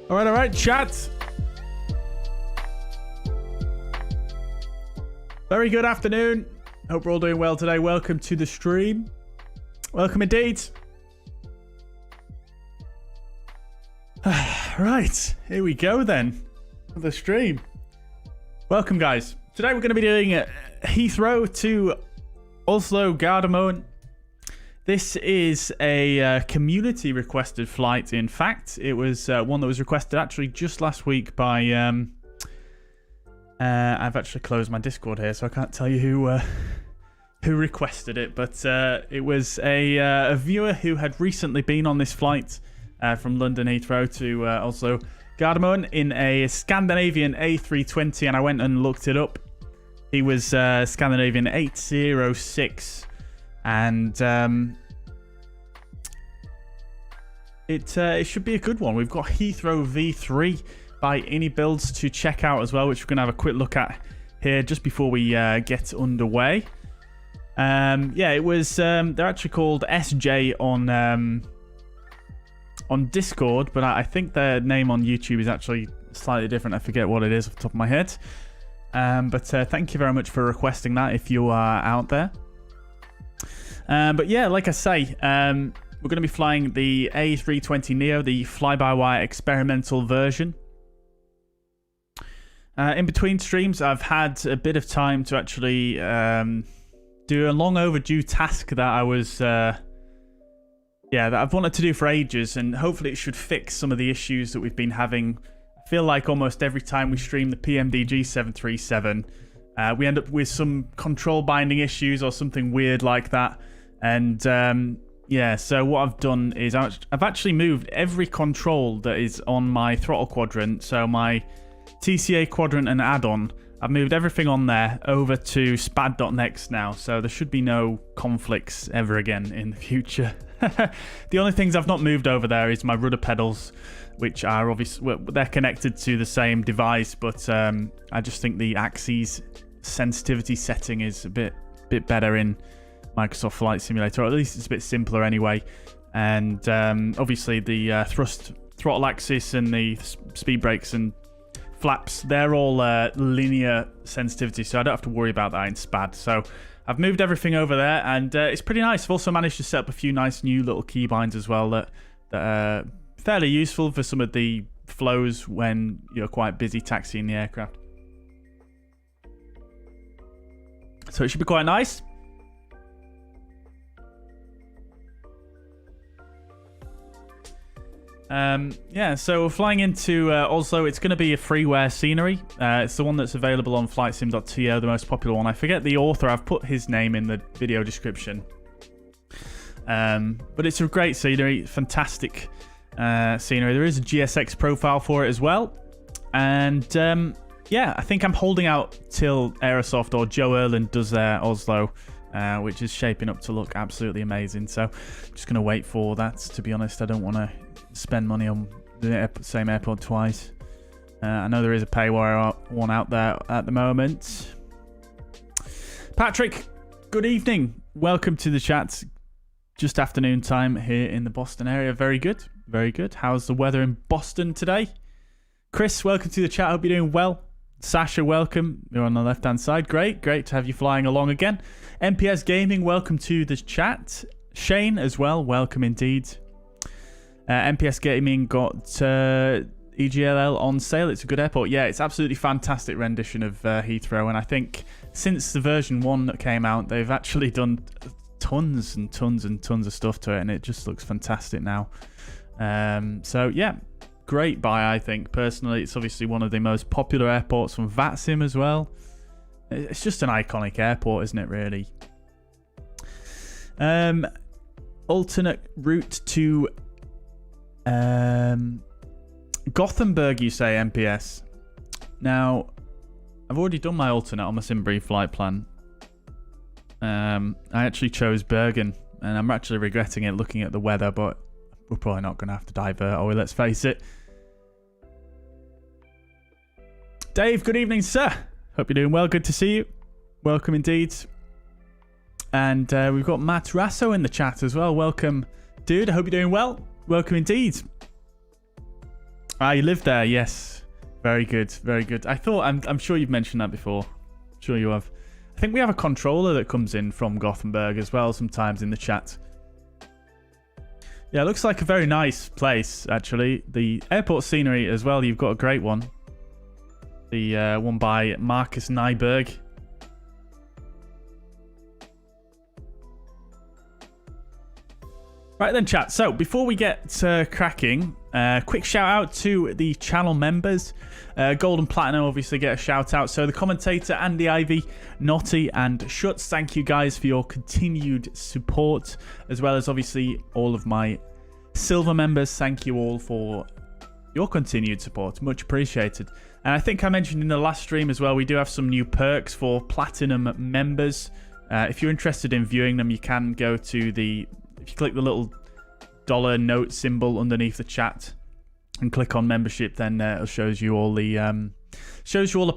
All right, chat. Very good afternoon. Hope we're all doing well today. Welcome to the stream. Welcome indeed. Right, here we go then. The stream. Welcome, guys. Today we're going to be doing Heathrow to Oslo Gardermoen. This is a community requested flight. In fact, it was one that was requested actually just last week by... I've actually closed my Discord here, so I can't tell you who requested it, but it was a viewer who had recently been on this flight from London Heathrow to Oslo Gardermoen in a Scandinavian A320, and I went and looked it up. He was Scandinavian 806, and it should be a good one. We've got Heathrow V3 by iniBuilds to check out as well, which we're going to have a quick look at here just before we get underway. Yeah, it was they're actually called SJ on Discord, but I think their name on YouTube is actually slightly different. I forget what it is off the top of my head. But thank you very much for requesting that if you are out there. But yeah, like I say, we're going to be flying the A320neo, the fly-by-wire experimental version. In between streams, I've had a bit of time to actually do a long overdue task that I was, that I've wanted to do for ages, and hopefully it should fix some of the issues that we've been having. I feel like almost every time we stream the PMDG 737, we end up with some control binding issues or something weird like that. And yeah, so what I've done is I've actually moved every control that is on my throttle quadrant, so my TCA quadrant and Addon, I've moved everything on there over to SPAD.neXt now, so there should be no conflicts ever again in the future. The only things I've not moved over there is my rudder pedals, which are obviously, well, they're connected to the same device, but I just think the axis sensitivity setting is a bit better in Microsoft Flight Simulator, or at least it's a bit simpler anyway. And obviously the throttle axis and the speed brakes and flaps, they're all linear sensitivity, so I don't have to worry about that in SPAD. So I've moved everything over there, and it's pretty nice. I've also managed to set up a few nice new little keybinds as well that are fairly useful for some of the flows when you're quite busy taxiing the aircraft. So it should be quite nice. Yeah, so we're flying into Oslo. It's going to be a freeware scenery. It's the one that's available on flightsim.to, the most popular one. I forget the author. I've put his name in the video description. But it's a great scenery, fantastic scenery. There is a GSX profile for it as well. And yeah, I think I'm holding out till Aerosoft or Joe Erland does their Oslo, which is shaping up to look absolutely amazing. So just going to wait for that, to be honest. I don't want to spend money on the same airport twice. I know there is a paywire one out there at the moment. Patrick, good evening. Welcome to the chat. Just afternoon time here in the Boston area. Very good. Very good. How's the weather in Boston today? Chris, welcome to the chat. Hope you're doing well. Sasha, welcome. You're on the left-hand side. Great. Great to have you flying along again. MPS Gaming, welcome to the chat. Shane as well. Welcome indeed. MPS Gaming got EGLL on sale. It's a good airport. Yeah, it's absolutely fantastic rendition of Heathrow, and I think since the version 1 that came out, they've actually done tons and tons and tons of stuff to it, and it just looks fantastic now. So yeah, great buy, I think. Personally, it's obviously one of the most popular airports from VATSIM as well. It's just an iconic airport, isn't it, really? Alternate route to Gothenburg, you say, MPS. Now, I've already done my alternate on my SimBrief flight plan. I actually chose Bergen, and I'm actually regretting it looking at the weather, but we're probably not going to have to divert, are we? Let's face it. Dave, good evening, sir. Hope you're doing well. Good to see you. Welcome indeed. And we've got Matt Rasso in the chat as well. Welcome, dude. I hope you're doing well. Welcome indeed. Ah, you live there, yes. Very good, very good. I thought, I'm sure you've mentioned that before. I'm sure you have. I think we have a controller that comes in from Gothenburg as well sometimes in the chat. Yeah, it looks like a very nice place, actually. The airport scenery as well, you've got a great one. The one by Marcus Nyberg. Right then, chat. So, before we get cracking, quick shout out to the channel members. Gold and Platinum obviously get a shout out. So, the commentator, Andy Ivy, Naughty, and Schutz, thank you guys for your continued support, as well as obviously all of my silver members. Thank you all for your continued support. Much appreciated. And I think I mentioned in the last stream as well, we do have some new perks for Platinum members. If you're interested in viewing them, you can go to the... If you click the little dollar note symbol underneath the chat and click on membership, then it shows you all the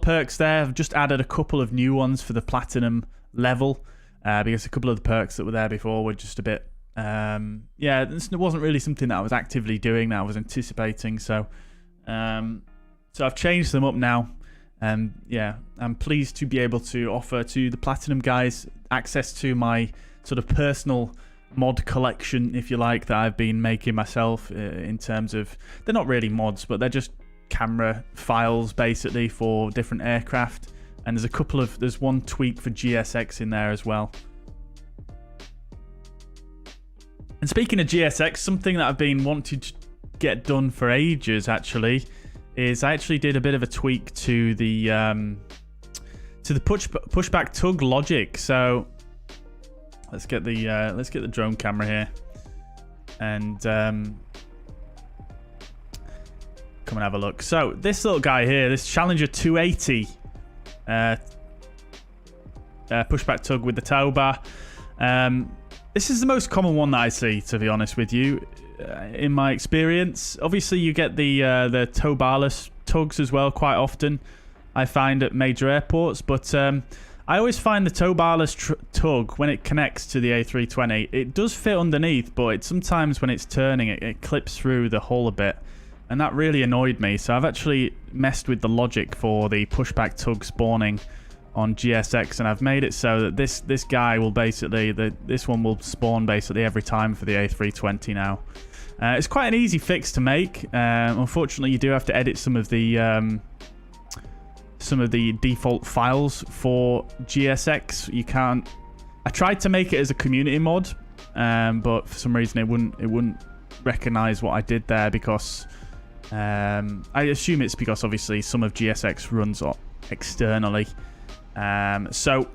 perks there. I've just added a couple of new ones for the platinum level because a couple of the perks that were there before were just a bit yeah, it wasn't really something that I was actively doing, that I was anticipating. So so I've changed them up now, and yeah, I'm pleased to be able to offer to the platinum guys access to my sort of personal mod collection, if you like, that I've been making myself in terms of, they're not really mods, but they're just camera files basically for different aircraft. And there's one tweak for GSX in there as well. And speaking of GSX, something that I've been wanting to get done for ages actually is I actually did a bit of a tweak to the pushback tug logic. So let's get the drone camera here, and come and have a look. So this little guy here, this Challenger 280 pushback tug with the tow bar. This is the most common one that I see, to be honest with you, in my experience. Obviously, you get the tow barless tugs as well quite often, I find, at major airports, but I always find the tow barless tug, when it connects to the A320, it does fit underneath, but sometimes when it's turning, it clips through the hull a bit. And that really annoyed me. So I've actually messed with the logic for the pushback tug spawning on GSX, and I've made it so that this guy will basically, this one will spawn basically every time for the A320 now. It's quite an easy fix to make. Unfortunately, you do have to edit some of the default files for GSX. You can't. I tried to make it as a community mod, but for some reason it wouldn't recognize what I did there, because I assume it's because obviously some of GSX runs externally. So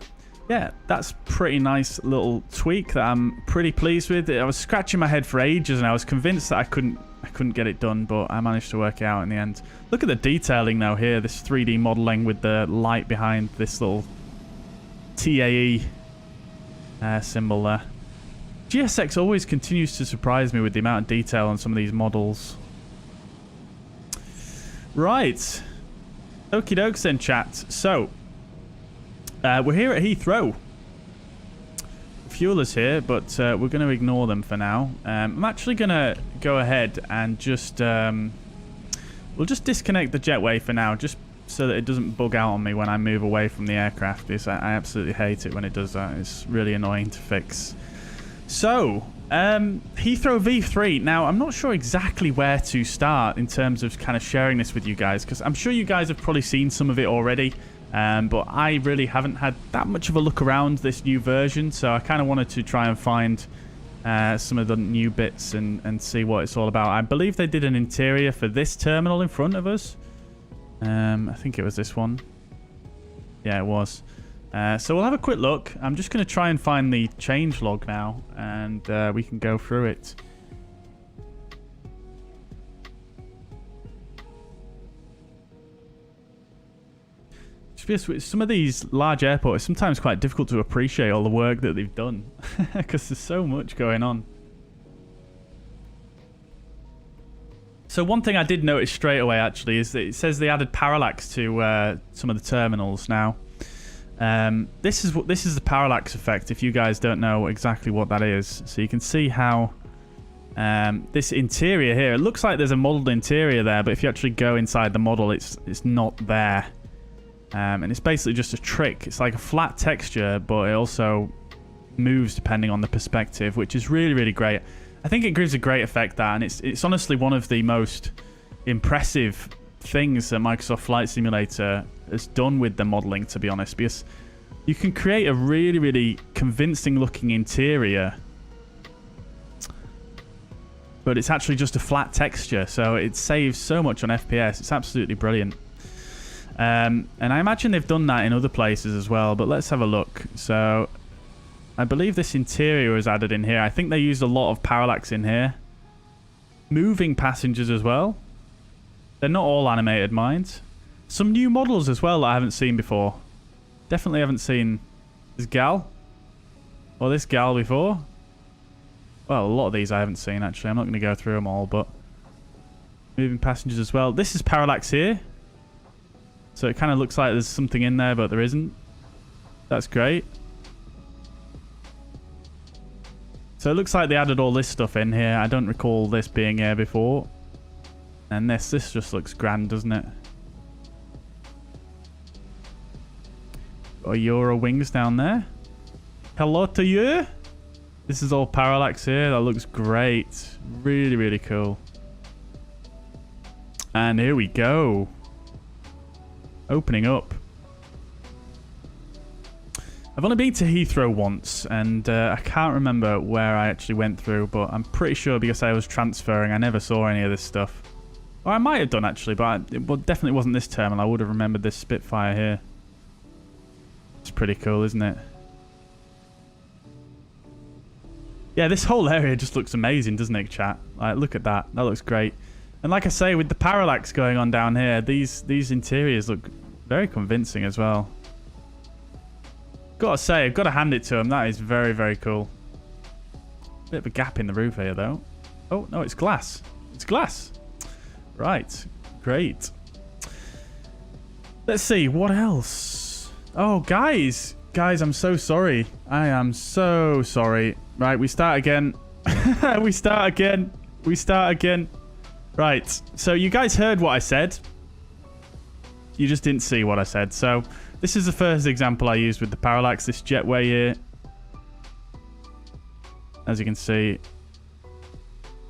yeah, that's pretty nice little tweak that I'm pretty pleased with. I was scratching my head for ages and I was convinced that I couldn't get it done, but I managed to work it out in the end. Look at the detailing now here, this 3D modeling with the light behind this little TAE symbol there. GSX always continues to surprise me with the amount of detail on some of these models. Right. Okie dokes then, chat. So, we're here at Heathrow. Fuelers here, but we're going to ignore them for now. I'm actually going to go ahead and just we'll just disconnect the jetway for now, just so that it doesn't bug out on me when I move away from the aircraft, because I absolutely hate it when it does that. It's really annoying to fix. So Heathrow V3. Now, I'm not sure exactly where to start in terms of kind of sharing this with you guys, because I'm sure you guys have probably seen some of it already. But I really haven't had that much of a look around this new version, so I kind of wanted to try and find some of the new bits and see what it's all about. I believe they did an interior for this terminal in front of us. I think it was this one. Yeah, it was. So we'll have a quick look. I'm just going to try and find the change log now, and we can go through it. With some of these large airports, it's sometimes quite difficult to appreciate all the work that they've done because there's so much going on. So one thing I did notice straight away actually is that it says they added parallax to some of the terminals now. This is the parallax effect, if you guys don't know exactly what that is. So you can see how This interior here, it looks like there's a modeled interior there, but if you actually go inside the model, it's not there. And it's basically just a trick. It's like a flat texture, but it also moves depending on the perspective, which is really, really great. I think it gives a great effect, that, and it's honestly one of the most impressive things that Microsoft Flight Simulator has done with the modeling, to be honest, because you can create a really, really convincing looking interior, but it's actually just a flat texture, so it saves so much on FPS. It's absolutely brilliant. And I imagine they've done that in other places as well, but let's have a look. So I believe this interior was added in here. I think they used a lot of parallax in here. Moving passengers as well. They're not all animated, mind. Some new models as well that I haven't seen before. Definitely haven't seen this gal or this gal before. Well, a lot of these I haven't seen, actually. I'm not going to go through them all, but moving passengers as well. This is parallax here. So it kind of looks like there's something in there, but there isn't. That's great. So it looks like they added all this stuff in here. I don't recall this being here before. And this just looks grand, doesn't it? Got Euro wings down there. Hello to you. This is all parallax here. That looks great. Really, really cool. And here we go. Opening up. I've only been to Heathrow once, and I can't remember where I actually went through, but I'm pretty sure because I was transferring, I never saw any of this stuff. Or I might have done, actually, but it definitely wasn't this terminal. I would have remembered this Spitfire here. It's pretty cool, isn't it? Yeah, this whole area just looks amazing, doesn't it, chat? Like, look at that. That looks great. And like I say, with the parallax going on down here, these interiors look very convincing as well. Gotta say, I've got to hand it to them. That is very, very cool. Bit of a gap in the roof here, though. Oh, no, it's glass. It's glass. Right. Great. Let's see. What else? Oh, guys. Guys, I'm so sorry. I am so sorry. Right, we start again. We start again. We start again. Right. So you guys heard what I said. You just didn't see what I said. So this is the first example I used with the parallax, this jetway here. As you can see,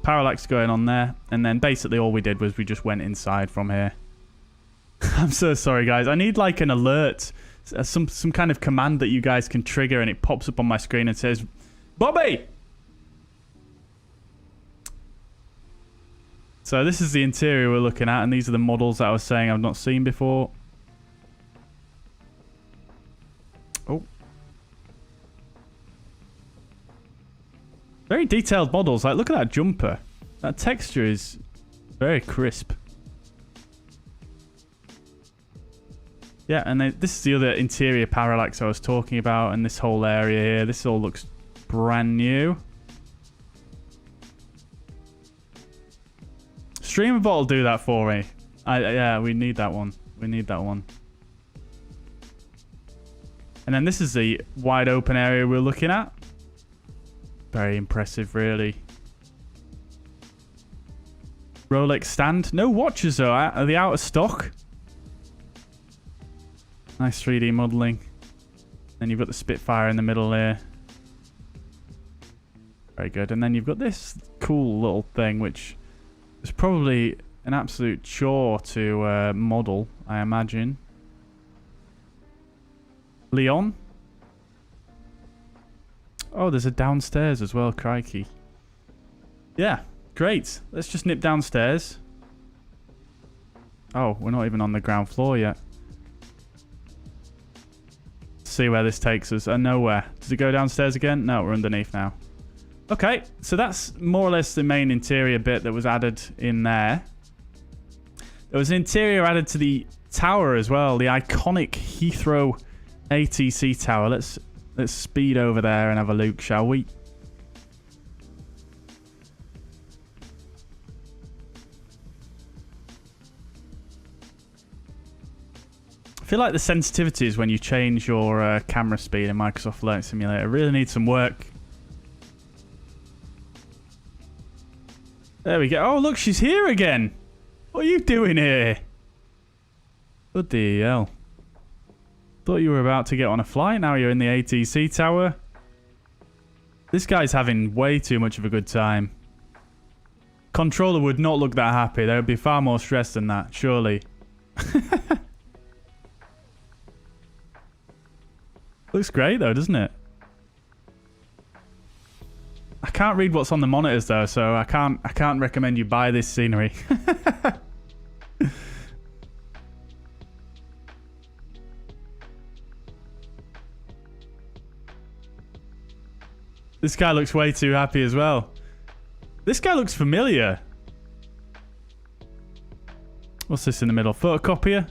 parallax going on there. And then basically all we did was we just went inside from here. I'm so sorry, guys. I need like an alert, some kind of command that you guys can trigger, and it pops up on my screen and says, Bobby! So this is the interior we're looking at, and these are the models that I was saying I've not seen before. Oh. Very detailed models. Like, look at that jumper. That texture is very crisp. Yeah, and then this is the other interior parallax I was talking about, and this whole area here. This all looks brand new. Streamerbot will do that for me. Yeah, we need that one. We need that one. And then this is the wide open area we're looking at. Very impressive, really. Rolex stand. No watches, though. Are they out of stock? Nice 3D modelling. Then you've got the Spitfire in the middle there. Very good. And then you've got this cool little thing, which is probably an absolute chore to model, I imagine. Leon. Oh, there's a downstairs as well, crikey. Yeah, great. Let's just nip downstairs. Oh, we're not even on the ground floor yet. Let's see where this takes us. Nowhere. Does it go downstairs again? No, we're underneath now. Okay, so that's more or less the main interior bit that was added in there. There was an interior added to the tower as well, the iconic Heathrow ATC tower. Let's speed over there and have a look, shall we? I feel like the sensitivities when you change your camera speed in Microsoft Flight Simulator really need some work. There we go. Oh, look, she's here again. What are you doing here? Bloody hell. Thought you were about to get on a flight. Now you're in the ATC tower. This guy's having way too much of a good time. Controller would not look that happy. They would be far more stressed than that, surely. Looks great though, doesn't it? I can't read what's on the monitors though, so I can't recommend you buy this scenery. This guy looks way too happy as well. This guy looks familiar. What's this in the middle? Photocopier?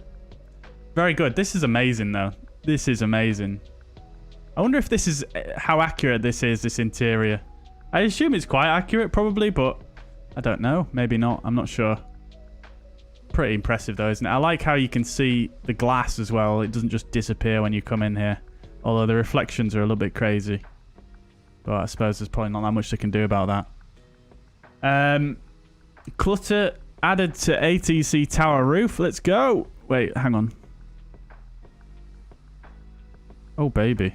Very good. This is amazing though. This is amazing. I wonder if this is how accurate this is, this interior. I assume it's quite accurate probably, but I don't know. Maybe not. I'm not sure. Pretty impressive though, isn't it? I like how you can see the glass as well. It doesn't just disappear when you come in here. Although the reflections are a little bit crazy. But I suppose there's probably not that much they can do about that. Clutter added to ATC tower roof. Let's go. Wait, hang on. Oh, baby.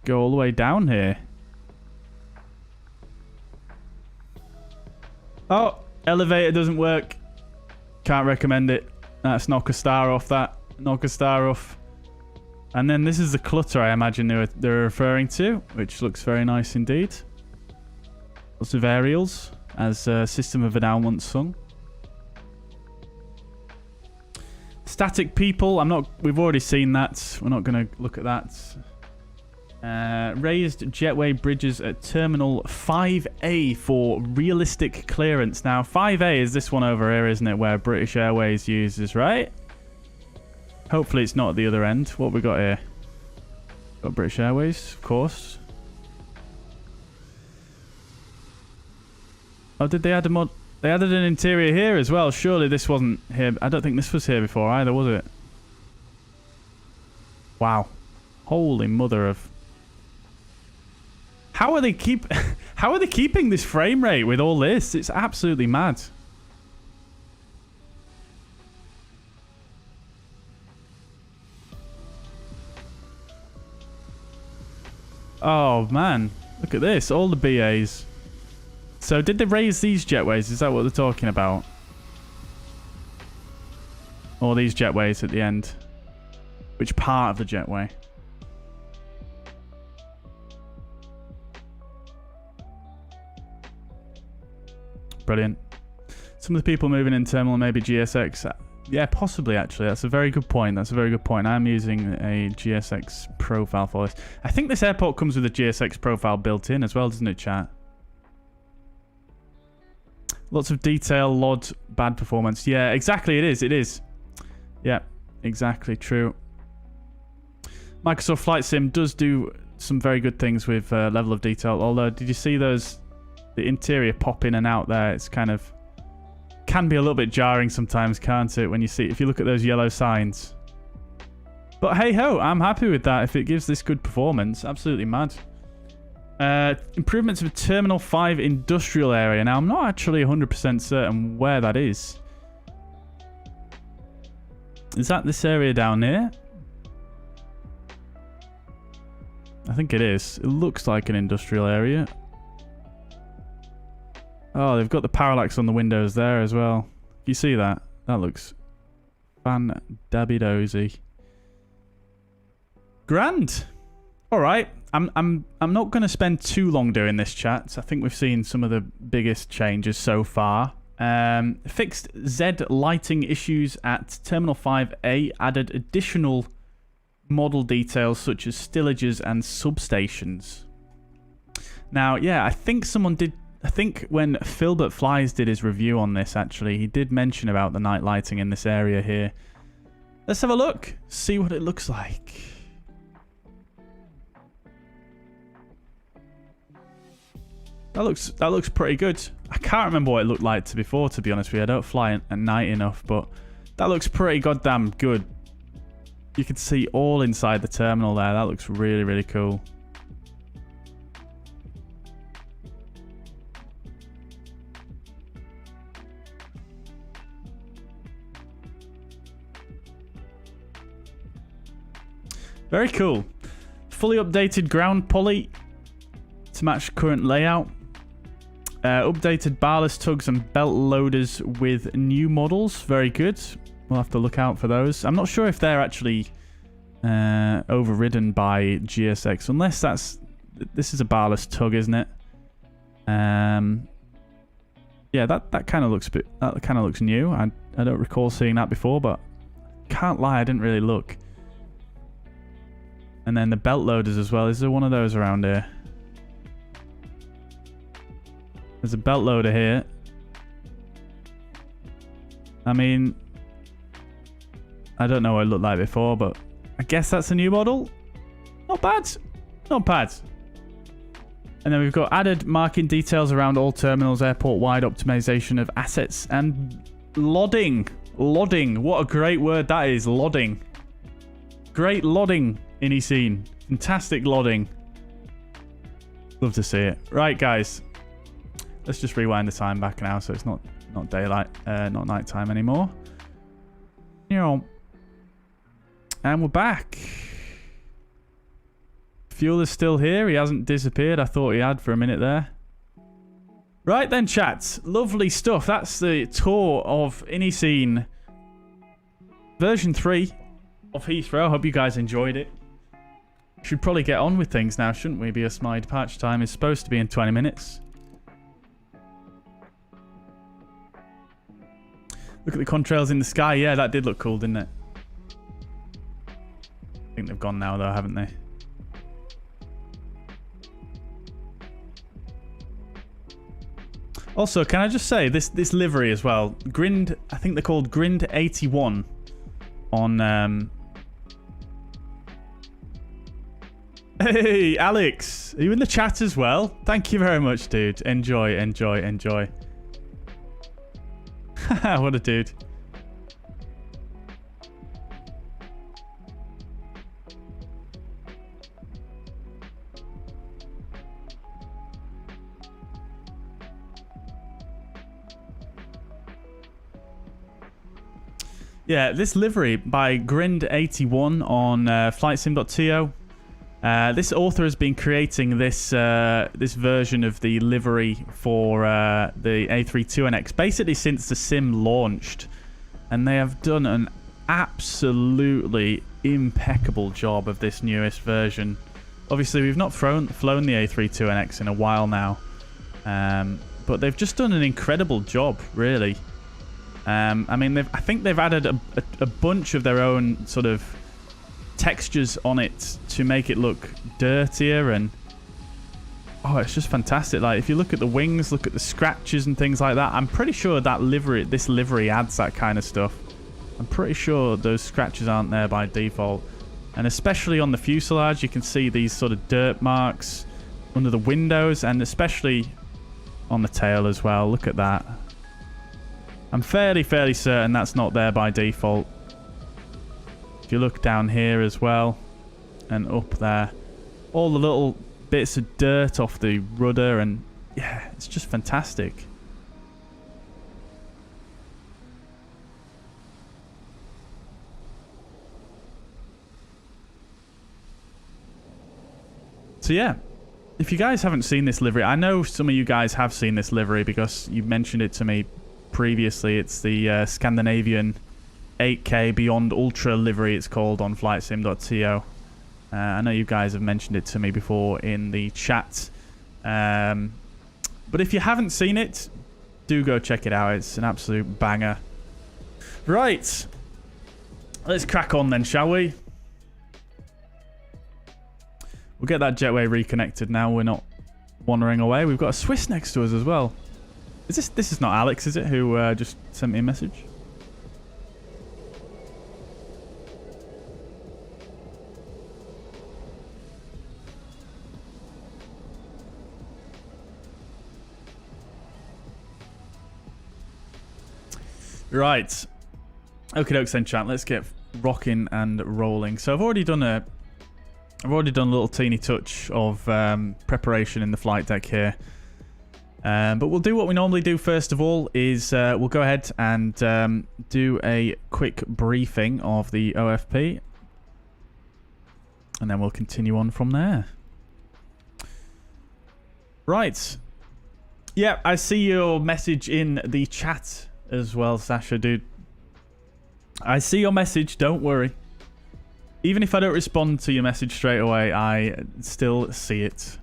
Go all the way down here. Oh, elevator doesn't work. Can't recommend it. Let's knock a star off that. Knock a star off. And then this is the clutter I imagine they're referring to, which looks very nice indeed. Lots of aerials, as System of a Down once sung. Static people, we've already seen that. We're not going to look at that. Raised jetway bridges at Terminal 5A for realistic clearance. Now, 5A is this one over here, isn't it, where British Airways uses, right? Hopefully it's not at the other end. What we got here? Got British Airways, of course. Oh, did they add a mod? They added an interior here as well. Surely this wasn't here. I don't think this was here before either, was it? Wow. Holy mother of... How are they keeping this frame rate with all this? It's absolutely mad. Oh, man. Look at this. All the BAs. So, did they raise these jetways? Is that what they're talking about? Or these jetways at the end? Which part of the jetway? Brilliant. Some of the people moving in terminal may be GSX. Yeah, possibly, actually. That's a very good point. That's a very good point. I'm using a GSX profile for this. I think this airport comes with a GSX profile built in as well, doesn't it, chat? Lots of detail, LOD, bad performance. Yeah, exactly. It is. It is. Yeah, exactly. True. Microsoft Flight Sim does do some very good things with level of detail. Although, did you see those... The interior pop in and out there? It's kind of... Can be a little bit jarring sometimes, can't it, when you see, if you look at those yellow signs. But hey ho, I'm happy with that if it gives this good performance. Absolutely mad. Improvements of Terminal 5 industrial area. Now, I'm not actually 100% certain where that is. Is that this area down here? I think it is. It looks like an industrial area. Oh, they've got the parallax on the windows there as well. You see that? That looks fan-dabby-dozy. Grand. All right. I'm not going to spend too long doing this, chat. I think we've seen some of the biggest changes so far. Fixed Z lighting issues at Terminal 5A. Added additional model details such as stillages and substations. Now, yeah, I think someone did... I think when Philbert Flies did his review on this, actually, he did mention about the night lighting in this area here. Let's have a look. See what it looks like. That looks pretty good. I can't remember what it looked like before, to be honest with you. I don't fly at night enough, but that looks pretty goddamn good. You can see all inside the terminal there. That looks really, really cool. Very cool. Fully updated ground pulley to match current layout. Updated barless tugs and belt loaders with new models. Very good. We'll have to look out for those. I'm not sure if they're actually overridden by GSX, unless that's... This is a barless tug, isn't it? Yeah, that kind of looks new. I don't recall seeing that before, but can't lie, I didn't really look. And then the belt loaders as well. Is there one of those around here? There's a belt loader here. I mean, I don't know what it looked like before, but I guess that's a new model. Not bad. Not bad. And then we've got added marking details around all terminals, airport-wide optimization of assets, and lodding. Lodding. What a great word that is, lodding. Great lodding, iniScene. Fantastic lodding. Love to see it. Right, guys. Let's just rewind the time back now so it's not daylight, not nighttime anymore. And we're back. Fuel is still here. He hasn't disappeared. I thought he had for a minute there. Right then, chat. Lovely stuff. That's the tour of iniScene version 3 of Heathrow. Hope you guys enjoyed it. Should probably get on with things now, shouldn't we? BS my departure time is supposed to be in 20 minutes. Look at the contrails in the sky. Yeah, that did look cool, didn't it? I think they've gone now, though, haven't they? Also, can I just say, this livery as well, Grind, I think they're called Grind 81 on... Hey, Alex, are you in the chat as well? Thank you very much, dude. Enjoy, enjoy, enjoy. What a dude. Yeah, this livery by Grind81 on flightsim.to. This author has been creating this this version of the livery for the A32NX basically since the sim launched, and they have done an absolutely impeccable job of this newest version. Obviously, we've not flown the A32NX in a while now, but they've just done an incredible job, really. I mean, I think they've added a bunch of their own sort of textures on it to make it look dirtier, and oh, it's just fantastic. Like, if you look at the wings, look at the scratches and things like that, I'm pretty sure that this livery adds that kind of stuff. I'm pretty sure those scratches aren't there by default, and especially on the fuselage you can see these sort of dirt marks under the windows, and especially on the tail as well. Look at that. I'm fairly certain that's not there by default. If you look down here as well, and up there, all the little bits of dirt off the rudder, and yeah, it's just fantastic. So yeah, if you guys haven't seen this livery, I know some of you guys have seen this livery because you mentioned it to me previously. It's the Scandinavian 8K Beyond Ultra livery, it's called, on flightsim.to. I know you guys have mentioned it to me before in the chat. But if you haven't seen it, do go check it out. It's an absolute banger. Right. Let's crack on then, shall we? We'll get that jetway reconnected now. We're not wandering away. We've got a Swiss next to us as well. This is not Alex, is it, who just sent me a message? Right. Okie dokes then, chat. Let's get rocking and rolling. So I've already done a little teeny touch of preparation in the flight deck here. But we'll do what we normally do first of all, is we'll go ahead and do a quick briefing of the OFP. And then we'll continue on from there. Right. Yeah, I see your message in the chat as well, Sasha, dude. I see your message, don't worry. Even if I don't respond to your message straight away, I still see it.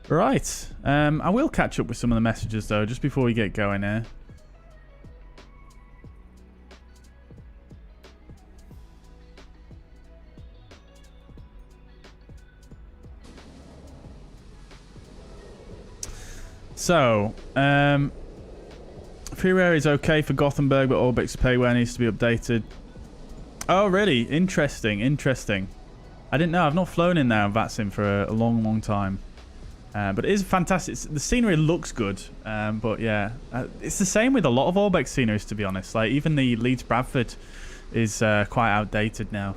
Right. I will catch up with some of the messages, though, just before we get going here. So, freeware is okay for Gothenburg, but Orbix payware needs to be updated. Oh, really? Interesting, interesting. I didn't know. I've not flown in there on VATSIM for a long, long time. But it is fantastic. The scenery looks good. But yeah, it's the same with a lot of Orbix sceneries, to be honest. Like, even the Leeds Bradford is quite outdated now.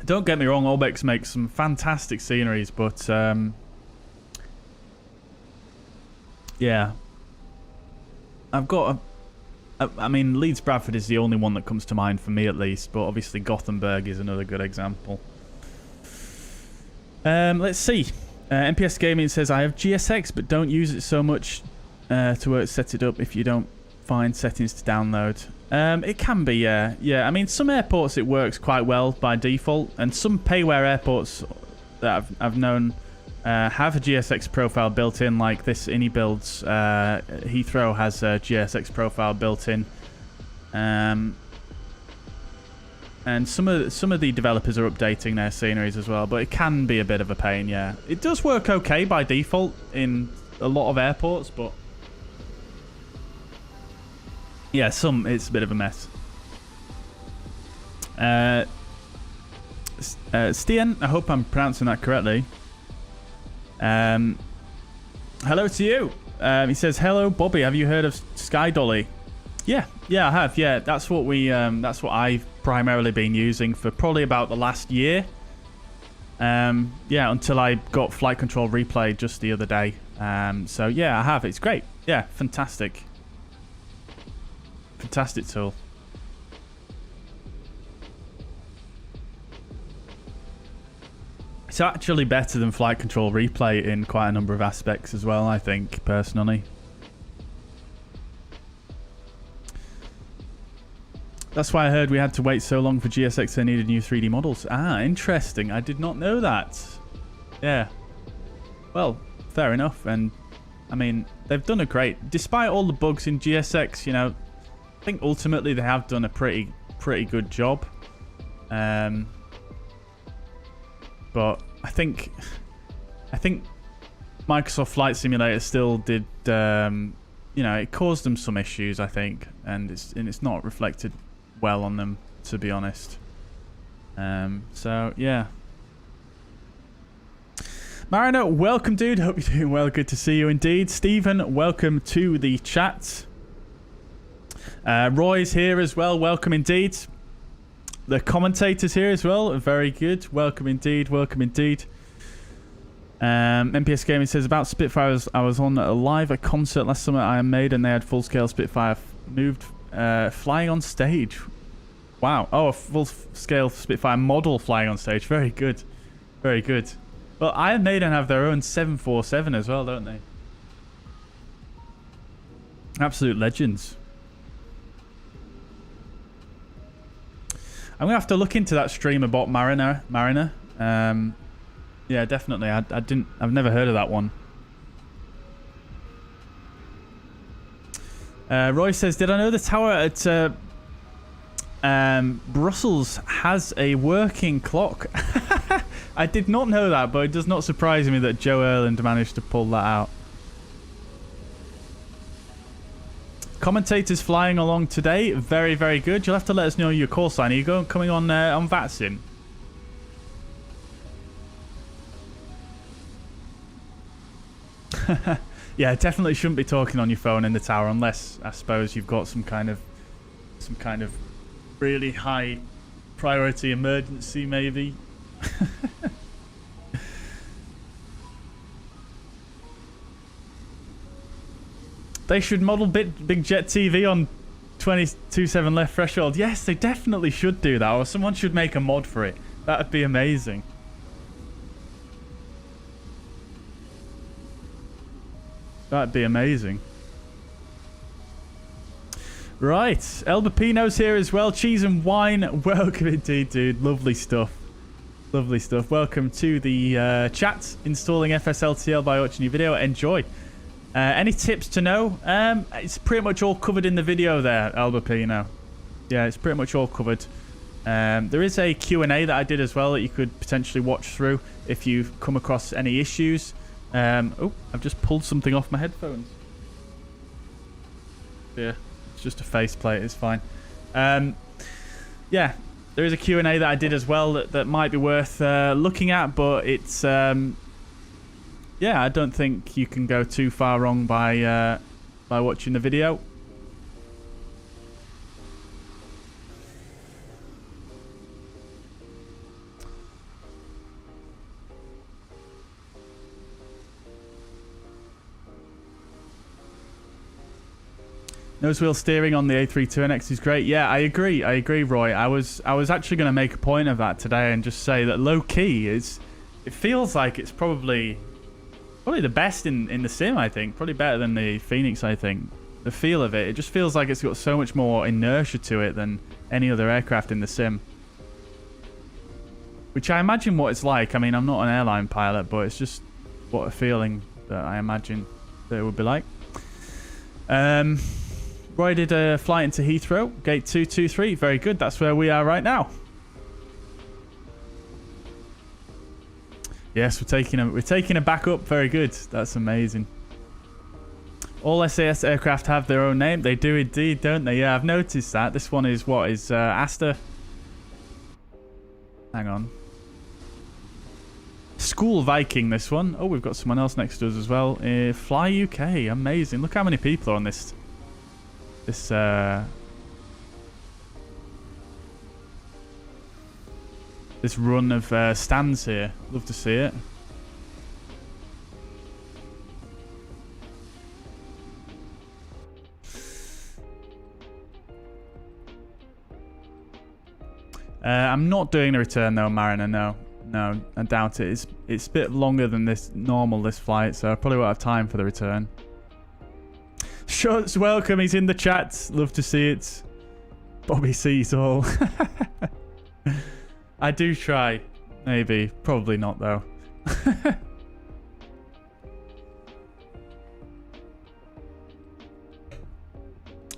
Don't get me wrong, Orbix makes some fantastic sceneries, but yeah, I've got I mean, Leeds Bradford is the only one that comes to mind for me, at least, but obviously Gothenburg is another good example. Let's see. MPS Gaming says, I have GSX, but don't use it so much to set it up if you don't find settings to download. It can be, yeah. Yeah, I mean, some airports it works quite well by default, and some payware airports that I've known have a GSX profile built in, like this iniBuilds. Heathrow has a GSX profile built in. And some of the developers are updating their sceneries as well, but it can be a bit of a pain, yeah. It does work okay by default in a lot of airports, but yeah, it's a bit of a mess. Stian, I hope I'm pronouncing that correctly. Hello to you. He says, hello, Bobby. Have you heard of Sky Dolly? Yeah, I have. Yeah, that's what I've primarily been using for probably about the last year. Yeah, until I got Flight Control Replay just the other day. So yeah, I have. It's great. Yeah, fantastic. Fantastic tool. It's actually better than Flight Control Replay in quite a number of aspects as well, I think, personally. That's why I heard we had to wait so long for GSX. They needed new 3D models. Ah, interesting. I did not know that. Yeah. Well, fair enough. And, I mean, they've done a great... Despite all the bugs in GSX, you know, I think ultimately they have done a pretty good job. But I think Microsoft Flight Simulator still did, you know, it caused them some issues, I think, and it's not reflected well on them, to be honest. So yeah. Marino, welcome, dude. Hope you're doing well. Good to see you indeed. Stephen, welcome to the chat. Roy's here as well. Welcome indeed. The commentators here as well. Very good. Welcome indeed. Welcome indeed. MPS Gaming says, about Spitfires, I was on a live concert last summer I made, and they had full-scale Spitfire moved flying on stage. Wow. Oh, a full-scale Spitfire model flying on stage. Very good. Very good. Well, Iron Maiden have their own 747 as well, don't they? Absolute legends. I'm gonna have to look into that streamer bot Mariner. Yeah, definitely. I've never heard of that one. Roy says, did I know the tower at Brussels has a working clock? I did not know that, but it does not surprise me that Joe Erland managed to pull that out. Commentators flying along today, very, very good. You'll have to let us know your call sign. Are you coming on VATSIM? Yeah, definitely shouldn't be talking on your phone in the tower unless, I suppose, you've got some kind of really high priority emergency, maybe. They should model Big Jet TV on 22.7 left threshold. Yes, they definitely should do that, or someone should make a mod for it. That would be amazing. That'd be amazing. Right, Elba Pino's here as well. Cheese and wine. Welcome indeed, dude. Lovely stuff. Lovely stuff. Welcome to the chat. Installing FSLTL by watching your video. Enjoy. Any tips to know? It's pretty much all covered in the video there, Elba Pino. Yeah, it's pretty much all covered. There is a Q&A that I did as well that you could potentially watch through if you've come across any issues. Oh, I've just pulled something off my headphones. Yeah. Just a faceplate, it's fine. Yeah, there is a Q&A that I did as well that might be worth looking at, but it's yeah, I don't think you can go too far wrong by watching the video. Nose wheel steering on the A32NX is great. Yeah, I agree. I agree, Roy. I was actually going to make a point of that today and just say that low key is. It feels like it's probably the best in the sim. I think probably better than the Fenix. I think the feel of it. It just feels like it's got so much more inertia to it than any other aircraft in the sim. Which I imagine what it's like. I mean, I'm not an airline pilot, but it's just what a feeling that I imagine that it would be like. Roy did a flight into Heathrow, gate 223. Very good. That's where we are right now. Yes, we're taking a back up. Very good. That's amazing. All SAS aircraft have their own name. They do indeed, don't they? Yeah, I've noticed that. This one is what is Asta. Hang on. School Viking. This one. Oh, we've got someone else next to us as well. Fly UK. Amazing. Look how many people are on this. This run of stands here. Love to see it. I'm not doing the return though, Mariner. No, I doubt it. It's a bit longer than this flight, so I probably won't have time for the return. Schutz, welcome. He's in the chat. Love to see it. Bobby sees all. I do try. Maybe. Probably not, though.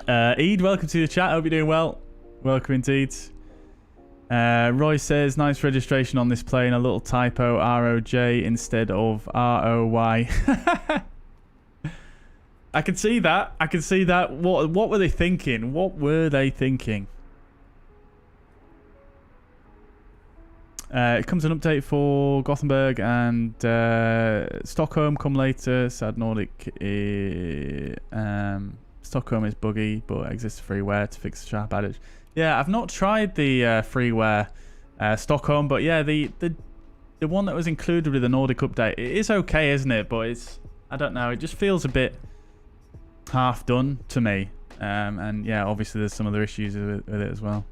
Eid, welcome to the chat. Hope you're doing well. Welcome indeed. Roy says, nice registration on this plane. A little typo, ROJ instead of ROY. I can see that. I can see that. What were they thinking? What were they thinking? It comes an update for Gothenburg and Stockholm come later. SAD Nordic. Stockholm is buggy, but exists freeware to fix the sharp adage. Yeah, I've not tried the freeware Stockholm, but yeah, the one that was included with the Nordic update, it is okay, isn't it? But it's, I don't know, it just feels a bit half done to me. And yeah, obviously there's some other issues with it as well.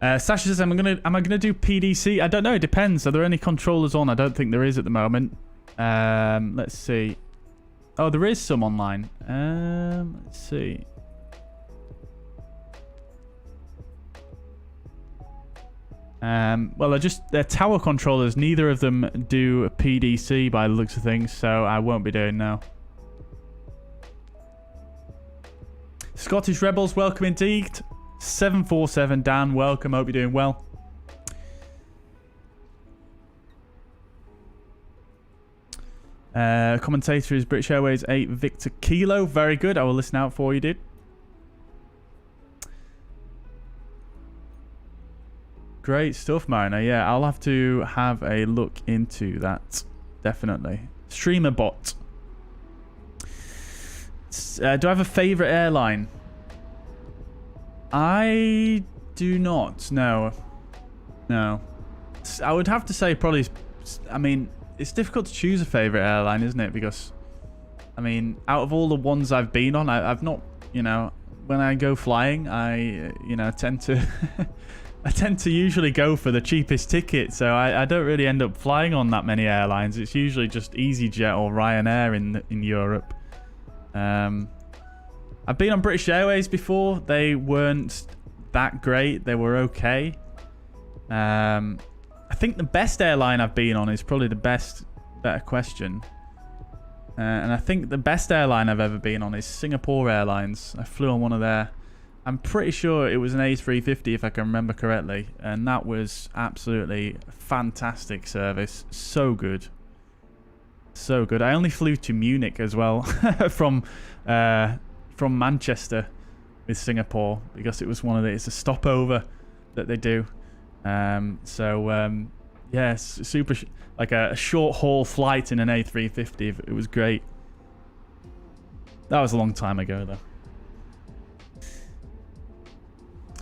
Sasha says, am I gonna do PDC? I don't know, it depends. Are there any controllers on? I don't think there is at the moment. Let's see. Oh, there is some online. Let's see. Well, they're tower controllers. Neither of them do a PDC by the looks of things, so I won't be doing now. Scottish Rebels, welcome indeed. 747 Dan, welcome. Hope you're doing well. Commentator is British Airways 8 Victor Kilo. Very good. I will listen out for you, dude. Great stuff, Mariner. Yeah, I'll have to have a look into that. Definitely. Streamer bot. Do I have a favorite airline? I do not. No. No. I would have to say probably... I mean, it's difficult to choose a favorite airline, isn't it? Because I mean, out of all the ones I've been on, I've not, you know, when I go flying, I, you know, tend to I tend to usually go for the cheapest ticket, so I don't really end up flying on that many airlines. It's usually just EasyJet or Ryanair in Europe. I've been on British Airways before. They weren't that great. They were okay. I think the best airline I've been on is probably better question. And I think the best airline I've ever been on is Singapore Airlines. I flew on one of their... I'm pretty sure it was an A350 if I can remember correctly. And that was absolutely fantastic service. So good. So good. I only flew to Munich as well from Manchester with Singapore because it was it's a stopover that they do. Yeah, super, like a short haul flight in an A350. It was great. That was a long time ago though.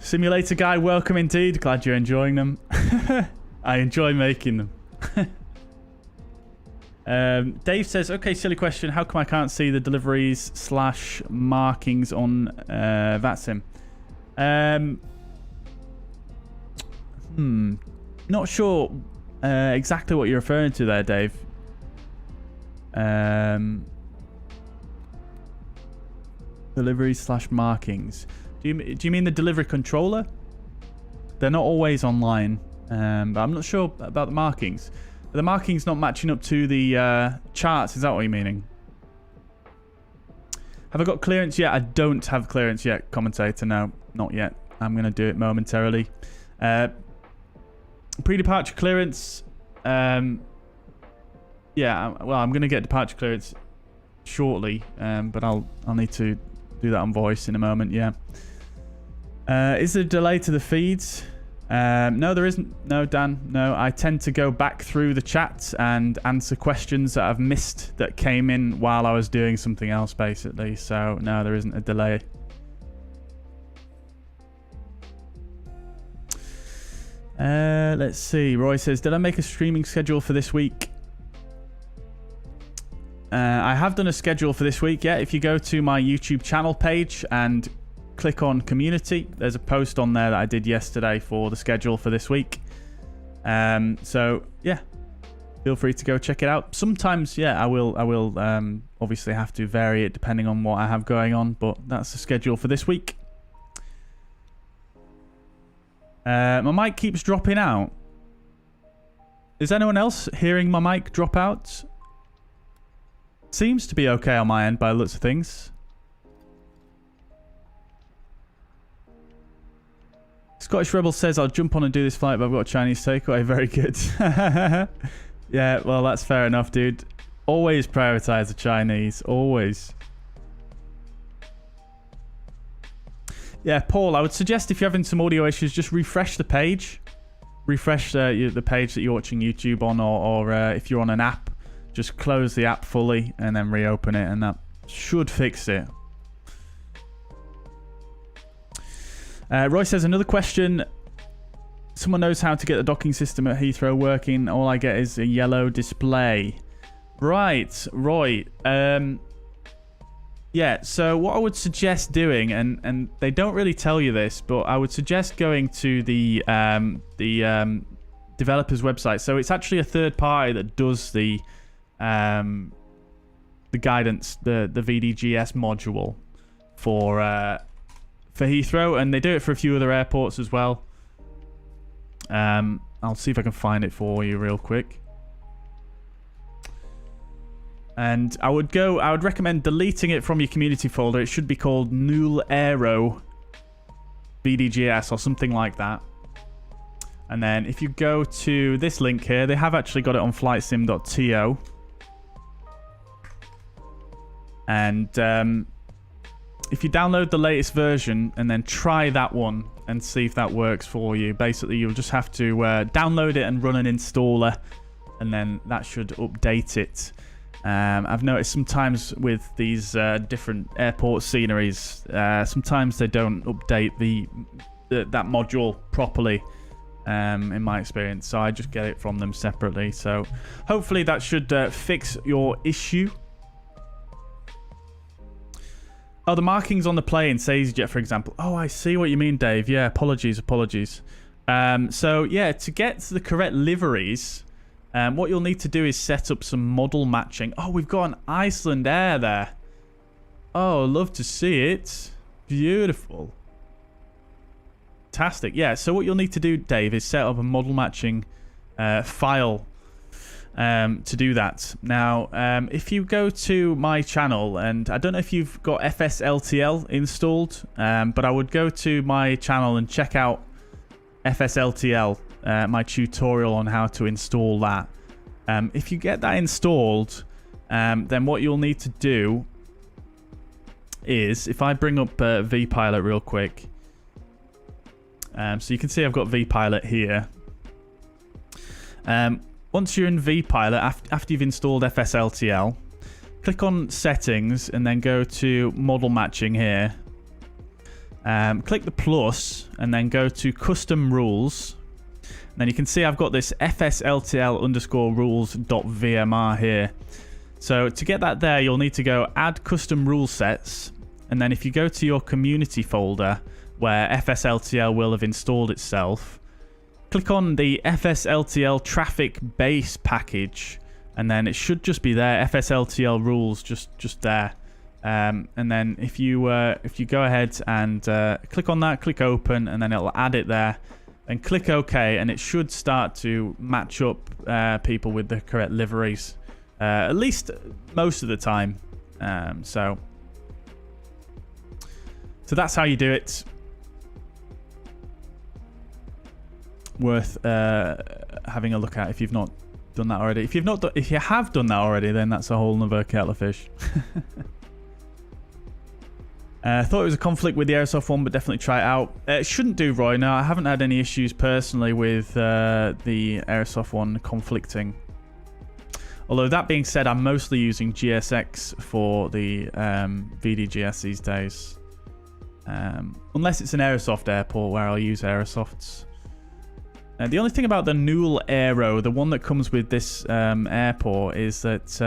Simulator guy, welcome indeed. Glad you're enjoying them. I enjoy making them. Dave says, okay, silly question. How come I can't see the deliveries / markings on VATSIM? Not sure exactly what you're referring to there, Dave. Deliveries / markings. Do you mean the delivery controller? They're not always online, but I'm not sure about the markings. Are the markings not matching up to the charts? Is that what you're meaning? Have I got clearance yet? I don't have clearance yet, commentator. No, not yet. I'm going to do it momentarily. Pre-departure clearance. Yeah, well, I'm going to get departure clearance shortly, but I'll need to do that on voice in a moment. Yeah. Is there a delay to the feeds? No, there isn't. No, Dan. No, I tend to go back through the chat and answer questions that I've missed that came in while I was doing something else, basically. So, no, there isn't a delay. Let's see. Roy says, did I make a streaming schedule for this week? I have done a schedule for this week. Yeah, if you go to my YouTube channel page and click on community, there's a post on there that I did yesterday for the schedule for this week. So yeah, feel free to go check it out. Sometimes, yeah, I will obviously have to vary it depending on what I have going on, but that's the schedule for this week. My mic keeps dropping out. Is anyone else hearing my mic drop out? Seems to be okay on my end by the looks of things. Scottish Rebel says, I'll jump on and do this flight, but I've got a Chinese takeaway. Very good. Yeah, well, that's fair enough, dude. Always prioritize the Chinese. Always. Yeah, Paul, I would suggest if you're having some audio issues, just refresh the page. Refresh the page that you're watching YouTube on, or if you're on an app, just close the app fully and then reopen it, and that should fix it. Roy says, another question. Someone knows how to get the docking system at Heathrow working. All I get is a yellow display. Right, Roy. Yeah, so what I would suggest doing, and they don't really tell you this, but I would suggest going to the developer's website. So it's actually a third party that does the guidance, the VDGS module for Heathrow, and they do it for a few other airports as well. I'll see if I can find it for you real quick. And I would recommend deleting it from your community folder. It should be called Null Aero VDGS or something like that. And then if you go to this link here, they have actually got it on flightsim.to. And if you download the latest version and then try that one and see if that works for you, basically you'll just have to download it and run an installer, and then that should update it. I've noticed sometimes with these different airport sceneries, sometimes they don't update that module properly, in my experience. So I just get it from them separately. So hopefully that should fix your issue. Oh, the markings on the plane, say EasyJet, for example. Oh, I see what you mean, Dave. Yeah, apologies. So, yeah, to get the correct liveries, what you'll need to do is set up some model matching. Oh, we've got an Iceland Air there. Oh, love to see it. Beautiful. Fantastic. Yeah, so what you'll need to do, Dave, is set up a model matching file to do that. Now, if you go to my channel, and I don't know if you've got FSLTL installed, but I would go to my channel and check out FSLTL, my tutorial on how to install that. If you get that installed, then what you'll need to do is, if I bring up vPilot real quick, so you can see I've got vPilot here. Once you're in vPilot, after you've installed FSLTL, click on Settings and then go to Model Matching here. Click the plus and then go to Custom Rules. And then you can see I've got this FSLTL_rules.vmr here. So to get that there, you'll need to go Add Custom Rule Sets. And then if you go to your Community folder, where FSLTL will have installed itself, click on the FSLTL Traffic Base package. And then it should just be there, FSLTL rules, just there. And then if you go ahead and click on that, click Open, and then it'll add it there. And click OK, and it should start to match up people with the correct liveries. At least most of the time. So that's how you do it. Worth having a look at if you've not done that already. If you have done that already, then that's a whole nother kettle of fish. Thought it was a conflict with the Aerosoft one, but definitely try it out. It shouldn't do, Roy. No, I haven't had any issues personally with the Aerosoft one conflicting. Although that being said, I'm mostly using GSX for the VDGS these days. Unless it's an Aerosoft airport where I'll use Aerosofts. The only thing about the Newell Aero, the one that comes with this airport, is that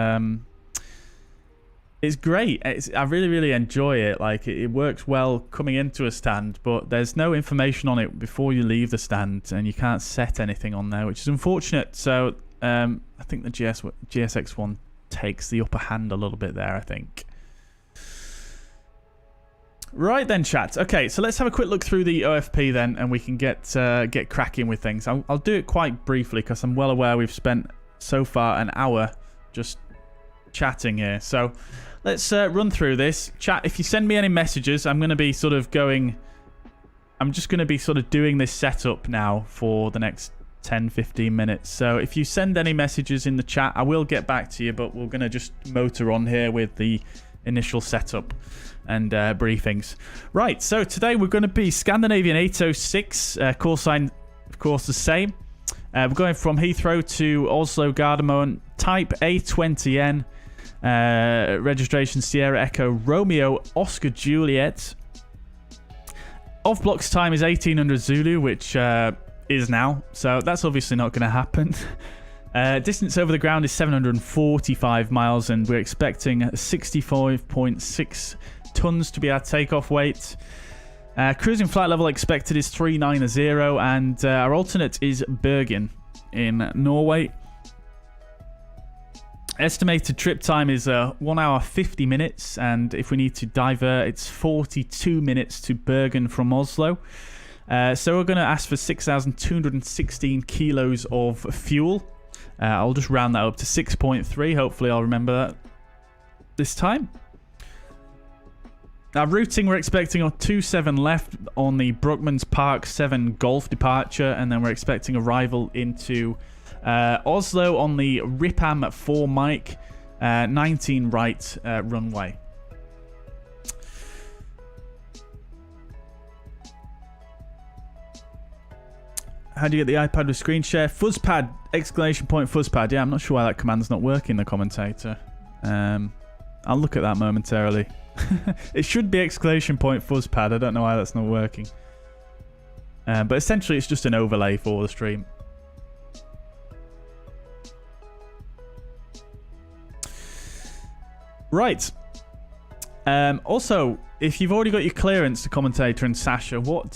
it's great. I really, really enjoy it. Like, it works well coming into a stand, but there's no information on it before you leave the stand, and you can't set anything on there, which is unfortunate. So I think the GSX one takes the upper hand a little bit there, I think. Right then, chat. Okay, so let's have a quick look through the OFP then, and we can get cracking with things. I'll do it quite briefly because I'm well aware we've spent so far an hour just chatting here. So let's run through this. Chat, if you send me any messages, I'm going to be sort of going... I'm just going to be sort of doing this setup now for the next 10-15 minutes. So if you send any messages in the chat, I will get back to you, but we're going to just motor on here with the initial setup and briefings. Right, so today we're going to be Scandinavian 806, Callsign, of course, the same. We're going from Heathrow to Oslo Gardermoen, type A32N, registration Sierra Echo Romeo Oscar Juliet. Off blocks time is 1800 Zulu, which is now, so that's obviously not going to happen. Distance over the ground is 745 miles, and we're expecting 65.6 tons to be our takeoff weight. Cruising flight level expected is 390, and our alternate is Bergen in Norway. Estimated trip time is 1 hour 50 minutes, and if we need to divert, it's 42 minutes to Bergen from Oslo. So we're going to ask for 6,216 kilos of fuel. I'll just round that up to 6.3. Hopefully I'll remember that this time. Now, routing, we're expecting a 27 left on the Brookmans Park 7 Golf departure, and then we're expecting arrival into Oslo on the Ripam 4 Mike 19 right runway. How do you get the iPad with screen share? Fuzzpad! Exclamation point fuzzpad. Yeah, I'm not sure why that command's not working, the commentator. I'll look at that momentarily. It should be exclamation point fuzzpad. I don't know why that's not working. But essentially, it's just an overlay for the stream. Also, if you've already got your clearance to commentator and Sasha, what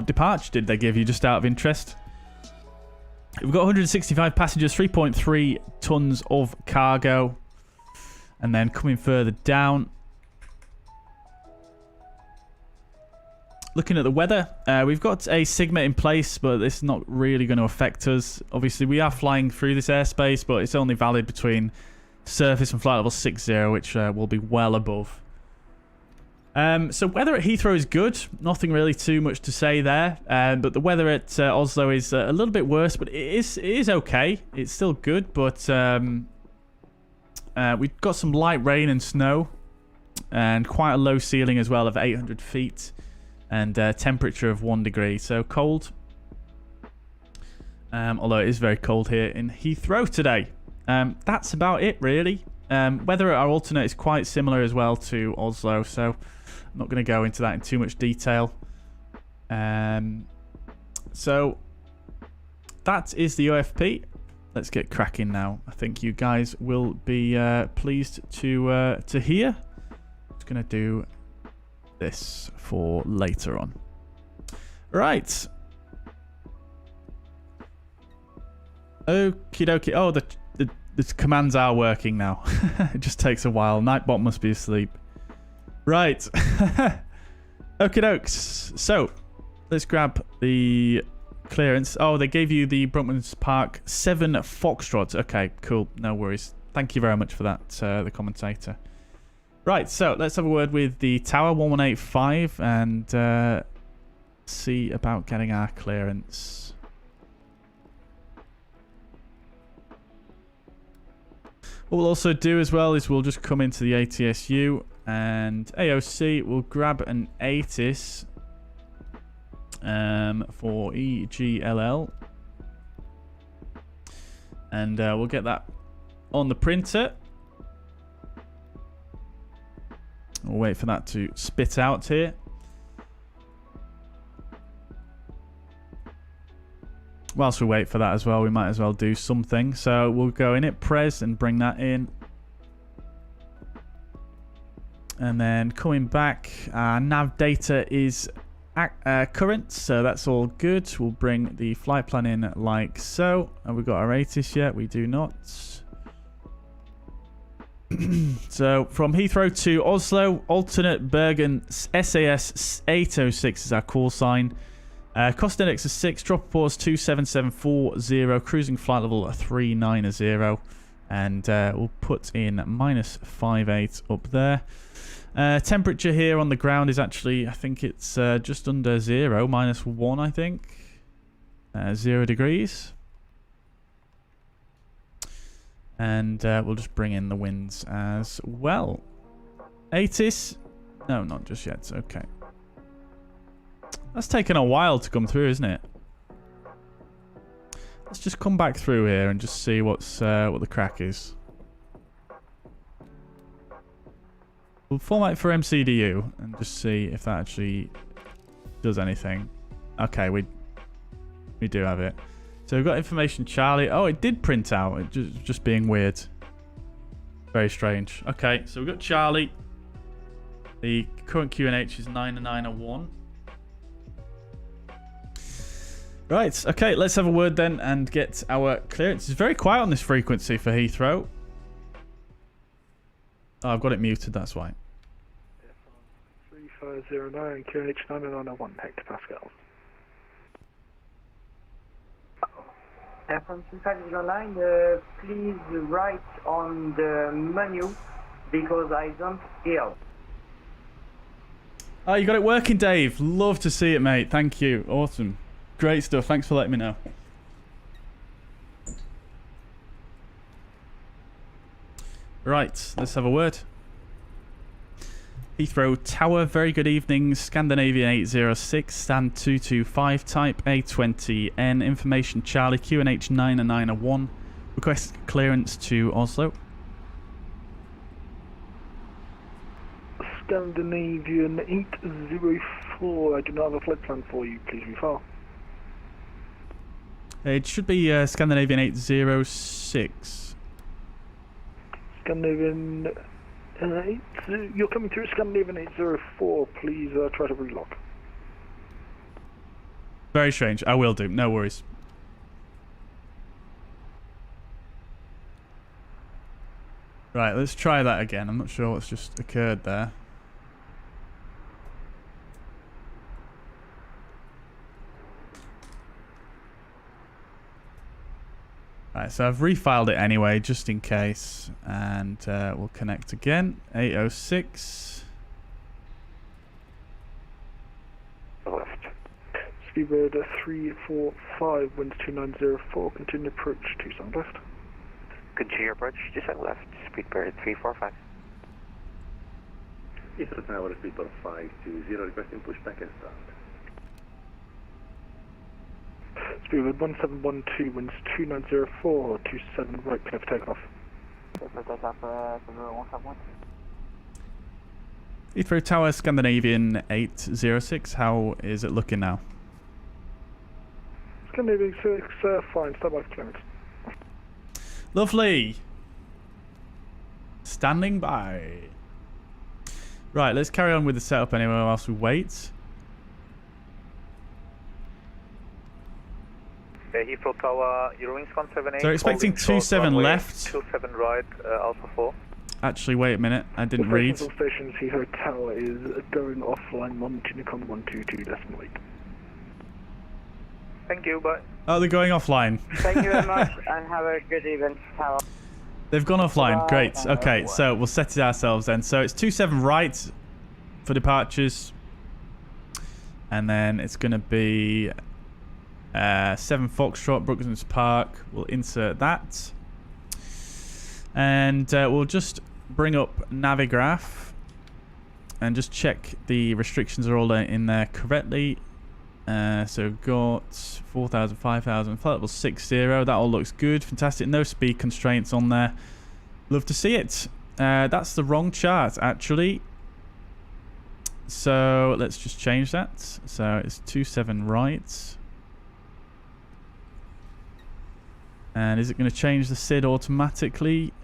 departure did they give you, just out of interest? We've got 165 passengers, 3.3 tons of cargo. And then coming further down, looking at the weather, we've got a Sigma in place, but this is not really going to affect us. Obviously, we are flying through this airspace, but it's only valid between surface and flight level 60, which will be well above. So weather at Heathrow is good. Nothing really too much to say there. But the weather at Oslo is a little bit worse, but it is okay. It's still good, but we've got some light rain and snow, and quite a low ceiling as well of 800 feet, and temperature of 1 degree. So cold. Although it is very cold here in Heathrow today. That's about it, really. Weather at our alternate is quite similar as well to Oslo, so I'm not going to go into that in too much detail. So that is the OFP. Let's get cracking now. I think you guys will be pleased to hear. Just going to do this for later on. Right. Okie dokie. Oh, the commands are working now. It just takes a while. Nightbot must be asleep. Right. Okie dokes. So, let's grab the clearance. Oh, they gave you the Brunkman's Park 7 Foxtrots. Okay, cool. No worries. Thank you very much for that, the commentator. Right, so let's have a word with the Tower 1185 and see about getting our clearance. What we'll also do as well is we'll just come into the ATSU and AOC. We'll grab an ATIS for EGLL. And we'll get that on the printer. We'll wait for that to spit out here. Whilst we wait for that as well, we might as well do something. So we'll go in it, pres, and bring that in. And then coming back, our nav data is current, so that's all good. We'll bring the flight plan in like so. Have we got our ATIS yet? We do not. So from Heathrow to Oslo, alternate Bergen SAS 806 is our call sign. Cost index is 6, drop pause 27740, cruising flight level 390, and we'll put in -58 up there. Temperature here on the ground is actually, I think it's just under 0, -1, I think. 0 degrees. And we'll just bring in the winds as well. ATIS? No, not just yet. Okay. That's taken a while to come through, isn't it? Let's just come back through here and just see what's what the crack is. We'll format for MCDU and just see if that actually does anything. Okay, we do have it. So we've got information Charlie. Oh, it did print out. It just being weird. Very strange. Okay, so we've got Charlie. The current QNH is 9901. Right, okay, let's have a word then and get our clearance. It's very quiet on this frequency for Heathrow. Oh, I've got it muted, that's why. 3509, QNH 9901, hectopascal. From 3509, please write on the menu because I don't hear. Oh, you got it working, Dave. Love to see it, mate. Thank you. Awesome. Great stuff. Thanks for letting me know. Right, let's have a word. Heathrow Tower, very good evening. Scandinavian 806, stand 225, type A32N, information Charlie, QNH 9901. Request clearance to Oslo. Scandinavian 804, I do not have a flight plan for you. Please refile. It should be Scandinavian 806. Scandinavian You're coming through Scandinavian 804. Please try to relock. Very strange. I will do. No worries. Right, let's try that again. I'm not sure what's just occurred there. Right, so I've refiled it anyway, just in case. And we'll connect again. 806. Left. Speedbird 345, winds 2904, continue approach 27 left. Continue approach 27 left, Speedbird 345. Heathrow Tower, Speedbird 520, requesting pushback and start. Speedbird 1712, winds 2904, 27 right, clear for takeoff. Heathrow Tower, Scandinavian 806. How is it looking now? Scandinavian 6, fine, stand by for clearance. Lovely. Standing by. Right, let's carry on with the setup anyway whilst we wait. Heathrow Tower, Eurowings 178. So expecting 27 left. 27 right, Alpha 4. Actually, wait a minute. I didn't read. All stations, Heathrow Tower is going offline 122.122.8. Thank you, bye. Oh, they're going offline. Thank you very much and have a good event. They've gone offline. Great. Okay, so we'll set it ourselves then. So it's 27 right for departures. And then it's going to be 7 Foxtrot, Brooklands Park. We'll insert that. And we'll just bring up Navigraph and just check the restrictions are all in there correctly. So we've got 4,000, 5,000, flight level 60. That all looks good. Fantastic. No speed constraints on there. Love to see it. That's the wrong chart, actually. So let's just change that. So it's 27 right. And is it going to change the SID automatically?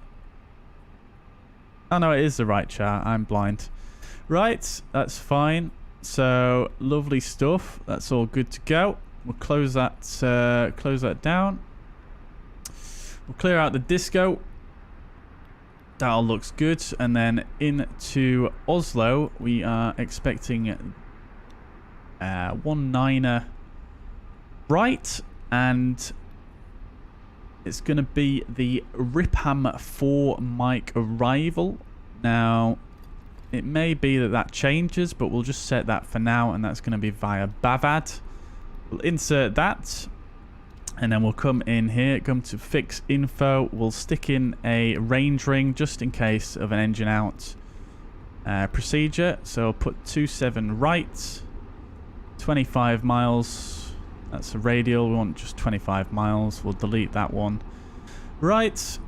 Oh no, it is the right chart. I'm blind. Right, that's fine. So lovely stuff. That's all good to go. We'll close that down. We'll clear out the disco. That all looks good. And then into Oslo, we are expecting 19er right, and it's going to be the Ripham 4 mic arrival. Now, it may be that changes, but we'll just set that for now, and that's going to be via Bavad. We'll insert that, and then we'll come in here, come to fix info. We'll stick in a range ring just in case of an engine out procedure. So I'll put 27 right, 25 miles. That's a radial. We want just 25 miles. We'll delete that one. Right,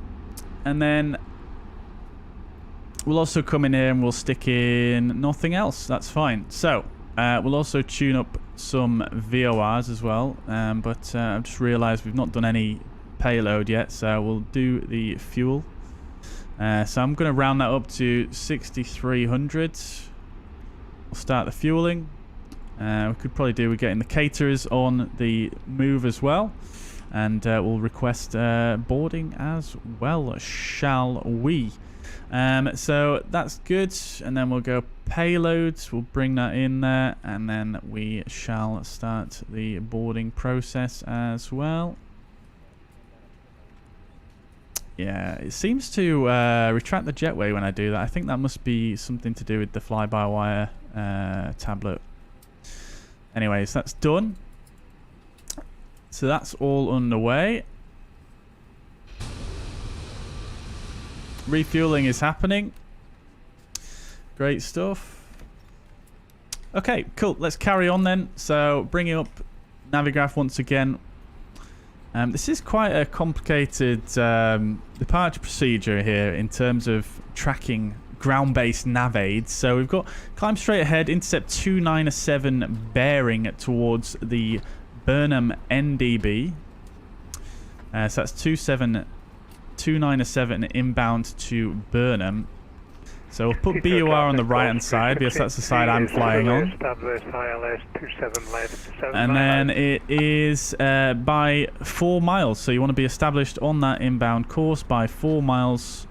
and then we'll also come in here and we'll stick in nothing else. That's fine. So we'll also tune up some VORs as well. But I've just realised we've not done any payload yet. So we'll do the fuel. So I'm going to round that up to 6,300. We'll start the fueling. We could probably do with getting the caterers on the move as well. And we'll request boarding as well, shall we? So that's good, and then we'll go payloads. We'll bring that in there, and then we shall start the boarding process as well. Yeah, it seems to retract the jetway when I do that. I think that must be something to do with the fly-by-wire tablet. Anyways, that's done. So that's all underway. Refueling is happening. Great stuff. Okay, cool. Let's carry on then. So bringing up Navigraph once again. This is quite a complicated departure procedure here in terms of tracking ground-based nav aids. So we've got climb straight ahead, intercept 297 bearing towards the Burnham NDB. So that's 297 inbound to Burnham. So we'll put BUR on the right hand side because that's the side I'm flying on. And then it is by 4 miles. So you want to be established on that inbound course by 4 miles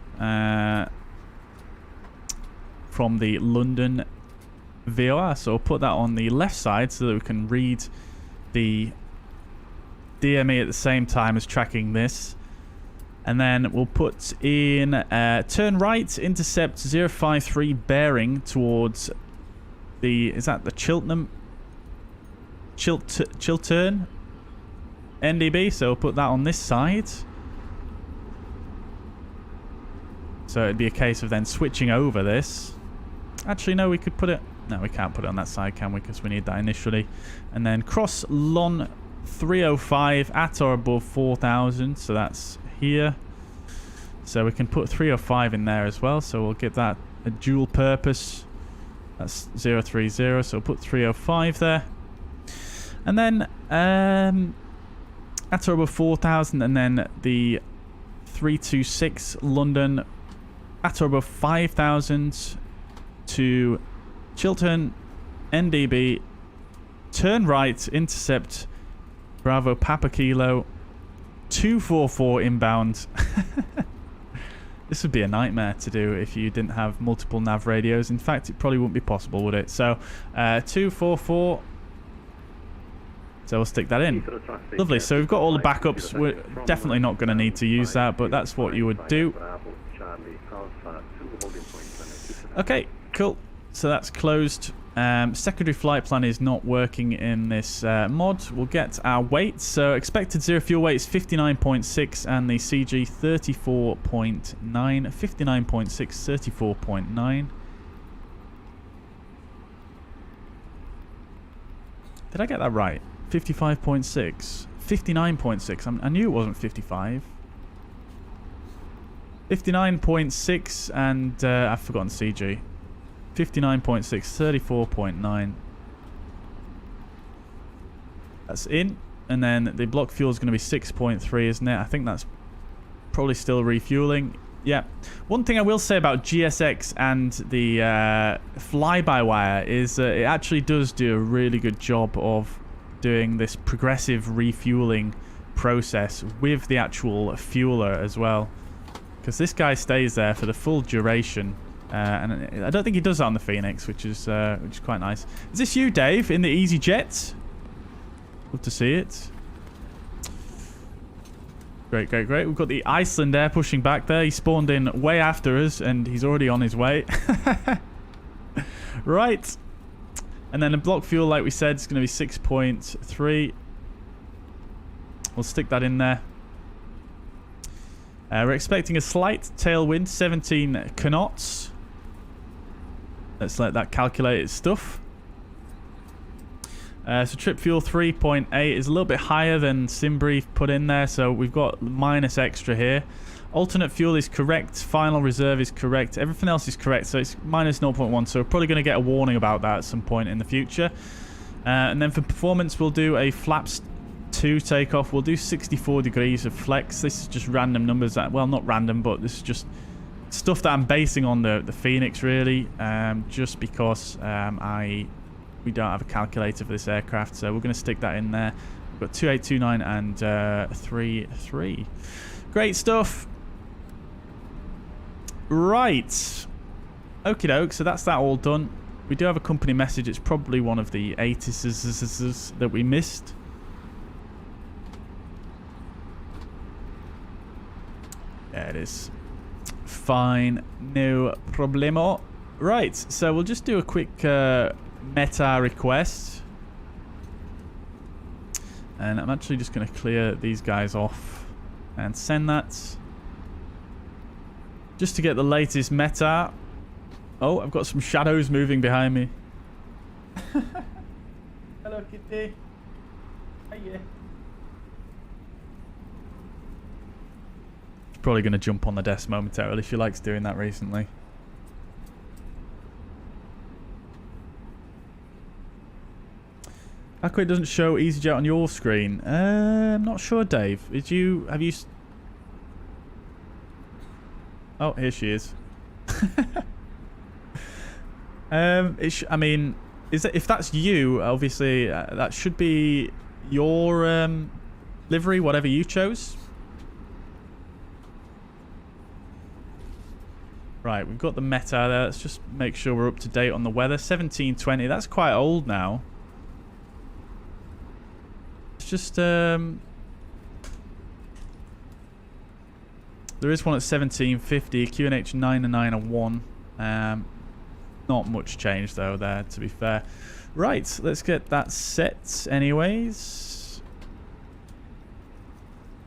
from the London VOR. So we'll put that on the left side so that we can read the DME at the same time as tracking this. And then we'll put in turn right, intercept 053 bearing towards the, is that the Chiltern NDB? So we'll put that on this side. So it'd be a case of then switching over this. Actually, no, we could put it, no, we can't put it on that side, can we? Because we need that initially. And then cross LON 305 at or above 4,000. So that's here. So we can put 305 in there as well. So we'll get that a dual purpose. That's 030. So we'll put 305 there. And then at or above 4,000. And then the 326 London at or above 5,000 to Chiltern NDB. Turn right, intercept Bravo Papa Kilo 244 inbound. This would be a nightmare to do if you didn't have multiple nav radios. In fact, it probably wouldn't be possible, would it? So 244. So we'll stick that in. Lovely. So we've got all the backups. We're definitely not going to need to use that, but that's what you would do. Okay, cool. So that's closed. Secondary flight plan is not working in this mod. We'll get our weight. So expected zero fuel weight is 59.6 and the CG 34.9. 59.6, 34.9. Did I get that right? 55.6. 59.6. I knew it wasn't 55. 59.6 and I've forgotten CG. 59.6, 34.9. That's in. And then the block fuel is going to be 6.3, isn't it? I think that's probably still refueling. Yeah. One thing I will say about GSX and the fly-by-wire is it actually does do a really good job of doing this progressive refueling process with the actual fueler as well. Because this guy stays there for the full duration. And I don't think he does that on the Fenix, which is quite nice. Is this you, Dave, in the EasyJet? Love to see it. Great, great, great. We've got the Iceland Air pushing back there. He spawned in way after us, and he's already on his way. Right. And then the block fuel, like we said, is going to be 6.3. We'll stick that in there. We're expecting a slight tailwind, 17 knots. Let's let that calculate its stuff. So trip fuel 3.8 is a little bit higher than SimBrief put in there, so we've got minus extra here. Alternate fuel is correct, final reserve is correct, everything else is correct, so it's minus 0.1, so we're probably going to get a warning about that at some point in the future. And then for performance, we'll do a flaps 2 takeoff. We'll do 64 degrees of flex. This is just random numbers that, well, not random, but this is just stuff that I'm basing on the Fenix, really, just because we don't have a calculator for this aircraft, so we're going to stick that in there. We've got 2829 and 33. Great stuff. Right. Okie doke, so that's that all done. We do have a company message. It's probably one of the ATIS that we missed. There it is. Fine, no problemo. Right, so we'll just do a quick meta request. And I'm actually just going to clear these guys off and send that. Just to get the latest meta. Oh, I've got some shadows moving behind me. Hello, Kitty. Hiya. Probably going to jump on the desk momentarily. She likes doing that recently. How come it doesn't show EasyJet on your screen? I'm not sure, Dave. Have you... Oh, here she is. I mean, if that's you, obviously that should be your livery, whatever you chose. Right, we've got the meta there. Let's just make sure we're up to date on the weather. 1720. That's quite old now. It's just there is one at 1750. QNH 991. Not much change though there, to be fair. Right, let's get that set anyways.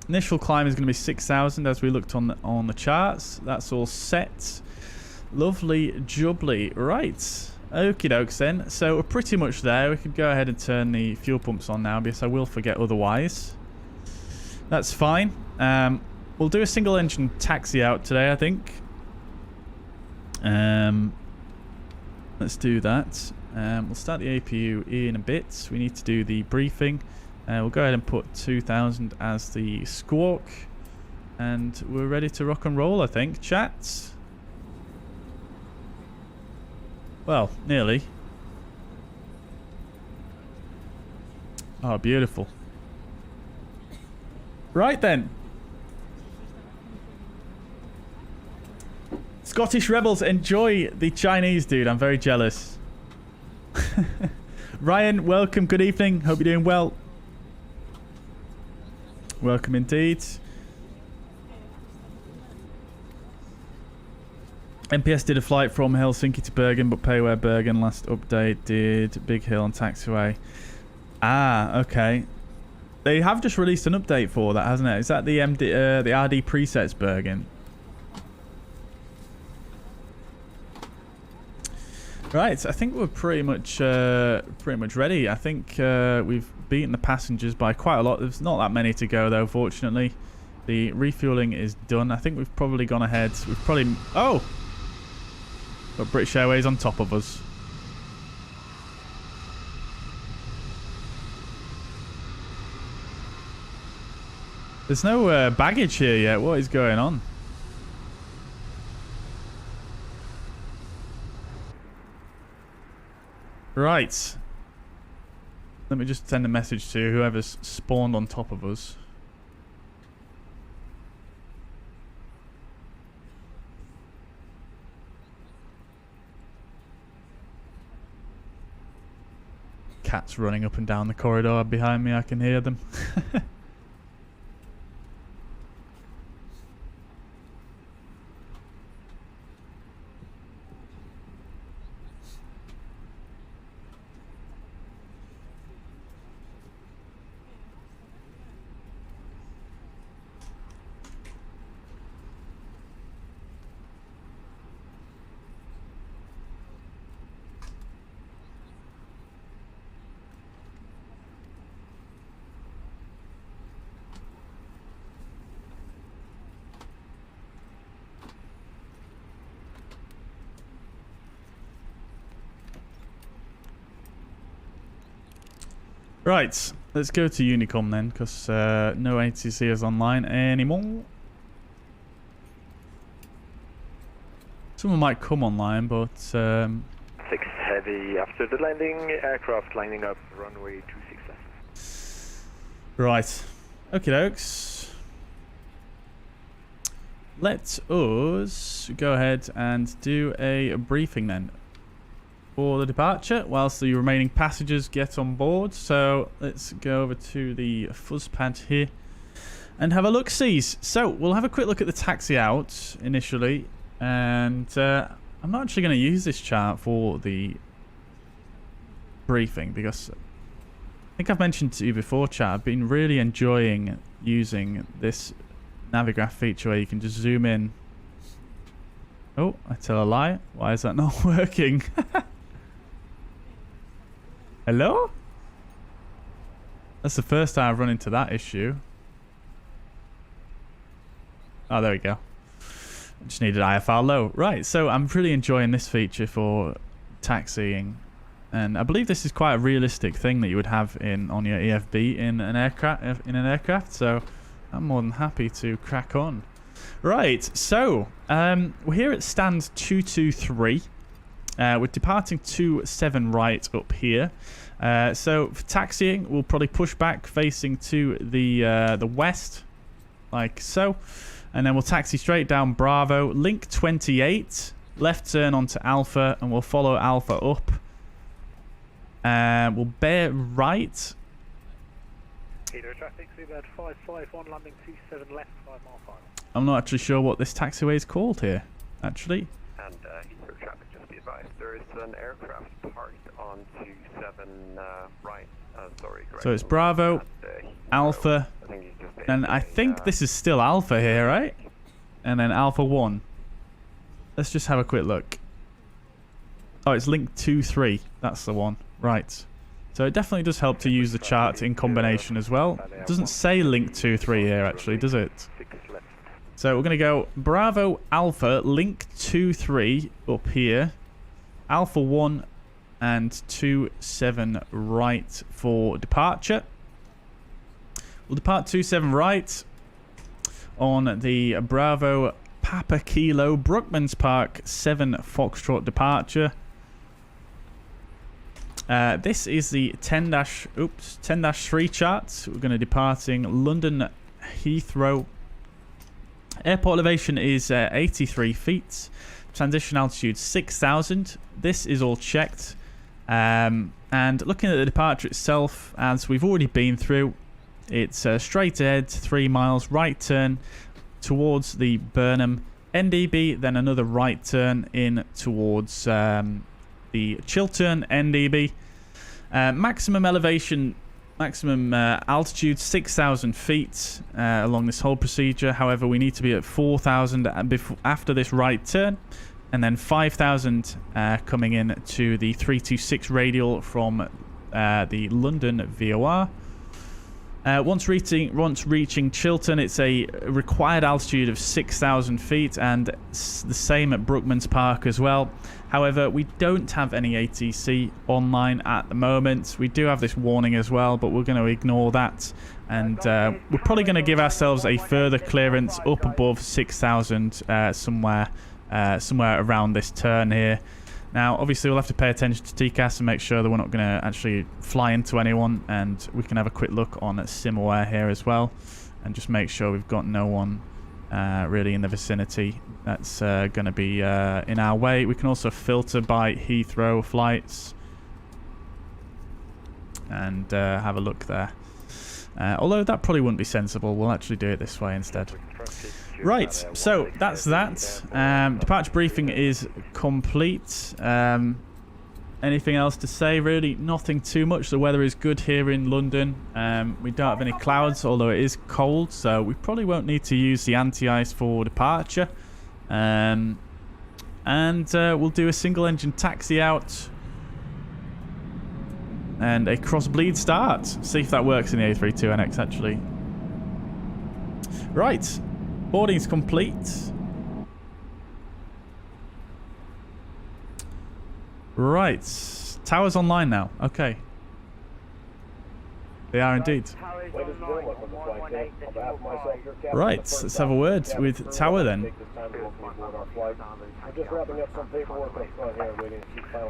Initial climb is going to be 6,000 as we looked on the charts. That's all set. Lovely jubbly. Right, okie dokes then. So we're pretty much there. We could go ahead and turn the fuel pumps on now because I will forget otherwise. That's fine. We'll do a single engine taxi out today, I think. Let's do that. We'll start the APU in a bit. We need to do the briefing. We'll go ahead and put 2000 as the squawk. And we're ready to rock and roll, I think. Chat. Well, nearly. Oh, beautiful. Right then. Scottish rebels, enjoy the Chinese, dude. I'm very jealous. Ryan, welcome. Good evening. Hope you're doing well. Welcome indeed. MPS did a flight from Helsinki to Bergen, but pay where Bergen. Last update did Big Hill and Taxiway. Ah, okay. They have just released an update for that, hasn't it? Is that the RD presets Bergen? Right, I think we're pretty much ready. I think we've beaten the passengers by quite a lot. There's not that many to go though, fortunately. The refueling is done. I think we've probably gone ahead. We've probably... Oh! Got British Airways on top of us. There's no baggage here yet. What is going on? Right. Let me just send a message to whoever's spawned on top of us. Cats running up and down the corridor behind me. I can hear them. Right, let's go to Unicom then, because no ATC is online anymore. Someone might come online, but... 6 heavy after the landing, aircraft lining up, runway 26 left. Right, okie dokes. Let us go ahead and do a briefing then for the departure whilst the remaining passengers get on board. So let's go over to the fuzz pad here and have a look-sees. So we'll have a quick look at the taxi out initially, and I'm not actually going to use this chart for the briefing because I think I've mentioned to you before, chat, I've been really enjoying using this Navigraph feature where you can just zoom in. Oh, I tell a lie. Why is that not working? Hello? That's the first time I've run into that issue. Oh, there we go. I just needed IFR low. Right, so I'm really enjoying this feature for taxiing. And I believe this is quite a realistic thing that you would have on your EFB in an aircraft. So I'm more than happy to crack on. Right, so we're here at stand 223. We're departing 27 right up here. So for taxiing, we'll probably push back facing to the west, like so. And then we'll taxi straight down Bravo, link 28, left turn onto Alpha, and we'll follow Alpha up. We'll bear right. Heathrow traffic, Seabird 551, landing 27 left, 5 mile final. I'm not actually sure what this taxiway is called here, actually. And Heathrow traffic, just be advised, there is an aircraft parked on 27 right. Sorry, correct. So it's Bravo, Alpha, and I think this is still Alpha here, right? And then Alpha 1. Let's just have a quick look. Oh, it's link 23. That's the one. Right. So it definitely does help to use the chart in combination as well. It doesn't say link 23 here, actually, does it? So we're going to go Bravo, Alpha, link 23 up here. Alpha 1 and 27 right for departure. We'll depart 27 right on the Bravo Papa Kilo Brookmans Park 7 Foxtrot departure. This is the 10-3 chart. We're going to departing London Heathrow. Airport elevation is 83 feet. Transition altitude 6,000. This is all checked. And looking at the departure itself, as we've already been through, it's straight ahead 3 miles, right turn towards the Burnham NDB, then another right turn in towards the Chiltern NDB. Maximum elevation, maximum altitude 6,000 feet along this whole procedure. However, we need to be at 4,000 after this right turn, and then 5,000 coming in to the 326 radial from the London VOR. Once reaching Chiltern, it's a required altitude of 6,000 feet, and the same at Brookmans Park as well. However, we don't have any ATC online at the moment. We do have this warning as well, but we're going to ignore that, and we're probably going to give ourselves a further clearance up above 6,000 somewhere around this turn here. Now, obviously, we'll have to pay attention to TCAS and make sure that we're not going to actually fly into anyone, and we can have a quick look on SimAware here as well, and just make sure we've got no one really in the vicinity that's going to be in our way. We can also filter by Heathrow flights and have a look there. Although that probably wouldn't be sensible. We'll actually do it this way instead. Right, so that's that. Departure briefing is complete. Anything else to say? Really, nothing too much. The weather is good here in London. We don't have any clouds, although it is cold, so we probably won't need to use the anti-ice for departure. And we'll do a single-engine taxi out and a cross-bleed start. See if that works in the A32NX, actually. Right. Boarding's complete. Right. Towers online now. Okay. They are indeed. Right. Let's have a word with Tower then.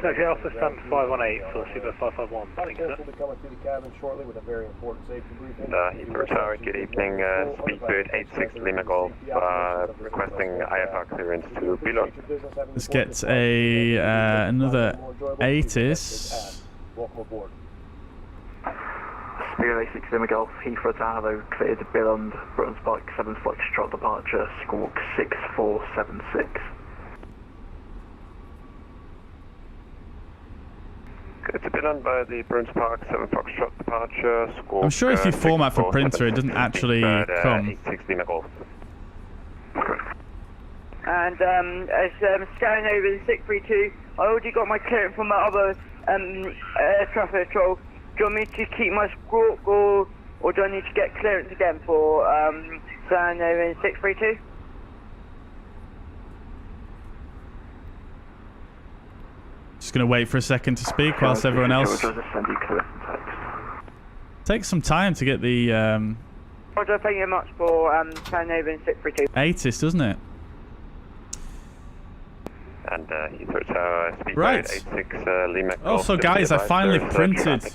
Okay, Alpha stand 518 for Super 551. Thank you, sir. Heathrow Tower, good evening. Speedbird 86 Lima Golf, requesting IFR clearance to Bijan. Let's get another ATIS. Speedbird 86 Lima Golf, Heathrow Tower, cleared to Bijan, Britain's Bike 7 Foxtrot departure, squawk 6476. It's been done by the Bruins Park 7 Foxtrot departure. Squawk, I'm sure if you format for printer, it doesn't actually come. 86 Golf. And as Scandinavian 632, I already got my clearance from my other air traffic control. Do you want me to keep my squawk, or do I need to get clearance again for Scandinavian 632? Just going to wait for a second to speak whilst everyone else takes some time to get the Roger, thank you very much for Scandinavian 632. ATIS, doesn't it? And Heathrow Tower, speedboat Right. 86 Lima Golf. Also, guys, I finally printed the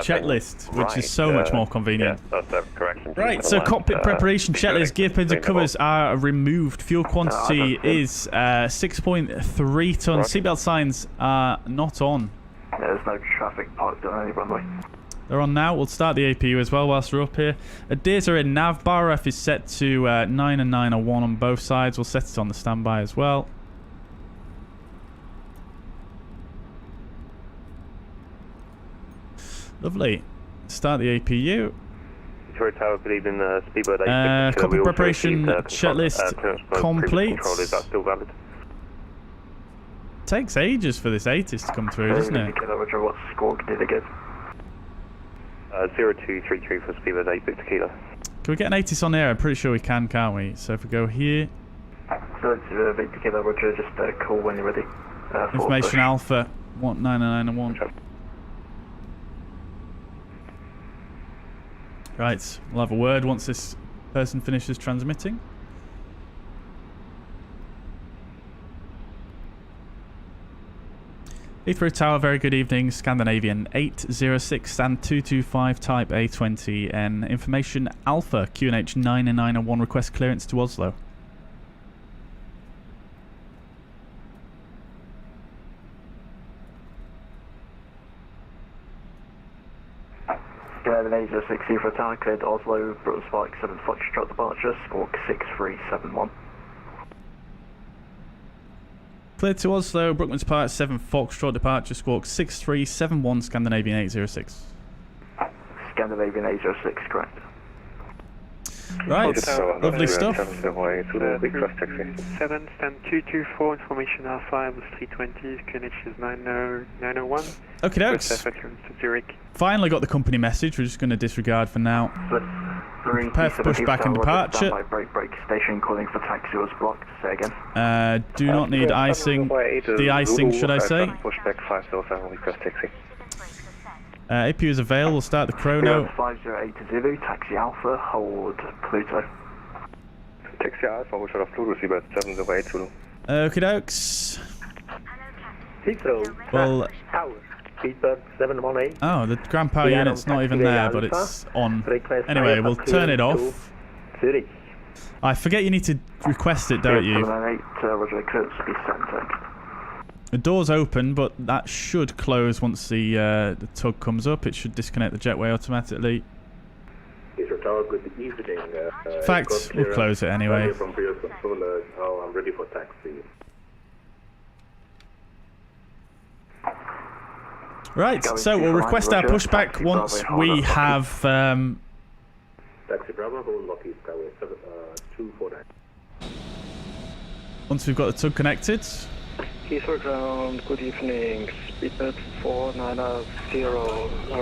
checklist, checklist, which is so much more convenient. Yeah, that's a correction. Right, so cockpit preparation checklist, gear pins and covers are removed. Fuel quantity is 6.3 tons. Seatbelt signs are not on. There's no traffic parked on any runway. They're on now. We'll start the APU as well whilst we're up here. Adairs are in nav. Bar ref is set to 9 and 901 on both sides. We'll set it on the standby as well. Lovely. Start the APU. Heathrow Tower, good evening, speedboat 86. Cockpit preparation checklist complete. Is that still valid? Takes ages for this ATIS to come through, doesn't it? Roger, what score did it give? 0233 for speedboat 86 Kilo. Can we get an ATIS on there? I'm pretty sure we can, can't we? So if we go here. So it's Victor Kilo, Roger, just call when you're ready. Information Alpha, 991. Right, we'll have a word once this person finishes transmitting. Heathrow Tower, very good evening. Scandinavian 806 and 225 type A20N. Information Alpha, QNH 991, request clearance to Oslo. Scandinavian 806 Heathrow Tower, cleared Oslo, Brooklyn Spike 7 Foxtrot departure, squawk 6371. Cleared to Oslo, Brookman's Park 7 Foxtrot departure, squawk 6371, Scandinavian 806. Scandinavian 806, correct. Right, lovely stuff. 7 stand 224, information Alpha, Airbus 320, QNH is 901. Okay, dokes. Zurich. Finally got the company message, we're just going to disregard for now. Prepare for pushback and departure. Break station calling for Taxiways blocked. Say again. Do not need icing. De-icing, should I say? Pushback 507, request taxi. APU is available. We'll start the chrono. 508 Zulu, Taxi Alpha, hold Pluto. Taxi Alpha, hold short of Pluto, seabird 708 Zulu. Okie dokes. Heathrow. Well, Tower. Speedbird 718. oh, the ground power unit's not even there, but it's on. Anyway, we'll turn it off. Zurich. I forget you need to request it, don't you? 708, Roger, clearance to be SimToolkitPro. The door's open, but that should close once the tug comes up. It should disconnect the jetway automatically. Heathrow Tower, good evening. In fact, we'll close it anyway. From previous controller, now I'm ready for taxi. Right, so we'll request our pushback once we have... Taxi Bravo, hold Lockheed Tower 249. once we've got the tug connected. Heathrow ground, good evening. Speedbird 490,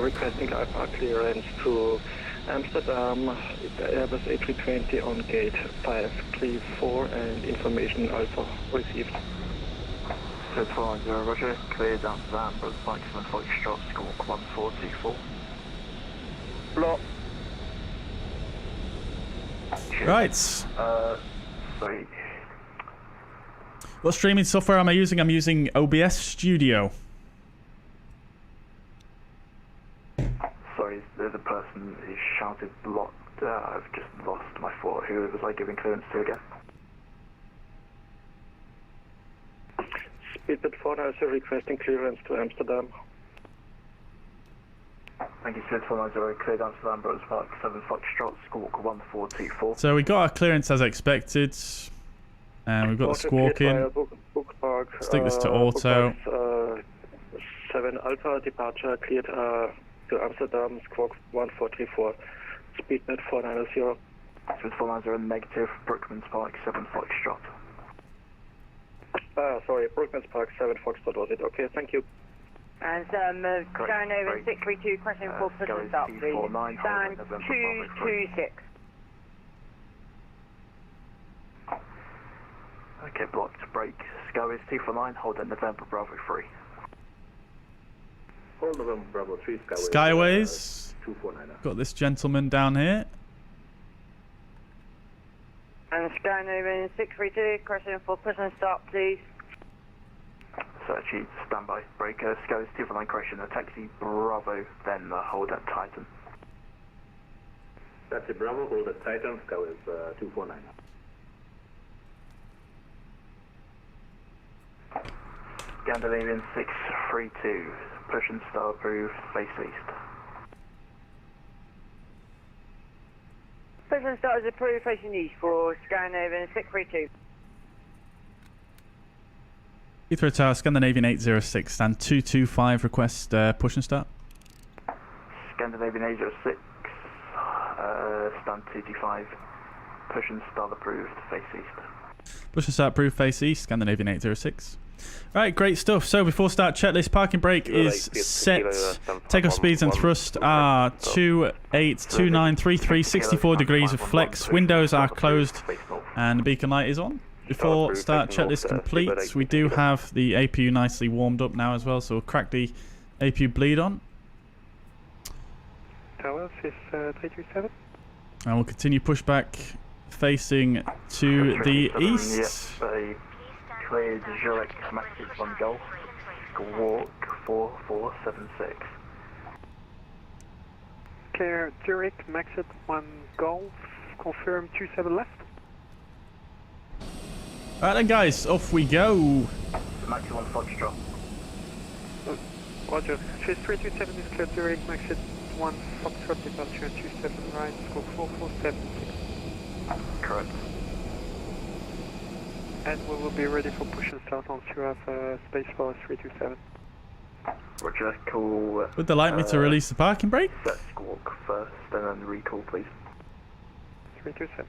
requesting IPAR clearance to Amsterdam, Airbus A320 on gate 534 and information Alpha received. So 490, Roger, cleared Amsterdam, Brooklyn Spike 7 Foxtrot, squawk 1424. Block. Right. Sorry. What streaming software am I using? I'm using OBS Studio. Sorry, there's a person who shouted blocked. I've just lost my thought. Who was I giving clearance to again? Speedbird 490 requesting clearance to Amsterdam. Thank you, Sid 490, cleared Amsterdam, Brooklyn Park 7 Foxtrot, squawk 1424. So we got our clearance as expected. And we've got the squawk in. Stick this to auto. 7 Alpha departure cleared to Amsterdam, squawk 1434. Speedbird 490. Sid 490 negative, Brookman's Park 7 Foxtrot. Sorry, Brookman's Park 7 Foxtrot was it? Okay, thank you. And going over 632, question for pushing up, please. Stand 226. Okay, blocked, break. SCO is 249, hold at November Bravo 3. Hold November Bravo 3, Skyways. 249. Got this gentleman down here. And Scandinavian 632, crossing for push and start, please. Search East, standby. Breaker, SCOs 249 correction, taxi Bravo, then hold at Titan. That's a Bravo, hold at Titan, SCO is 249. Scandinavian 632, push and start approved, face east. Push and start is approved, facing east for Scandinavian 632. Heathrow Tower, Scandinavian 806, stand 225, request push and start. Scandinavian 806, stand 225, push and start approved, face east. Push and start approved, face east, Scandinavian 806. Right, great stuff. So before start checklist, parking brake is set. Takeoff speeds and thrust are 28, 29, 33, 64 degrees of flex. Windows are closed and the beacon light is on. Before start checklist complete, we do have the APU nicely warmed up now as well, so we'll crack the APU bleed on. Tower, 337. And we'll continue pushback facing to the east. Yes, cleared Zurich Maxis 1 Golf, Squawk 4476. Clear Zurich, Maxit 1 Golf, confirm 27 left. Alright then guys, off we go. Maxis 1 Foxtrot. Roger, 327 is clear Zurich, Maxit 1 Foxtrot, departure 27 right, scope 4476. Correct. And we will be ready for push and start once you have space for 327. Roger, call. Would they like me to release the parking brake? Set Squawk first and then recall, please. 327.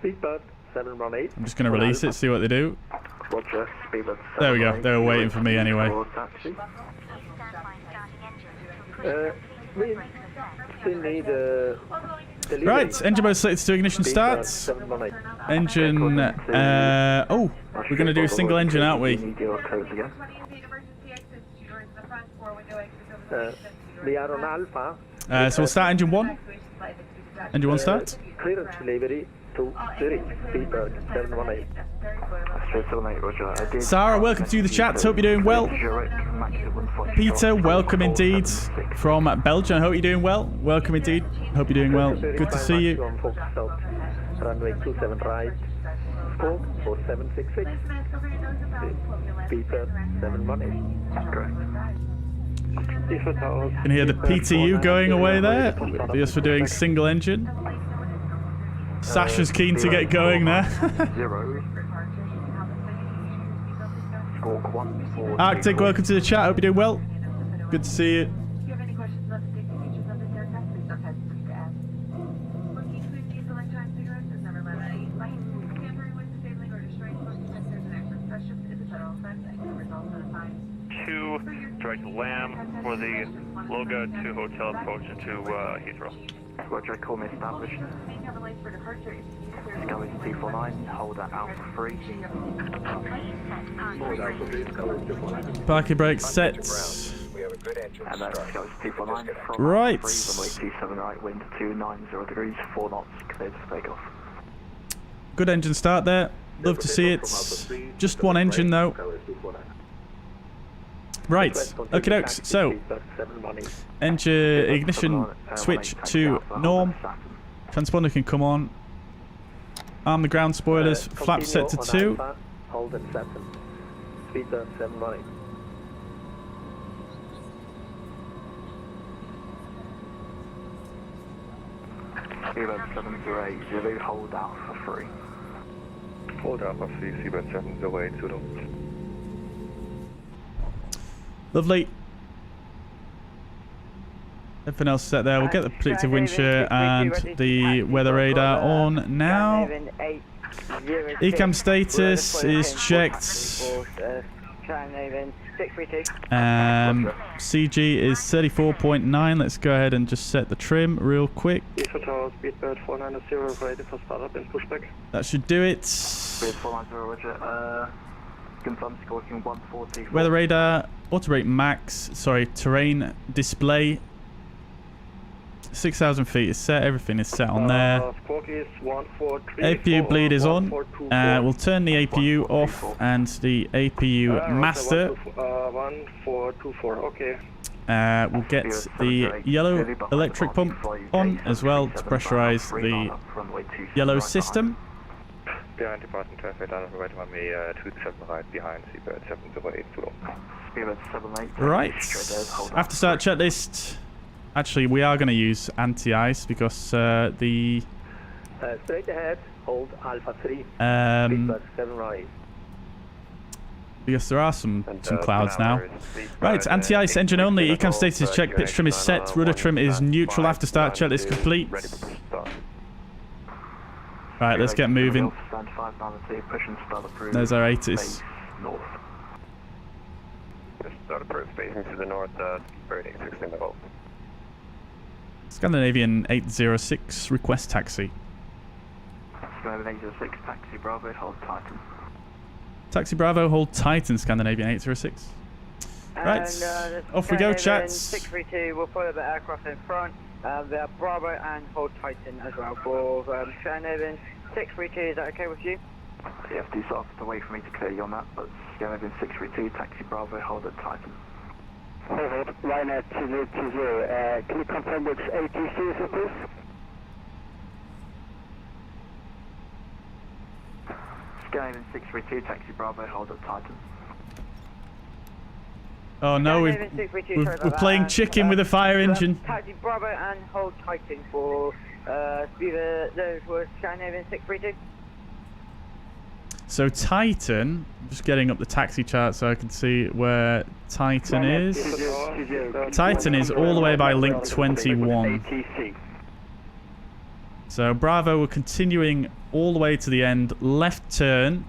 Speedbird 718. I'm just going to release it, see what they do. Roger, Speedbird 718. There we go, they were waiting for me anyway. We still need Right, engine mode selected to ignition starts. Engine, oh, we're going to do a single engine, aren't we? We are on Alpha. So we'll start engine 1. Engine 1 start. Clearance delivery to Zurich, Speedbird 718. Sarah, welcome to the chat. Hope you're doing well. Peter, welcome indeed from Belgium. I hope you're doing well. Welcome indeed. Hope you're doing well. Good to see you. Runway 27 right, scope 4766. Speedbird 718. Correct. You can hear the PTU going away there. Just for doing single engine. Sasha's keen to get going there. Arctic, welcome to the chat. Hope you're doing well. Good to see you. Direct LAM for the Logo 2 hotel approach to Heathrow. Roger, call me established. Scully's 249, hold at Alpha 3. Parking brake set. And that's Scully's 249, right. 27 right, wind 290 degrees, 4 knots, cleared for takeoff. Good engine start there. Love to see it. Just one engine though. Right, okie dokes, so engine ignition switch to norm, transponder can come on, arm the ground spoilers, flaps set to 2. Hold at Saturn, Speedbird 718. Speedbird 708, Zulu, hold out for 3. Hold out for 3, Speedbird 708, Zulu. Lovely. Everything else set there. We'll get the predictive wind shear and the weather radar on now. Ecam status is checked. CG is 34.9. Let's go ahead and just set the trim real quick. Speedbird 490, ready for startup and pushback. That should do it. Speed 490, Roger. Confirm scoring 140. Weather radar, auto rate max, sorry, terrain display. 6,000 feet is set. Everything is set on there. Squawk is 143. APU bleed is on. We'll turn the APU off and the APU master. 1424. Okay. We'll get the yellow electric pump on as well to pressurize the yellow system. Behind departing traffic, down over on me, 27 right behind Seabird 708 Zulu. Seabird 78. Right. After start checklist. Actually, we are going to use anti-ice because the... straight ahead, hold Alpha 3. 7 right. Because there are some clouds now. Right, anti-ice engine only. Ecam status is checked. Pitch trim is set. Rudder trim is neutral. After start checklist complete. Right, let's get moving. There's our 80s. Start approved, facing to the north, Bird 816 level. Scandinavian 806, request taxi. Scandinavian 806, taxi Bravo, hold Titan. Taxi Bravo, hold Titan, Scandinavian 806. Right, off we go, chats. 632, we'll follow the aircraft in front. They're Bravo and hold Titan as well for Scandinavian 632, is that okay with you? You have to start to wait for me to clear you on that, but Scandinavian 632, taxi Bravo, hold at Titan. Hold, Ryanair 2020, can you confirm which ATC is it, please? Scandinavian 632, taxi Bravo, hold at Titan. Oh no, we're playing chicken with a fire engine. Taxi Bravo and hold Titan for Scandinavian 632. So Titan, just getting up the taxi chart so I can see where Titan is. Titan is all the way by link 21. So Bravo, we're continuing all the way to the end. Left turn.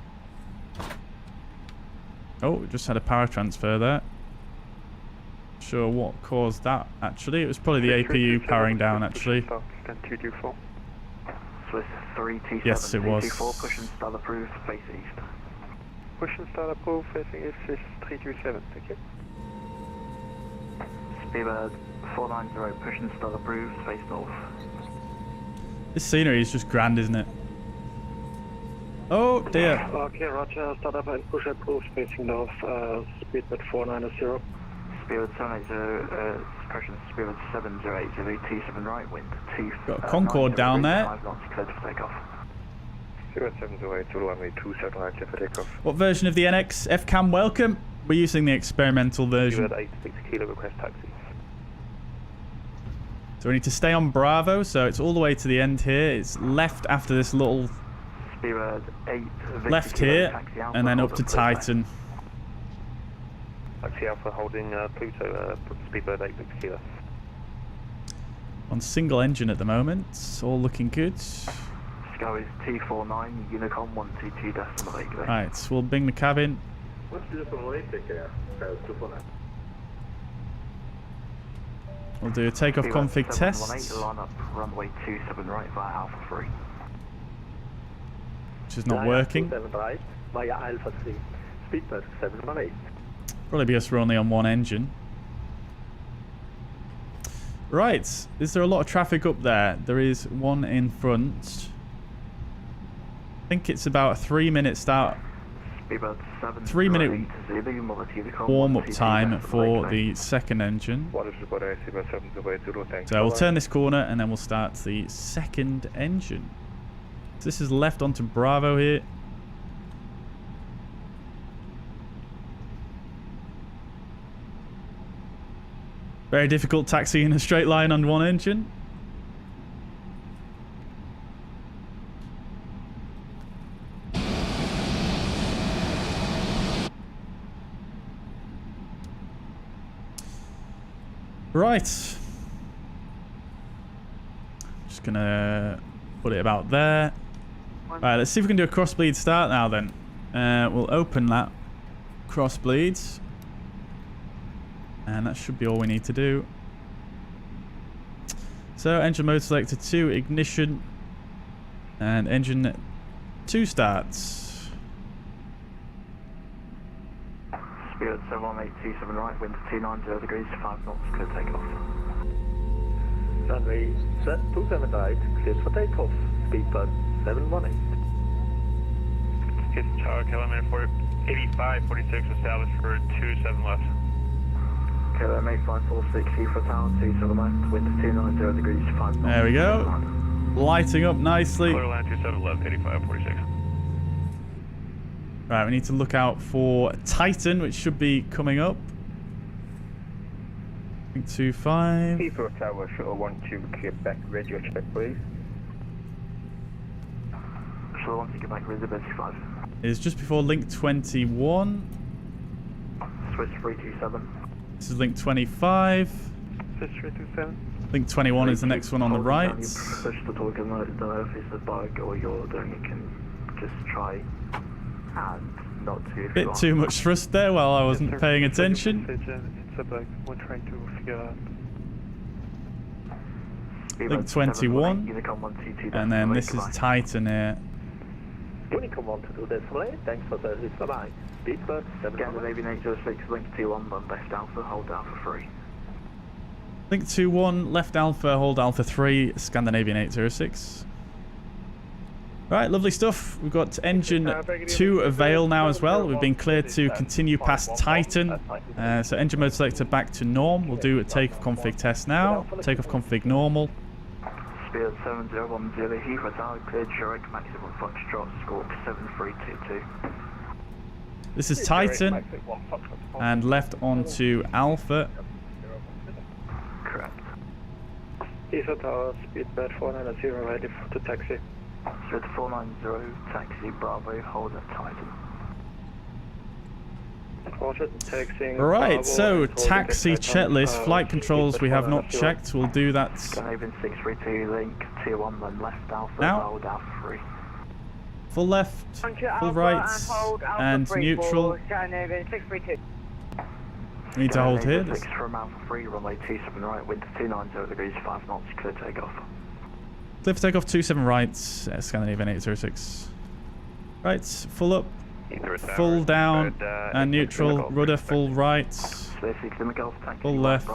Oh, we just had a power transfer there. Sure what caused that actually. It was probably the APU powering down actually. Swiss 3T7, yes, it was. 324, push and start approved, face east. Push and start approved, facing east, 327, thank you. Speedbird 490, push and start approved, face north. This scenery is just grand, isn't it? Oh dear. Okay, roger, start up and push approved, facing north, speedbird 490. Speedbird 780, pressure Speedbird 7080, T7 right, wind 2. Got a Concorde down there. 5 knots, cleared for takeoff. Speedbird 708, Zulu, runway 27 right, clear for takeoff. What version of the NX? FCAM welcome. We're using the experimental version. Speedbird 86 kilo, request taxi. So we need to stay on Bravo, so it's all the way to the end here. It's left after this little... Speedbird 8, left here, and then up to Titan. Taxi Alpha holding Pluto, Speedbird 86 kilo. On single engine at the moment, all looking good. Scow is T49, Unicom 122.8. Right, so we'll bring the cabin. We'll do a takeoff config test. Line up runway 27 right via Alpha 3. Which is not working. 7 right via Alpha 3. Speedbird 718. Probably because we're only on one engine. Right, is there a lot of traffic up there? There is one in front. I think it's about a 3-minute start. 3-minute warm-up time for the second engine. So we'll turn this corner and then we'll start the second engine. So this is left onto Bravo here. Very difficult taxiing in a straight line on one engine. Right. Just gonna put it about there. Right, let's see if we can do a cross-bleed start now then. We'll open that cross-bleed. And that should be all we need to do. So engine mode selected 2, ignition. And engine 2 starts. Spirit 71827 right, wind 290 degrees, 5 knots, clear takeoff. Runway 27 right, cleared for takeoff. Speedbird 718. Houston Tower, kilometer 8546 established for 27 left. KLM 8546, Heathrow Tower, 27 left, wind 290 degrees, 5 knots. There we go. Lighting up nicely. Clear line 27 left, 8546. Right, we need to look out for Titan, which should be coming up. 25. Heathrow Tower, shuttle 12, Quebec, radio check, please. Shuttle 1 to Quebec, radio 5. Is just before link 21. Switch 327. This is link 25. Switch 327. Link 21 is the next one on the right. Push the talk and don't know if it's a bug or you're doing it, can just try and not to. Bit too much thrust there while I wasn't paying attention. It's a bug. We're trying to figure out. Link 21. And then this is Titan here. Unicom 1 to 2 decimal 8, thanks for service, bye-bye. Speedbird 718. Scandinavian 806, link 21, left alpha, hold alpha 3. Link 21, left alpha, hold alpha 3, Scandinavian 806. Right, lovely stuff. We've got engine 2 avail now as well. We've been cleared to continue past Titan. So engine mode selector back to norm. We'll do a takeoff config test now. Takeoff config normal. Speed 7010, Heathrow Tower, cleared Zurich, maximum Foxtrot, squawk 7322. This is Titan. And left onto alpha. Correct. Heathrow Tower, speedbird 490, ready to taxi. Speed 490, taxi, Bravo, hold at Titan. Right, so taxi checklist, flight controls we have not checked. We'll do that Scandinavian 632, link 21, then left alpha, now. hold alpha 3. Full left, full right, and neutral. We need to hold here. 6 from alpha 3, runway 27 right, wind 290 degrees, 5 knots, clear takeoff. Clear for takeoff 27 right, Scandinavian 806. Right, full up, full down, and neutral, rudder full right, full left,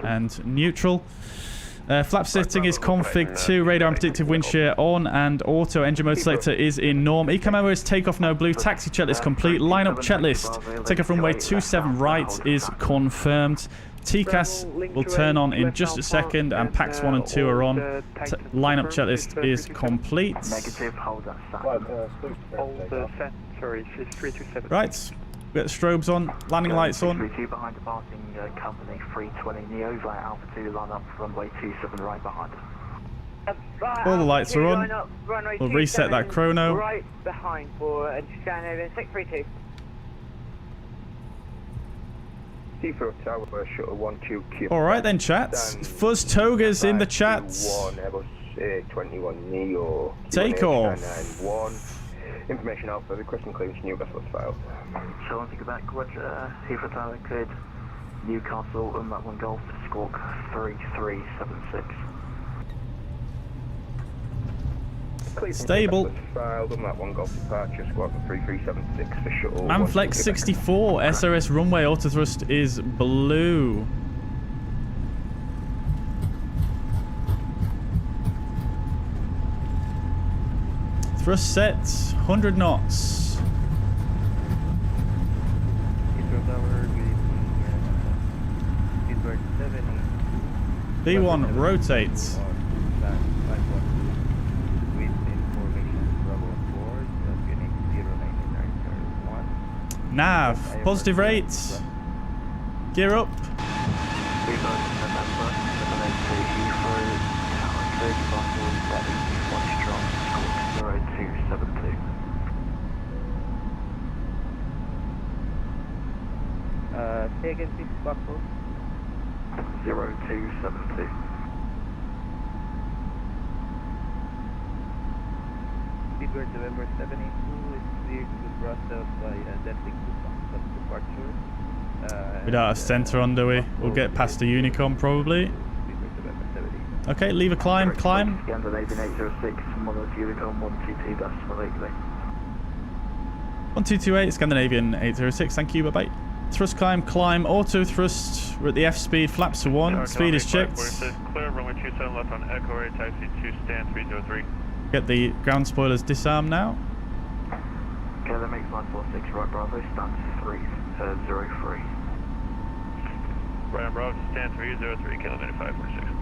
and neutral. Flap setting is config 2, radar and predictive wind shear on, and auto engine mode selector is in norm. ECAMO is takeoff no blue, taxi checklist complete, lineup checklist, takeoff runway 27 right is confirmed. TCAS will turn on in just a second, and packs 1 and 2 are on. Lineup checklist is complete. Negative, hold that set. Sorry, 327. Right, we got the strobes on, landing lights on. 332 behind departing company 320 Neo via Alpha 2, line up runway 27 right behind. All the lights are on. We'll reset that chrono. Right behind for Scandinavian 632. Heathrow Tower, shuttle 12, Alright then, chats. Fuzz Toga's in the chats. 21 Neo. Take off. Information alpha, requesting clearance, new vessels filed. So on to Quebec, Roger, Heathrow Tower cleared, Newcastle, and that one Golf, squawk 3376. Stable. Filed on that one Golf departure, squawk 3376 for shuttle. Manflex 64, SRS runway auto thrust is blue. Thrust set, 100 knots. B1 rotates. Nav, positive rates. Gear up. Say again, please, Buckle. 0272. Speedbird November 72 is cleared to Brussels by Zinertek departure. We don't have center on, do we? We'll get past the Unicom probably. Speedbird November 70. Okay, leave a climb, climb. Scandinavian 806, Monarch Unicom 122, that's 188. 1228, Scandinavian 806, thank you, bye bye. Thrust climb, auto thrust. We're at the F speed, flaps to 1. Speed is checked. Clear, runway 27 left on Echo Air Taxi to stand 303. Get the ground spoilers disarmed now. Okay, that makes 946 right Bravo, stand 303. Right on Bravo, stand 303, kilo 9546.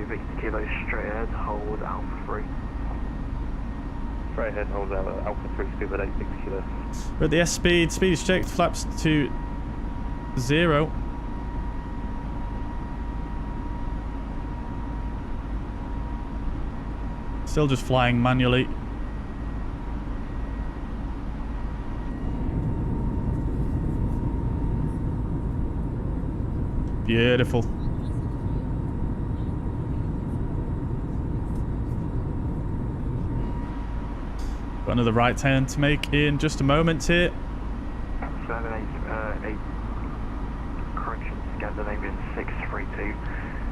Victor Kilo straight ahead, hold Alpha 3. Straight ahead, hold Alpha 3, scuba 8, Victor Kilo. We're at the S speed, speed is checked, flaps to 0. Still just flying manually. Beautiful. Got another right turn to make in just a moment here. 788 correction, Scandinavian 632,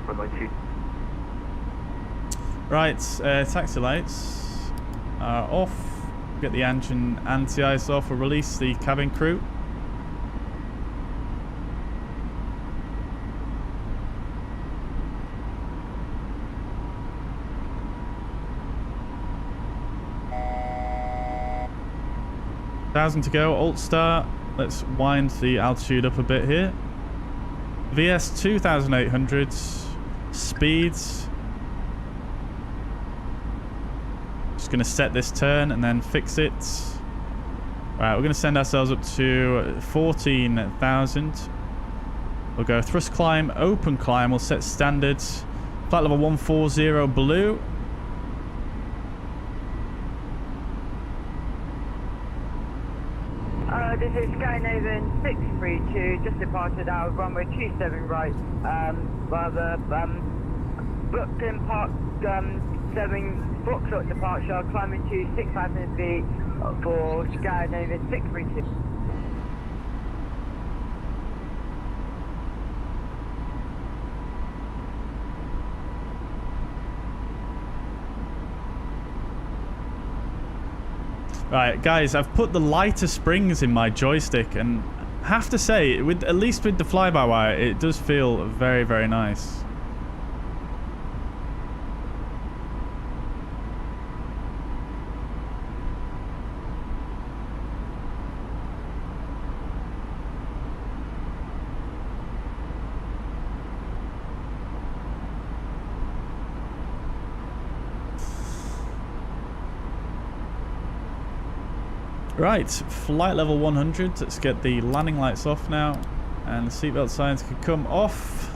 runway 2. Right, taxi lights are off. Get the engine anti-ice off. We'll release the cabin crew. $1,000 to go, alt start. Let's wind the altitude up a bit here. VS 2800 speeds. Just gonna set this turn and then fix it. Right, we're gonna send ourselves up to 14,000. We'll go thrust climb, open climb. We'll set standards. Flight level 140 blue. This is Scandinavian 632, just departed out of runway 27 right, rather, Brooklyn Park 7 Foxtrot departure, climbing to 6,000 feet for Scandinavian 632. Right, guys, I've put the lighter springs in my joystick, and I have to say, at least with the fly-by-wire, it does feel very, very nice. Right, flight level 100. Let's get the landing lights off now, and the seatbelt signs can come off.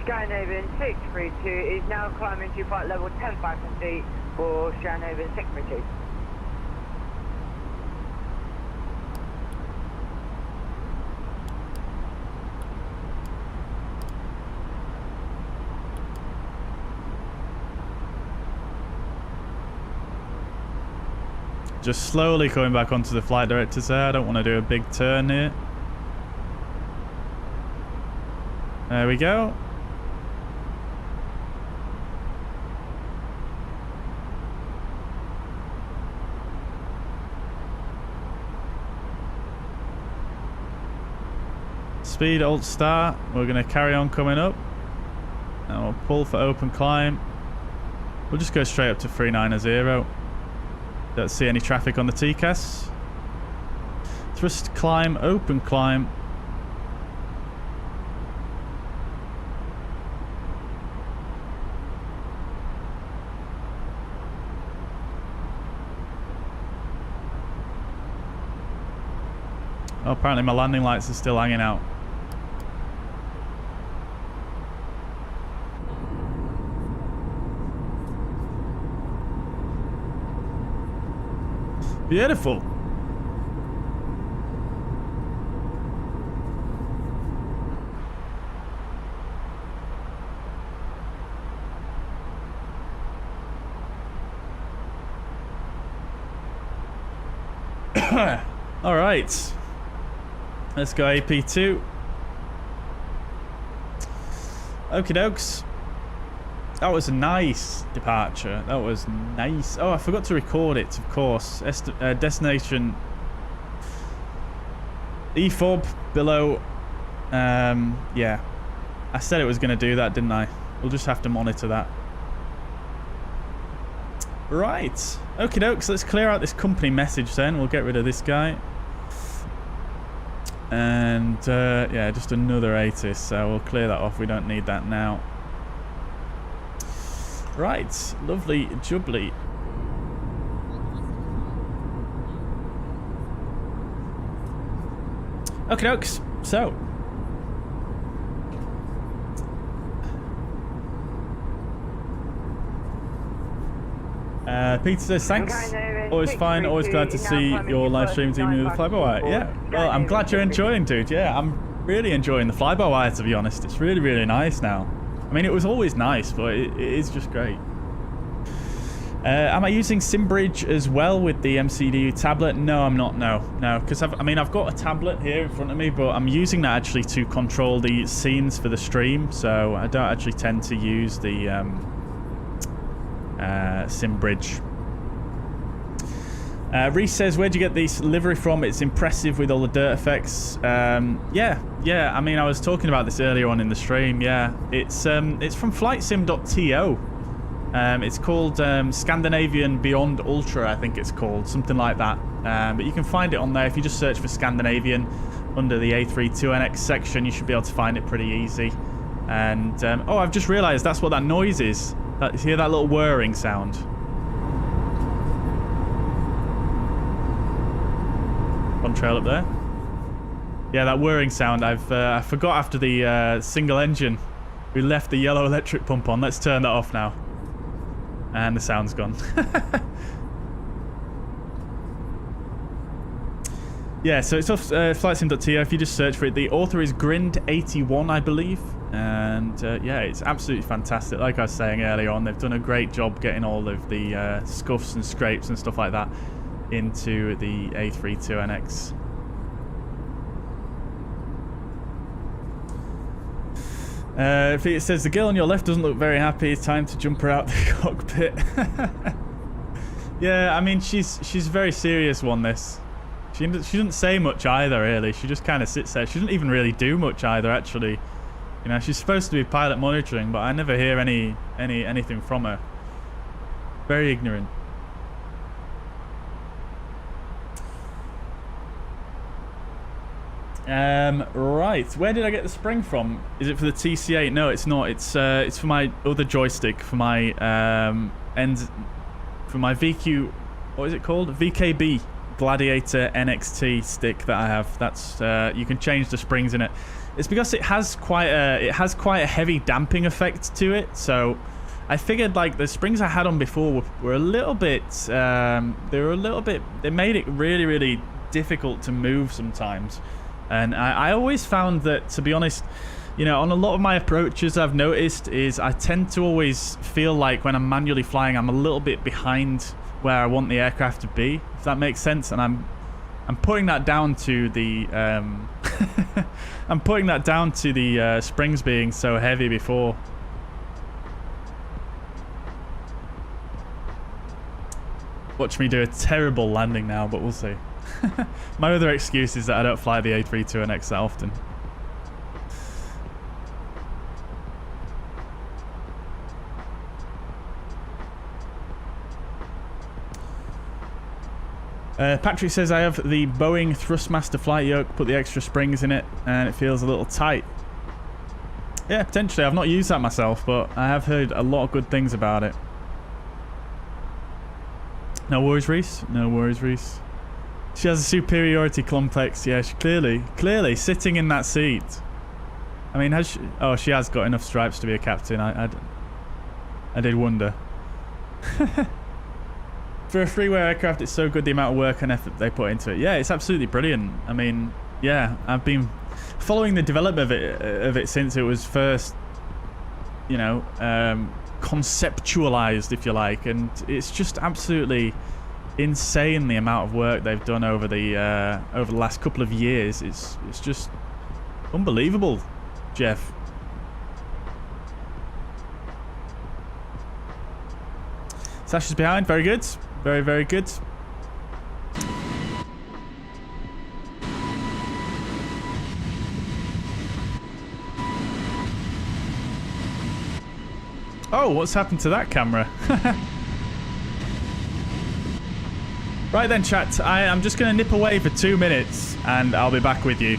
Scandinavian 632 is now climbing to flight level 10,000 feet for Scandinavian 632. Just slowly coming back onto the flight directors there. I don't want to do a big turn here. There we go. Speed, alt start. We're going to carry on coming up. And we'll pull for open climb. We'll just go straight up to 390. Don't see any traffic on the TCAS. Thrust climb, open climb. Oh, apparently my landing lights are still hanging out. Beautiful. All right. Let's go AP2. Okie dokes. That was a nice departure. That was nice. Oh, I forgot to record it, of course. Destination EFOB below. Yeah. I said it was going to do that, didn't I? We'll just have to monitor that. Right. Okie dokes. Let's clear out this company message then. We'll get rid of this guy. And, yeah, just another ATIS. So we'll clear that off. We don't need that now. Right, lovely jubbly. Okie dokes, so. Peter says thanks. Always fine, always glad to see your live stream team with the flybywire. Yeah, well, I'm glad you're enjoying, dude. Yeah, I'm really enjoying the flybywire, to be honest. It's really, really nice now. I mean, it was always nice, but it is just great. Am I using SimBridge as well with the MCDU tablet? No, I'm not. No, because I've got a tablet here in front of me, but I'm using that actually to control the scenes for the stream. So I don't actually tend to use the SimBridge. Reese says, where'd you get this livery from? It's impressive with all the dirt effects. Yeah. I mean, I was talking about this earlier on in the stream. Yeah, it's from flightsim.to. It's called Scandinavian Beyond Ultra, I think it's called, something like that. But you can find it on there if you just search for Scandinavian under the A32NX section. You should be able to find it pretty easy. And oh, I've just realised that's what that noise is. Hear that little whirring sound? Contrail up there. Yeah, that whirring sound. I forgot after the single engine. We left the yellow electric pump on. Let's turn that off now. And the sound's gone. Yeah, so it's off flightsim.to. If you just search for it, the author is Grind81, I believe. And yeah, it's absolutely fantastic. Like I was saying earlier on, they've done a great job getting all of the scuffs and scrapes and stuff like that into the A32NX. If it says the girl on your left doesn't look very happy, it's time to jump her out the cockpit. Yeah, I mean, she's a very serious one, this. She doesn't say much either, really. She just kind of sits there. She doesn't even really do much either, actually. You know, she's supposed to be pilot monitoring, but I never hear anything from her. Very ignorant. Right, where did I get the spring from? Is it for the TC8? No, it's not. It's for my other joystick, for my for my VQ. What is it called? VKB Gladiator NXT stick that I have. That's you can change the springs in it. It's because it has quite a heavy damping effect to it. So I figured like the springs I had on before were a little bit. They made it really, really difficult to move sometimes. And I always found that, to be honest, you know, on a lot of my approaches I've noticed is I tend to always feel like when I'm manually flying, I'm a little bit behind where I want the aircraft to be, if that makes sense. And I'm putting that down to the I'm putting that down to the springs being so heavy before. Watch me do a terrible landing now, but we'll see. My other excuse is that I don't fly the A32NX that often. Patrick says I have the Boeing Thrustmaster flight yoke, put the extra springs in it, and it feels a little tight. Yeah, potentially. I've not used that myself, but I have heard a lot of good things about it. No worries, Reese. No worries, Reese. She has a superiority complex. Yeah, she clearly sitting in that seat. I mean, has she? Oh, she has got enough stripes to be a captain. I did wonder. For a freeware aircraft, it's so good the amount of work and effort they put into it. Yeah, it's absolutely brilliant. I mean, yeah, I've been following the development of it since it was first, you know, conceptualized, if you like, and it's just absolutely insane the amount of work they've done over the last couple of years. It's just unbelievable, Jeff. Sasha's behind. Very good. Very, very good. Oh, what's happened to that camera? Right then, chat. I'm just going to nip away for 2 minutes and I'll be back with you.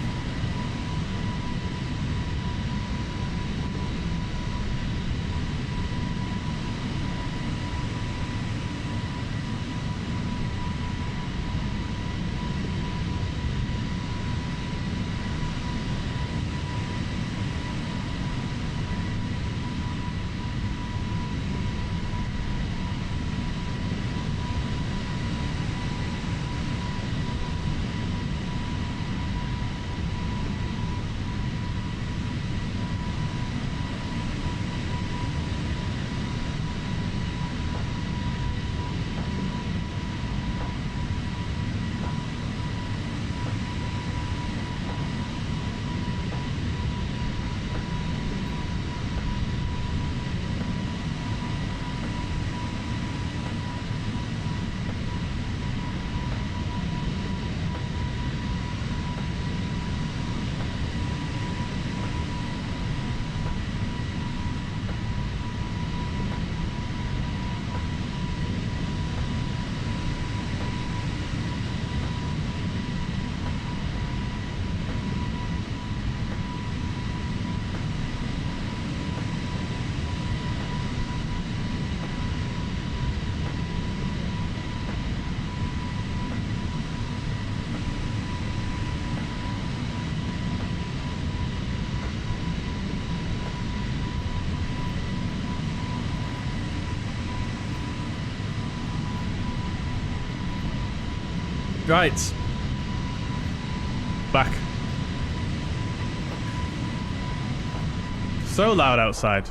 Right. Back. So loud outside.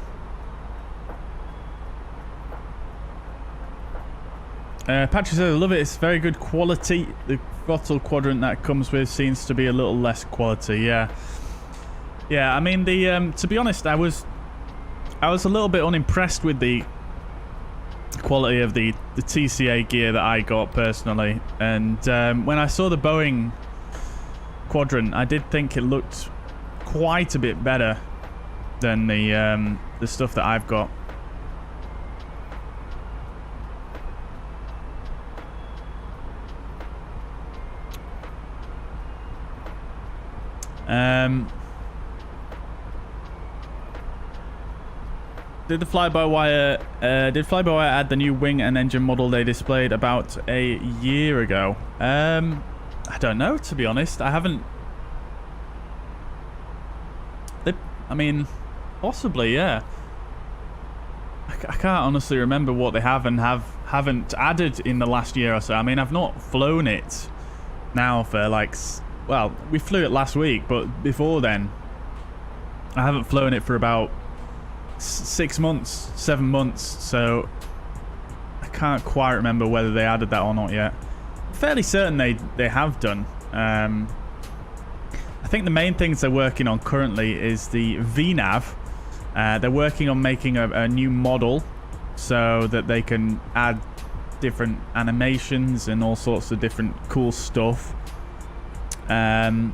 Patrick says, I love it. It's very good quality. The throttle quadrant that comes with seems to be a little less quality. Yeah. Yeah, I mean, the to be honest, I was a little bit unimpressed with the quality of the TCA gear that I got personally, and when I saw the Boeing quadrant, I did think it looked quite a bit better than the stuff that I've got. Did Fly-by-Wire add the new wing and engine model they displayed about a year ago? I don't know, to be honest. I haven't... I mean, possibly, yeah. I can't honestly remember what they have and haven't added in the last year or so. I mean, I've not flown it now for like... Well, we flew it last week, but before then, I haven't flown it for about 6 months, 7 months, so I can't quite remember whether they added that or not yet. I'm fairly certain they have done. I think the main things they're working on currently is the VNav. They're working on making a new model so that they can add different animations and all sorts of different cool stuff. Yeah,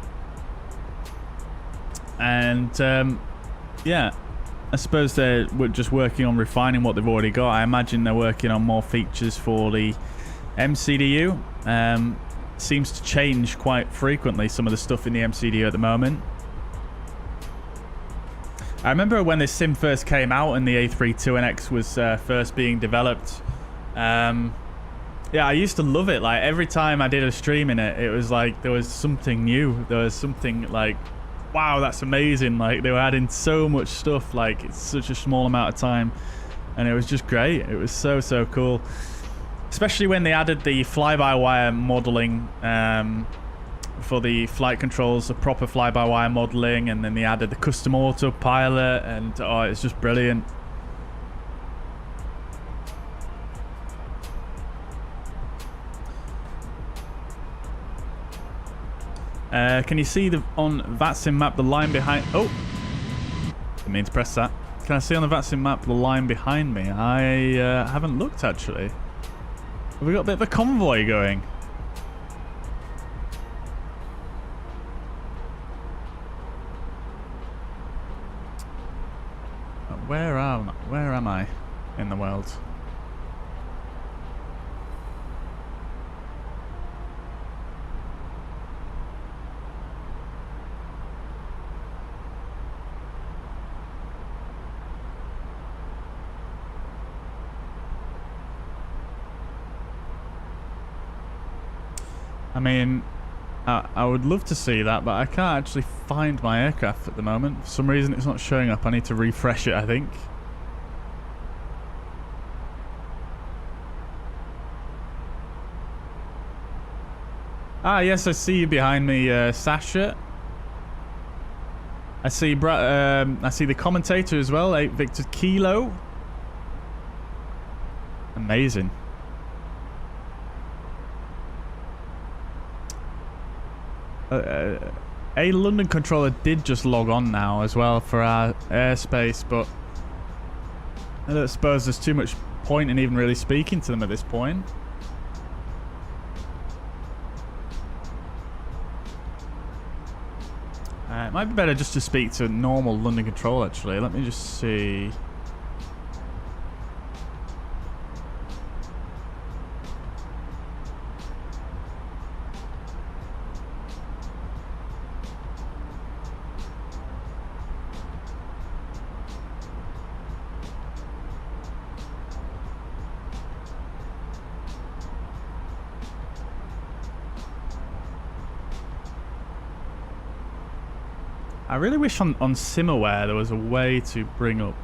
I suppose they're just working on refining what they've already got. I imagine they're working on more features for the MCDU. Seems to change quite frequently, some of the stuff in the MCDU at the moment. I remember when this sim first came out and the A32NX was first being developed. Yeah, I used to love it. Like, every time I did a stream in it, it was like there was something new. There was something like, wow, that's amazing. Like, they were adding so much stuff, like, it's such a small amount of time. And it was just great. It was so, so cool. Especially when they added the fly-by-wire modeling for the flight controls, the proper fly-by-wire modeling, and then they added the custom autopilot, and oh, it's just brilliant. Can you see on VATSIM map the line behind? Oh, didn't mean to press that. Can I see on the VATSIM map the line behind me? I haven't looked, actually. Have we got a bit of a convoy going? Where am I in the world? I mean, I would love to see that, but I can't actually find my aircraft at the moment. For some reason it's not showing up. I need to refresh it, I think. Ah, yes, I see you behind me, Sasha. I see the commentator as well, 8 Victor Kilo. Amazing. A London controller did just log on now as well for our airspace, but I don't suppose there's too much point in even really speaking to them at this point. It might be better just to speak to normal London control, actually. Let me just see. I really wish on SimAware there was a way to bring up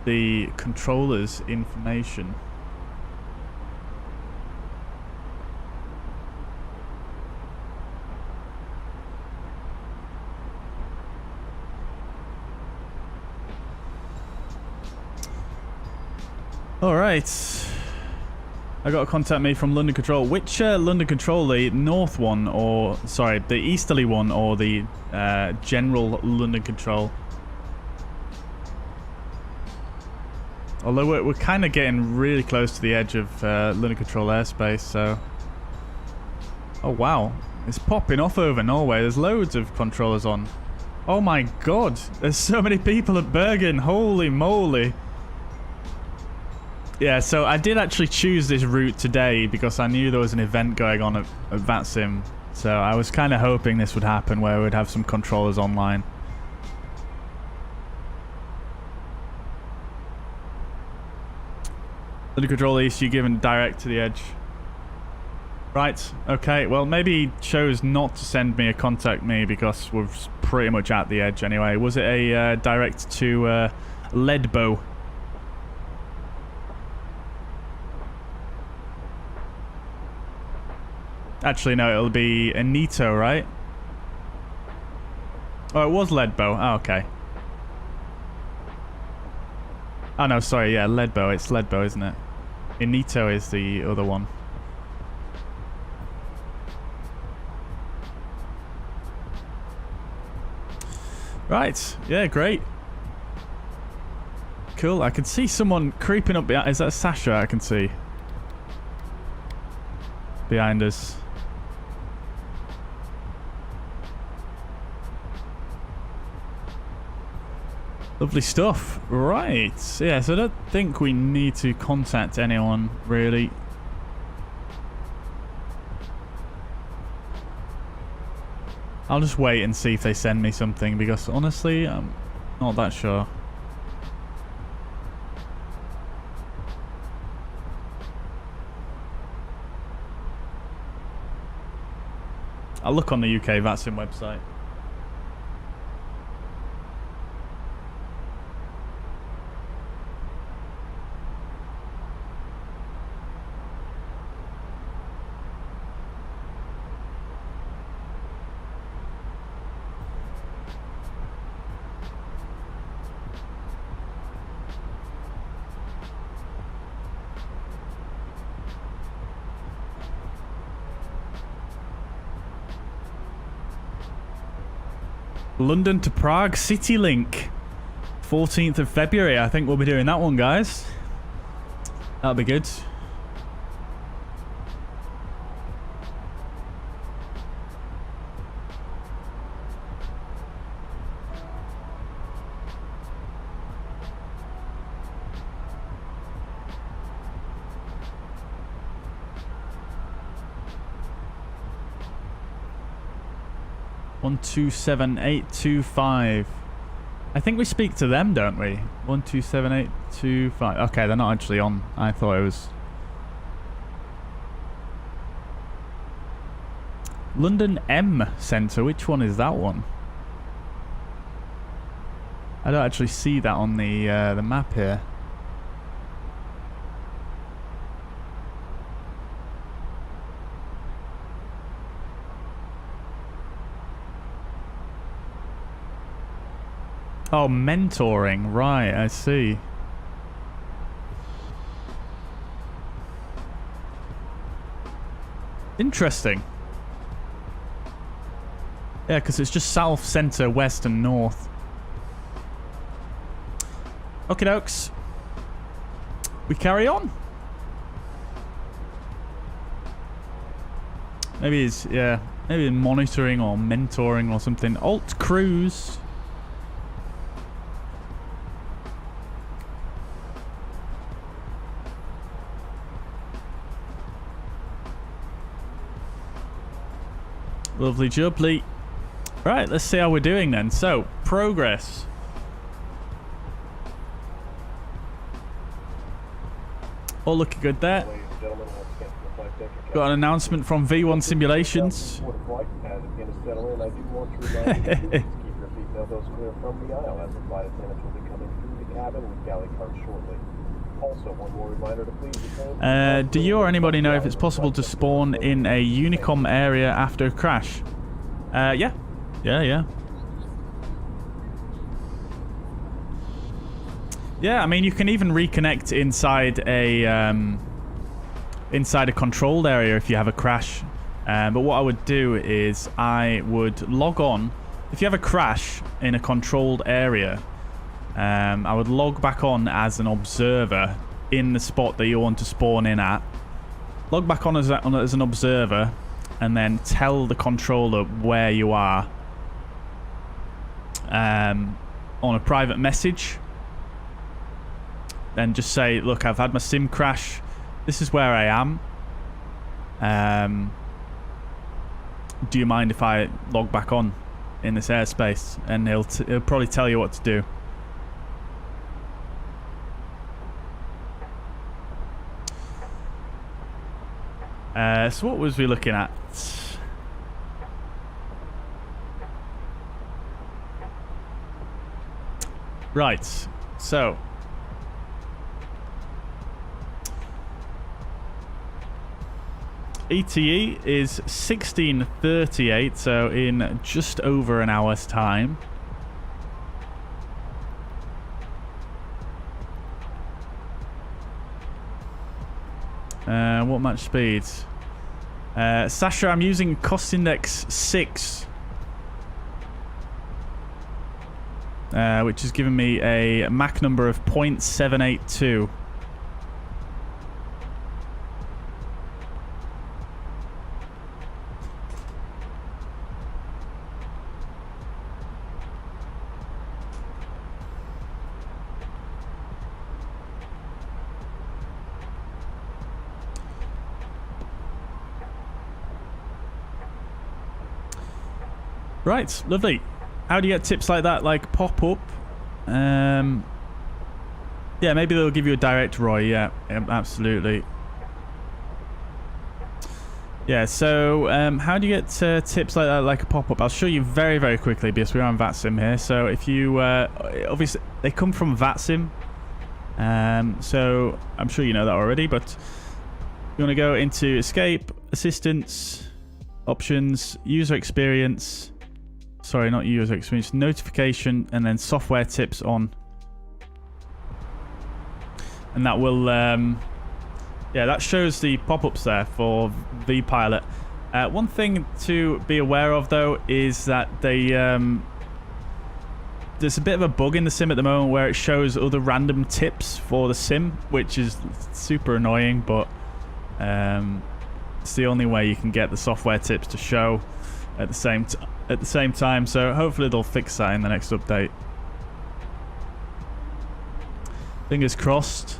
the controller's information. Alright. I got to contact me from London Control. Which London Control? The north one, or sorry, the easterly one, or the general London Control? Although we're kind of getting really close to the edge of London Control airspace, so... Oh wow, it's popping off over Norway. There's loads of controllers on. Oh my god, there's so many people at Bergen. Holy moly. Yeah, so I did actually choose this route today because I knew there was an event going on at VATSIM. So I was kind of hoping this would happen where we'd have some controllers online. The control east, you given direct to the edge. Right, okay, well maybe he chose not to send me a contact me because we're pretty much at the edge anyway. Was it a direct to Ledbo? Actually, no, it'll be Anito, right? Oh, it was Ledbo. Oh, okay. Oh, no, sorry. Yeah, Ledbo. It's Ledbo, isn't it? Anito is the other one. Right. Yeah, great. Cool. I can see someone creeping up behind. Is that Sasha I can see? Behind us. Lovely stuff. Right. Yeah, so I don't think we need to contact anyone, really. I'll just wait and see if they send me something, because honestly, I'm not that sure. I'll look on the UK VATSIM website. London to Prague City Link. 14th of February, I think we'll be doing that one, guys. That'll be good. One 27825. I think we speak to them, don't we? 127825. Okay, they're not actually on. I thought it was London M Centre. Which one is that one? I don't actually see that on the map here. Oh, mentoring. Right, I see. Interesting. Yeah, because it's just south, centre, west and north. Okie dokes. We carry on. Maybe it's, yeah, maybe monitoring or mentoring or something. Alt cruise. Lovely jubbly. Right, let's see how we're doing then. So, progress. All looking good there. Got an announcement from V1 Simulations. Do you or anybody know if it's possible to spawn in a Unicom area after a crash? Yeah. Yeah, I mean, you can even reconnect inside a controlled area if you have a crash. But what I would do is I would log on. If you have a crash in a controlled area, I would log back on as an observer in the spot that you want to spawn in at. Log back on as an observer, and then tell the controller where you are on a private message. Then just say, look, I've had my sim crash. This is where I am. Do you mind if I log back on in this airspace? And he'll probably tell you what to do. So what was we looking at? Right, so ETE is 16:38, so in just over an hour's time. What match speeds? Sasha, I'm using cost index 6, which has given me a Mach number of 0.782. Right, lovely. How do you get tips like that, like pop up? Yeah, maybe they'll give you a direct ROI. Yeah, absolutely. Yeah, so how do you get tips like that, like a pop up? I'll show you very, very quickly because we're on VATSIM here. So if you obviously they come from VATSIM, so I'm sure you know that already. But you want to go into Escape, Assistance, Options, User Experience. Sorry, not user experience. Notification, and then software tips on. And that will, yeah, that shows the pop-ups there for vPilot. One thing to be aware of, though, is that they there's a bit of a bug in the sim at the moment where it shows other random tips for the sim, which is super annoying, but it's the only way you can get the software tips to show at the same time. So hopefully they'll fix that in the next update. Fingers crossed.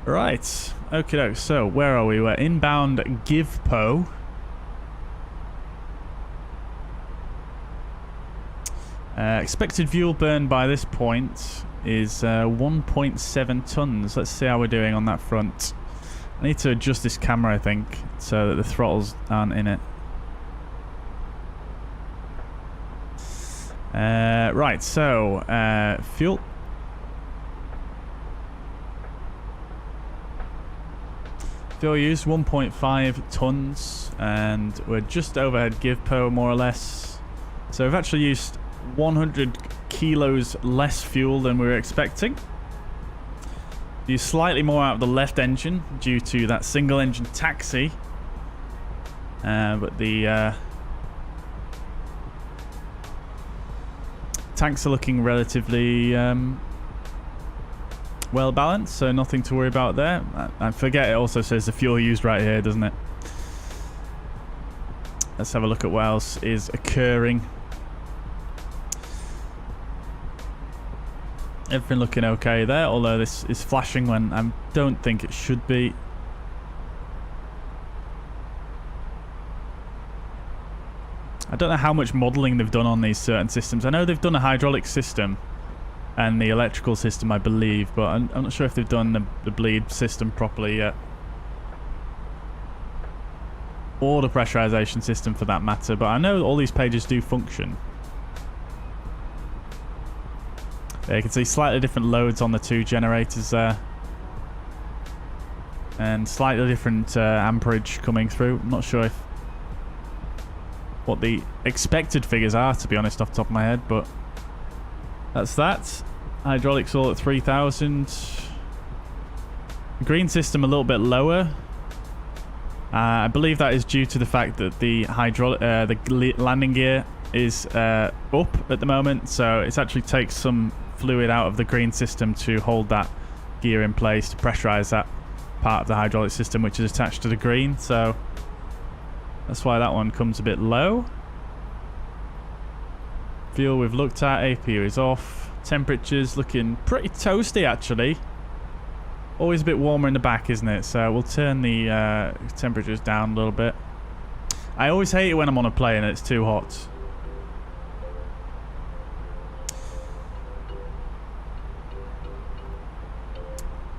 Right. Okay, so where are we? We're inbound GIVPO. Expected fuel burn by this point is 1.7 tons. Let's see how we're doing on that front. I need to adjust this camera, I think, so that the throttles aren't in it. Right, so fuel. Fuel used 1.5 tons, and we're just overhead GIVPO more or less. So we've actually used 100 kilos less fuel than we were expecting. Used slightly more out of the left engine due to that single engine taxi, but the tanks are looking relatively well balanced, so nothing to worry about there. I forget it also says the fuel used right here, doesn't it? Let's have a look at what else is occurring. Everything looking okay there, although this is flashing when I don't think it should be. I don't know how much modelling they've done on these certain systems. I know they've done a hydraulic system and the electrical system, I believe, but I'm not sure if they've done the bleed system properly yet. Or the pressurization system for that matter, but I know all these pages do function. There you can see slightly different loads on the two generators there. And slightly different amperage coming through. I'm not sure what the expected figures are, to be honest, off the top of my head, but that's that. Hydraulics all at 3,000. Green system a little bit lower. I believe that is due to the fact that the landing gear is up at the moment, so it actually takes some fluid out of the green system to hold that gear in place, to pressurize that part of the hydraulic system which is attached to the green, so that's why that one comes a bit low. Fuel we've looked at, APU is off. Temperatures looking pretty toasty actually. Always a bit warmer in the back, isn't it? So we'll turn the temperatures down a little bit. I always hate it when I'm on a plane and it's too hot.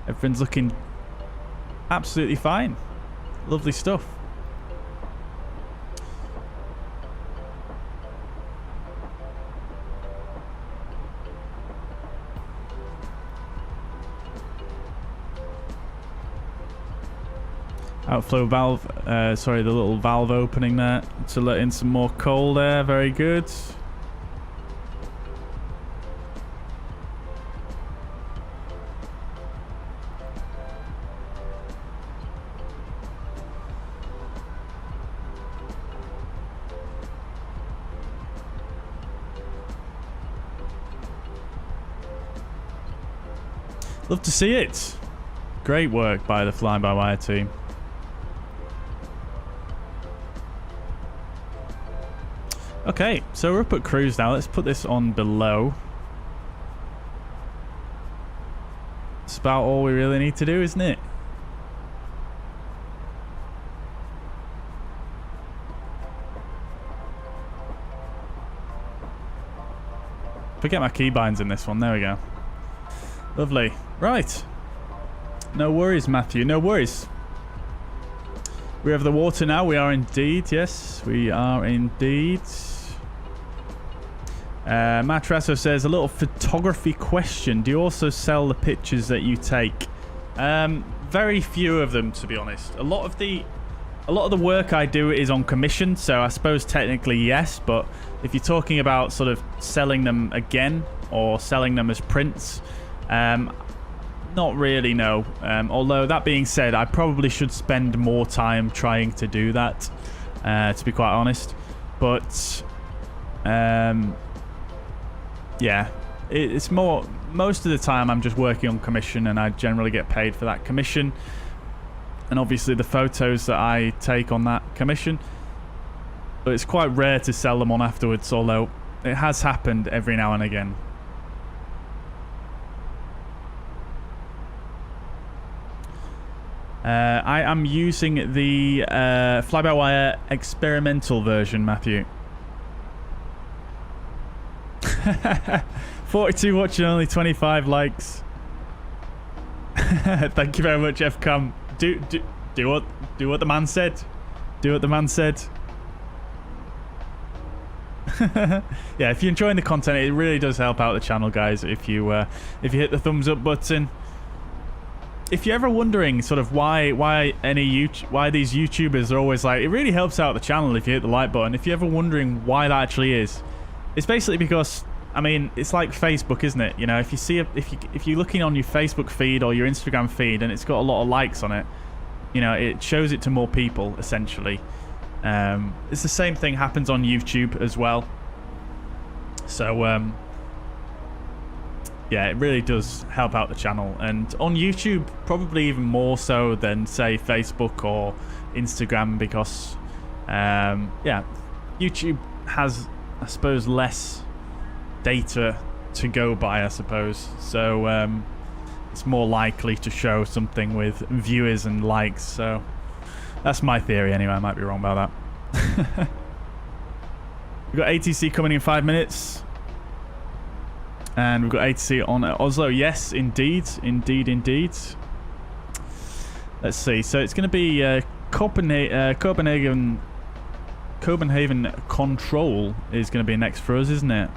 Everything's looking absolutely fine. Lovely stuff. Outflow valve, sorry, the little valve opening there to let in some more cold air. Very good. Love to see it. Great work by the fly-by-wire team. Okay, so we're up at cruise now. Let's put this on below. It's about all we really need to do, isn't it? Forget my keybinds in this one. There we go. Lovely. Right. No worries, Matthew. No worries. We have the water now. We are indeed. Yes, we are indeed. Matrasso says, a little photography question. Do you also sell the pictures that you take? Very few of them, to be honest. A lot of the work I do is on commission, so I suppose technically yes, but if you're talking about sort of selling them again or selling them as prints, not Not really, no. Although, that being said, I probably should spend more time trying to do that, to be quite honest. But, yeah, it's more... Most of the time, I'm just working on commission, and I generally get paid for that commission. And obviously, the photos that I take on that commission. But it's quite rare to sell them on afterwards, although it has happened every now and again. I am using the fly-by-wire experimental version, Matthew. 42 watching, only 25 likes. Thank you very much, FCOM. Do what the man said. Do what the man said. Yeah, if you're enjoying the content, it really does help out the channel, guys. If you hit the thumbs up button. If you're ever wondering sort of why these YouTubers are always like, it really helps out the channel if you hit the like button. If you're ever wondering why that actually is, it's basically because, I mean, it's like Facebook, isn't it? You know, if you see if you're looking on your Facebook feed or your Instagram feed and it's got a lot of likes on it, you know, it shows it to more people essentially. It's the same thing happens on YouTube as well. So yeah, it really does help out the channel, and on YouTube probably even more so than say Facebook or Instagram, because yeah, YouTube has, I suppose, less data to go by, I suppose, so it's more likely to show something with viewers and likes. So that's my theory anyway. I might be wrong about that. We've got ATC coming in 5 minutes. And we've got ATC on Oslo. Yes, indeed. Indeed. Let's see. So it's going to be Copenhagen Control is going to be next for us, isn't it?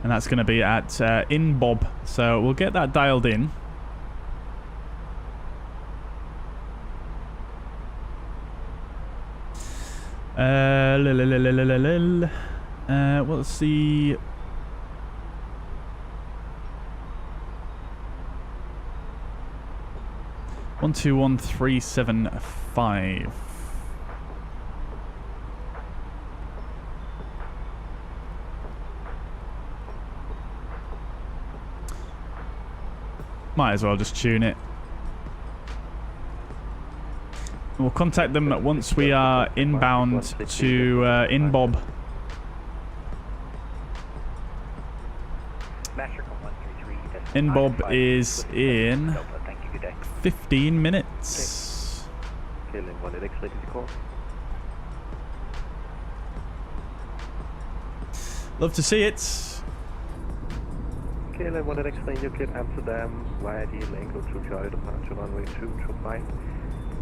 And that's going to be at InBob. So we'll get that dialed in. Let's see. One, 2, 1, 3, 7, 5. Might as well just tune it. We'll contact them once we are inbound to InBob. InBob is in 15 minutes. Love to see it. KLM 1NX, you get Amsterdam via the lane go to Charlie departure runway 225,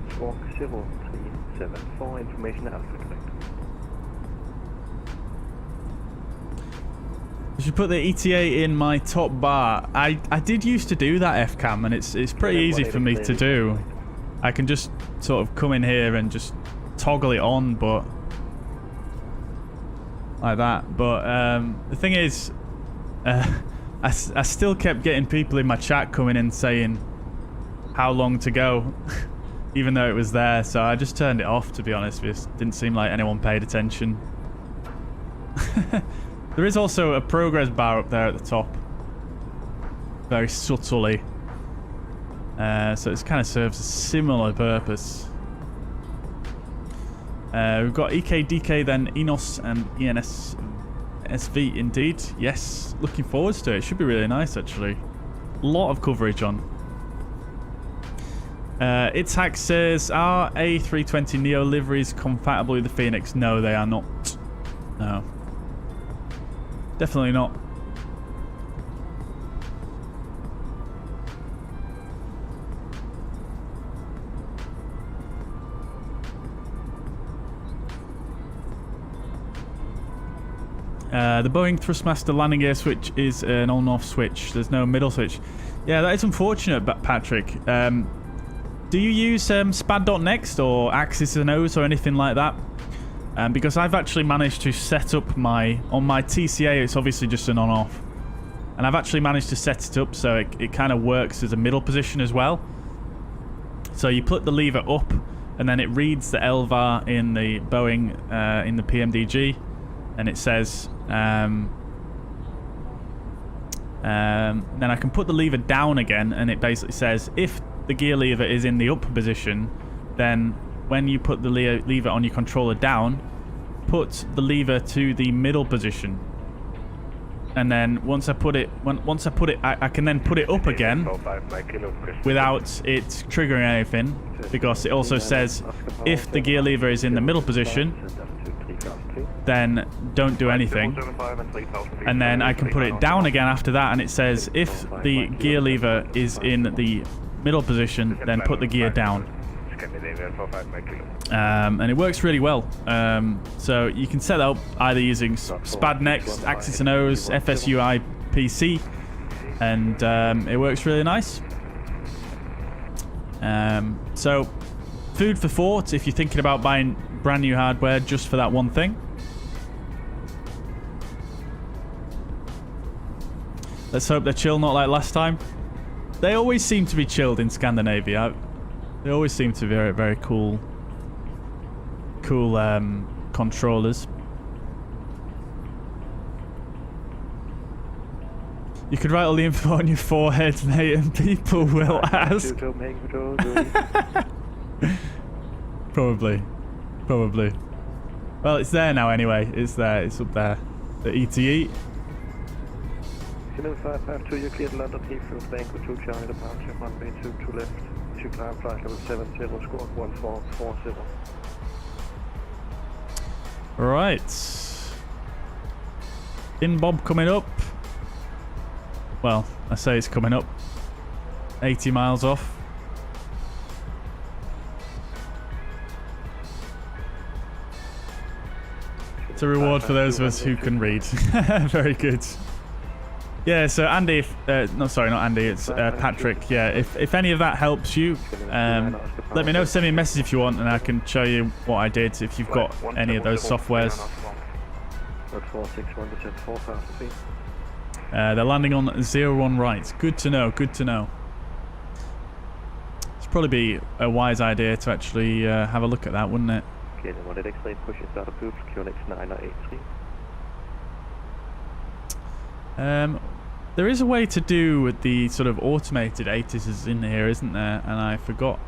squawk 0374, information Alpha correct. You should put the ETA in my top bar. I did used to do that, FCAM, and it's pretty easy for me to do. I can just sort of come in here and just toggle it on, but like that. But the thing is, I still kept getting people in my chat coming in saying how long to go, even though it was there. So I just turned it off, to be honest. It didn't seem like anyone paid attention. There is also a progress bar up there at the top, very subtly. So it kind of serves a similar purpose. We've got EKDK, then ENOS and ENSV, indeed. Yes, looking forward to it. Should be really nice, actually. A lot of coverage on. Itzhak says, are A320 Neo liveries compatible with the Fenix? No, they are not. No. Definitely not. The Boeing Thrustmaster landing gear switch is an on-off switch. There's no middle switch. Yeah, that is unfortunate, Patrick. Do you use SPAD.next or AxisAndOhs or anything like that? Because I've actually managed to set up on my TCA, it's obviously just an on-off. And I've actually managed to set it up so it kind of works as a middle position as well. So you put the lever up, and then it reads the LVAR in the Boeing, in the PMDG, and it says, then I can put the lever down again, and it basically says, if the gear lever is in the up position, then when you put the lever on your controller down, put the lever to the middle position. And then once I put it, I can then put it up again without it triggering anything, because it also says if the gear lever is in the middle position, then don't do anything. And then I can put it down again after that, and it says if the gear lever is in the middle position, then put the gear down. And it works really well. So you can set that up either using SPAD.next, AxisAndOhs, FSUI PC, and it works really nice. So food for thought if you're thinking about buying brand new hardware just for that one thing. Let's hope they're chill, not like last time. They always seem to be chilled in Scandinavia. They always seem to be very, very cool controllers. You could write all the info on your forehead, mate, and people will ask. Probably. Well, it's there now anyway. It's there. It's up there. The ETE. 552, you're cleared to land at Heathrow, Bank with 2 Charlie departure, runway 22 left. You climb flight level 70, squawk 1440. Right. In Bob coming up. Well, I say it's coming up. 80 miles off. It's a reward for those of us who can read. Very good. Yeah, so Andy, no, sorry, not Andy, it's Patrick. Yeah, if any of that helps you, let me know, send me a message if you want, and I can show you what I did if you've got any of those softwares. They're landing on 01 right. Good to know, good to know. It's probably be a wise idea to actually have a look at that, wouldn't it? Okay, then what did explain pushing start approved, QNX 9983. There is a way to do with the sort of automated ATISs in here, isn't there? And I forget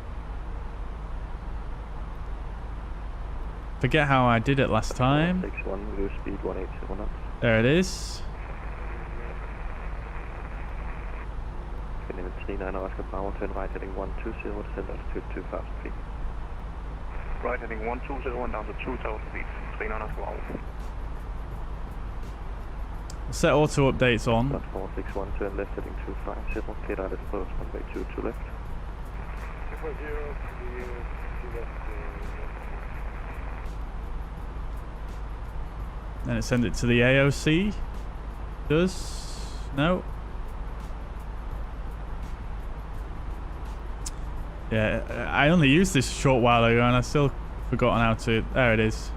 how I did it last time. 61, low speed 180 knots. There it is. Finland 39 Oscar power turn right heading 120, descend altitude 2,000 feet. Right heading 120 and down to 2,000 feet, 39 Oscar. Set auto updates on. 461, turn left heading 250, clear out approach, runway 22 left. Then it sends it to the AOC. Does? No. Yeah, I only used this a short while ago and I've still forgotten how to... There it is.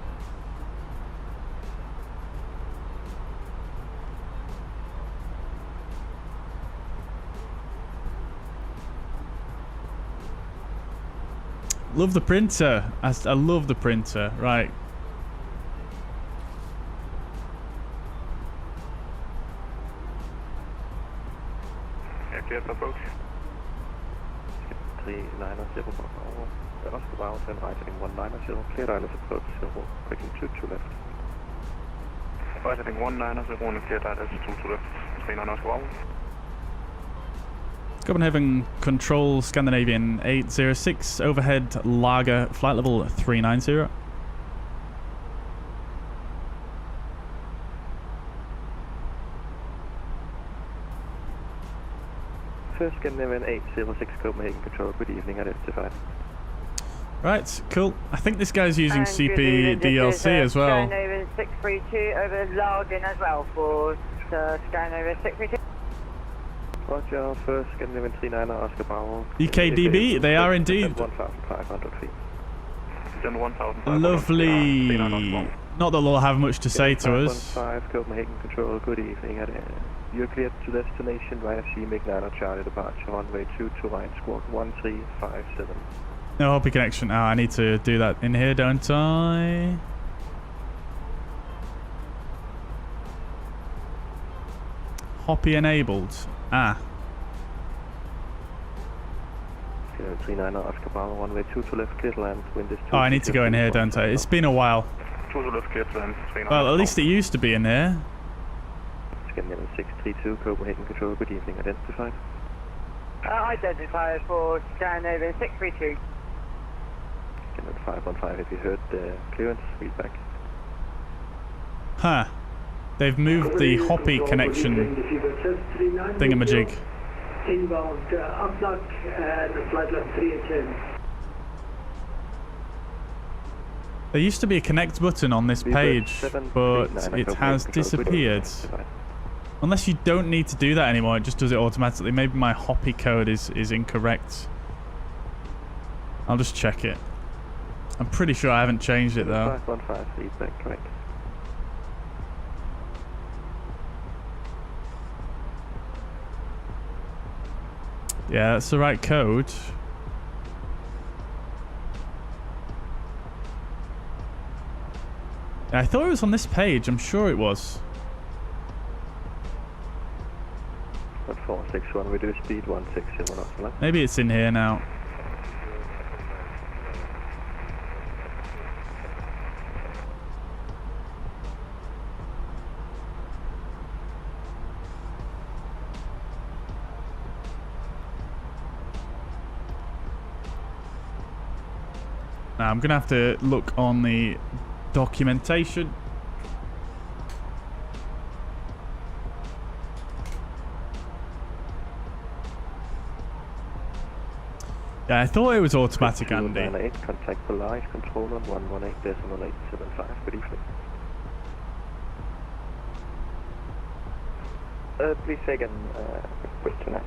Love the printer. I love the printer. Right. Yeah, clear for approach. 390 per hour. Oscar bound turn right heading 190, clear island approach, quickly 22 left. Right heading 190, and clear island 22 left, 39 Oscar bound. Copenhagen Control Scandinavian 806, overhead Lager, flight level 390. First Scandinavian 806 Copenhagen Control, good evening, identified. Right, cool. I think this guy's using CP DLC as well. Scandinavian 632 over Largen as well for Scandinavian 632. Roger, first Scandinavian 39 Oscar Bravo. EKDB, they are indeed. 1,500 feet. Descend 1,500. Lovely. Not that they'll have much to say to us. 5 Copenhagen Control, good evening. You're cleared to destination via CMIG 9 Charlie departure, runway 2 to right, squawk 1357. No Hoppy connection. Oh, I need to do that in here, don't I? Hoppy enabled. Ah. 39 Oscar Bravo, runway 2 to left, clear to land, wind is 2. Oh, I need to go in here, don't I? It's been a while. 2 to left, clear to land. Well, at least it used to be in here. Scandinavian 632 Copenhagen Control, good evening, identified. Identified for Scandinavian 632. Scandinavian 515, have you heard the clearance? Read back. Huh. They've moved the Hoppy connection thingamajig. Inbound uplock and flight level 310. There used to be a connect button on this page, but it has disappeared. Unless you don't need to do that anymore, it just does it automatically. Maybe my Hoppy code is incorrect. I'll just check it. I'm pretty sure I haven't changed it though. 515, feedback, correct. Yeah, that's the right code. I thought it was on this page. I'm sure it was. 461, we do speed 160 knots. Maybe it's in here now. Now I'm gonna have to look on the documentation. Yeah, I thought it was automatic, Andy. 298, contact Bleriot control on 118.875. Good evening. Please say again, quick tonight.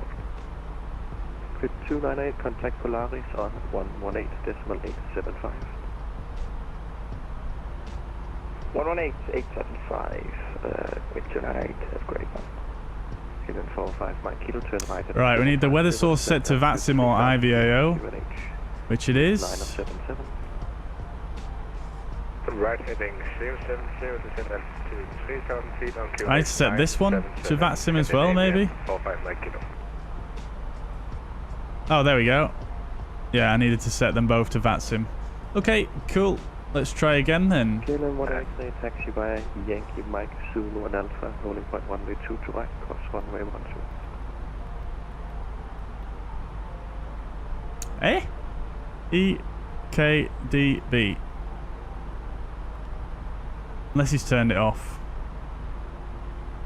Quick 298, contact Polaris on 118.875. 118.875, quick tonight, that's great man. 45 Mike Kilo, turn right. Right, we need the weather source set to VATSIM or IVAO, which it is. 977. Right heading 070, descend altitude 3,000 feet on QH. I need to set this one to VATSIM as well, maybe. 45 Mike Kilo. Oh, there we go. Yeah, I needed to set them both to VATSIM. Okay, cool. Let's try again then. KLM 183, taxi by Yankee Mike Zulu and Alpha, holding point 1way 2 to right, cross runway 12. Eh? EKDB. Unless he's turned it off.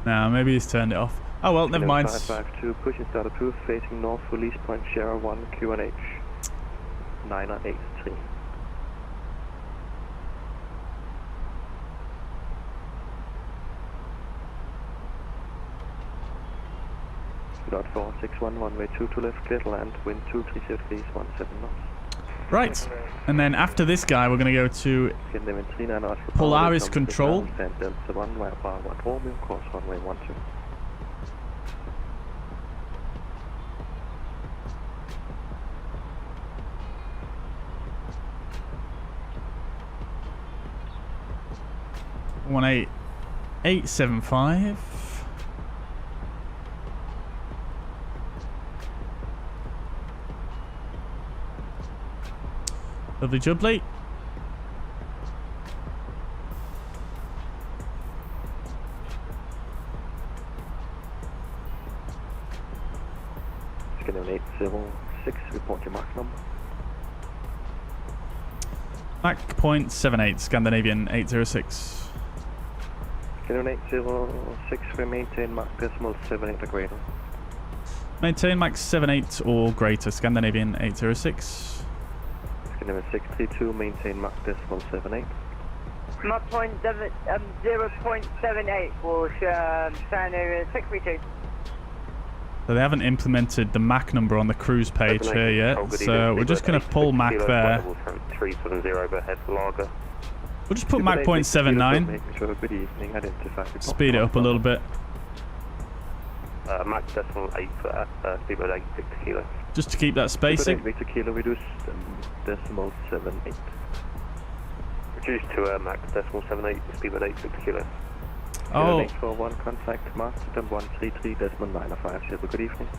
No, maybe he's turned it off. Oh well, never mind. 552, pushing start approved, facing north, release point Sierra 1, QNH 983. Dot 461, runway 2 to left, clear to land, wind 230 degrees, 17 knots. Right, and then after this guy, we're going to go to Polaris Control. Delta 1, via bar 1 Romeo, course runway 12. One 875. Lovely jubbly. Scandinavian 806, report your Mach number. Mach .78, Scandinavian 806. Scandinavian 806, we maintain Mach decimal 78 or greater. Maintain Mach 78 or greater, Scandinavian 806. Scandinavian 632, maintain Mach decimal 78. My point 0.78 for Scandinavian 632. So they haven't implemented the MAC number on the cruise page here yet, so we're just going to pull MAC there. 370 overhead lager. We'll just put MAC 0.79. Speed it up a little bit. Max decimal 8 for speedboat 86 kilo. Just to keep that spacing. Victor Kilo reduce decimal 78. Reduce to max decimal 78 for speedboat 86 kilo. Oh. Thanks for one contact master 133.950. Good evening.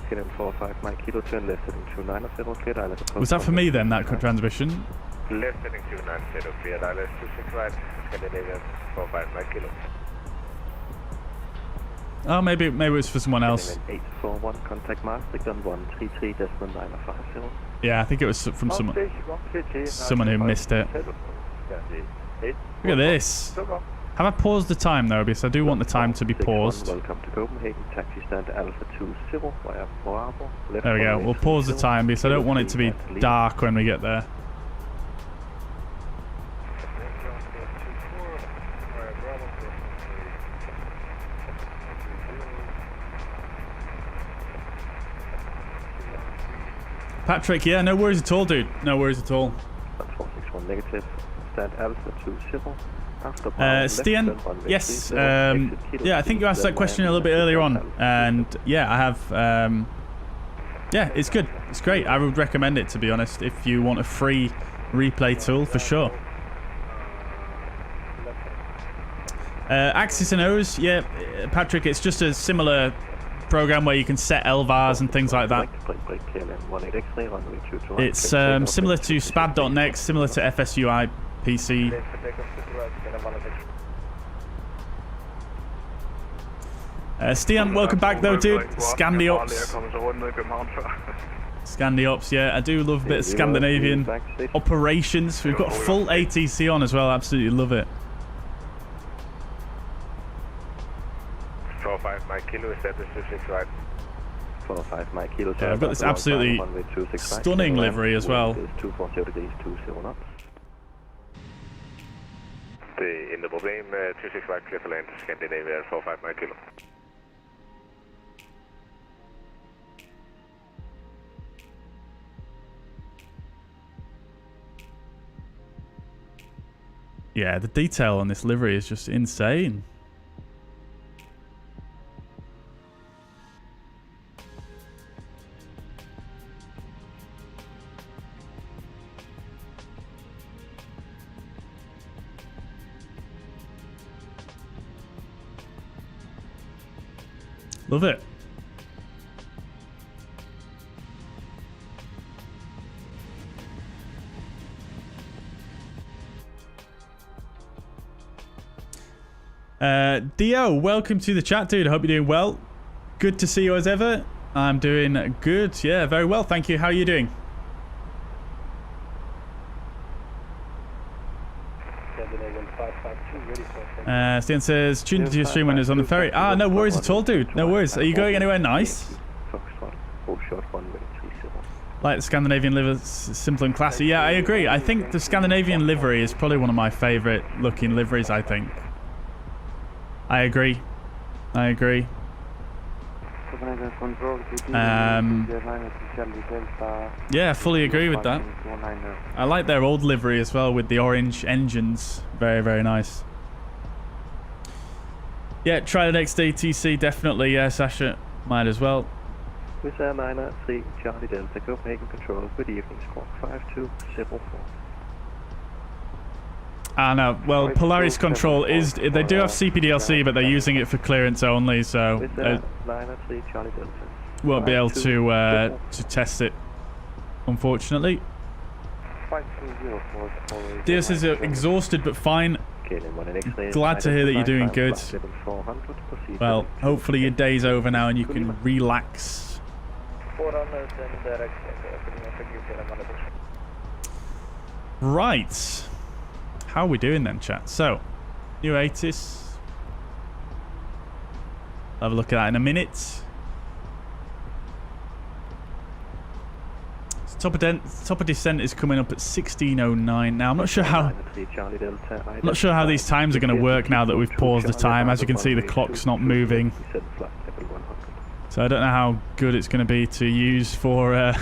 Kilo 45 Mike Kilo turn left heading 290 cleared island. Was that for me then, that transmission? Left heading 290 cleared island 26 right Scandinavian 45 Mike Kilo. Oh, maybe it was for someone else. 841 contact master 133.950. Yeah, I think it was from someone who missed it. Look at this. Have I paused the time though? Because I do want the time to be paused. Welcome to Copenhagen, taxi stand Alpha 20 via Bravo. There we go. We'll pause the time because I don't want it to be dark when we get there. Patrick, yeah, no worries at all, dude. No worries at all. 461 negative, stand Alpha 20. Stian, yes, yeah, I think you asked that question a little bit earlier on, and yeah, I have, yeah, it's good, it's great. I would recommend it, to be honest, if you want a free replay tool, for sure. AxisAndOhs, yeah, Patrick, it's just a similar program where you can set LVARs and things like that. It's similar to SPAD.next, similar to FSUI PC. Stian, welcome back though, dude. Scandiops. Scandiops, yeah. I do love a bit of Scandinavian operations. We've got full ATC on as well. Absolutely love it. 45 Mike Kilo, establish 26 right. 45 Mike Kilo. Yeah, I've got this absolutely stunning livery as well. 240 degrees 20 knots. Det er intet problem. 26 right, clear for land, Scandinavian 45 Mike Kilo. Yeah, the detail on this livery is just insane. Love it. Dio, welcome to the chat, dude. I hope you're doing well. Good to see you as ever. I'm doing good. Yeah, very well. Thank you. How are you doing? Stian says, tuned into your stream when it's on the ferry. Ah, no worries at all, dude. No worries. Are you going anywhere nice? Like the Scandinavian livery, simple and classy. Yeah, I agree. I think the Scandinavian livery is probably one of my favorite looking liveries, I think. I agree. I agree. Yeah, I fully agree with that. I like their old livery as well with the orange engines. Very, very nice. Yeah, try the next ATC, definitely. Yeah, Sasha might as well. With Air 993 Charlie Delta, Copenhagen Control. Good evening, squawk 5204. Ah, no. Well, Polaris Control is... They do have CPDLC, but they're using it for clearance only, so... won't be able to test it, unfortunately. Diaz is exhausted, but fine. Glad to hear that you're doing good. Well, hopefully your day's over now and you can relax. Right. How are we doing then, chat? So, new ATIS. Have a look at that in a minute. Top of descent is coming up at 16:09 now. I'm not sure how these times are going to work now that we've paused the time. As you can see, the clock's not moving. So I don't know how good it's going to be to use for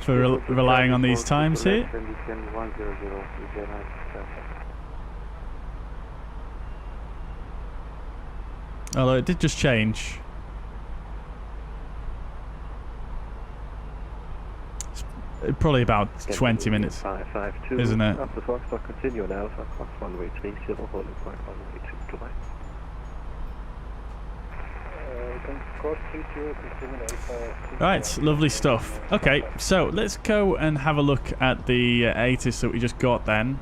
relying on these times here. Although it did just change. It's probably about 20 minutes, isn't it? After Foxtrot, continue on Alpha, Fox 1-way 30, holding point 1-way 2 to right. Right, lovely stuff. Okay, so let's go and have a look at the ATIS that we just got then.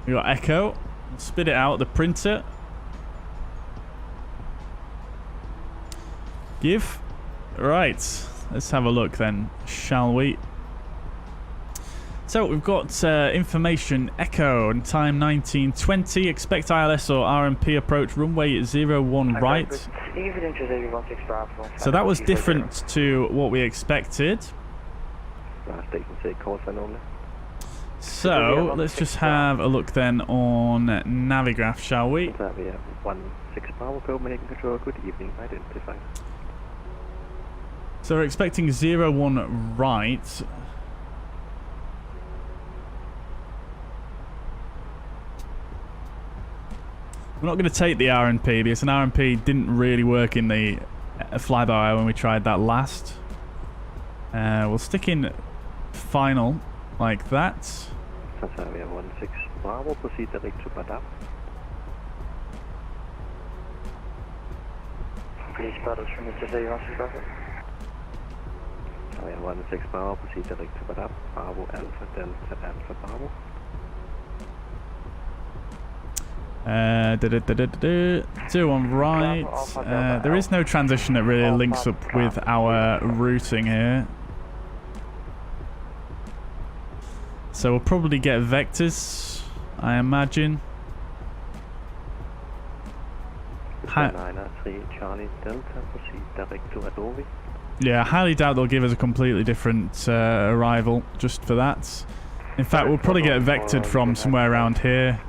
We got Echo. Spit it out the printer. Give. Right, let's have a look then, shall we? So we've got information Echo and time 19:20. Expect ILS or RMP approach runway 01 right. So that was different to what we expected. So let's just have a look then on Navigraph, shall we? 16 power, Copenhagen Control, good evening, identified. So we're expecting 01 right. We're not going to take the RMP because an RMP didn't really work in the flyby when we tried that last. We'll stick in final like that. Taxiway 16 Bravo, proceed direct to Addon. Please paddles from Mr. Zayas, traffic. Taxiway 16 Bravo, proceed direct to Addon. Bravo, Alpha, Delta, Alpha, Bravo. 01 right. There is no transition that really links up with our routing here. So we'll probably get vectors, I imagine. Yeah, I highly doubt they'll give us a completely different arrival just for that. In fact, we'll probably get vectored from somewhere around here.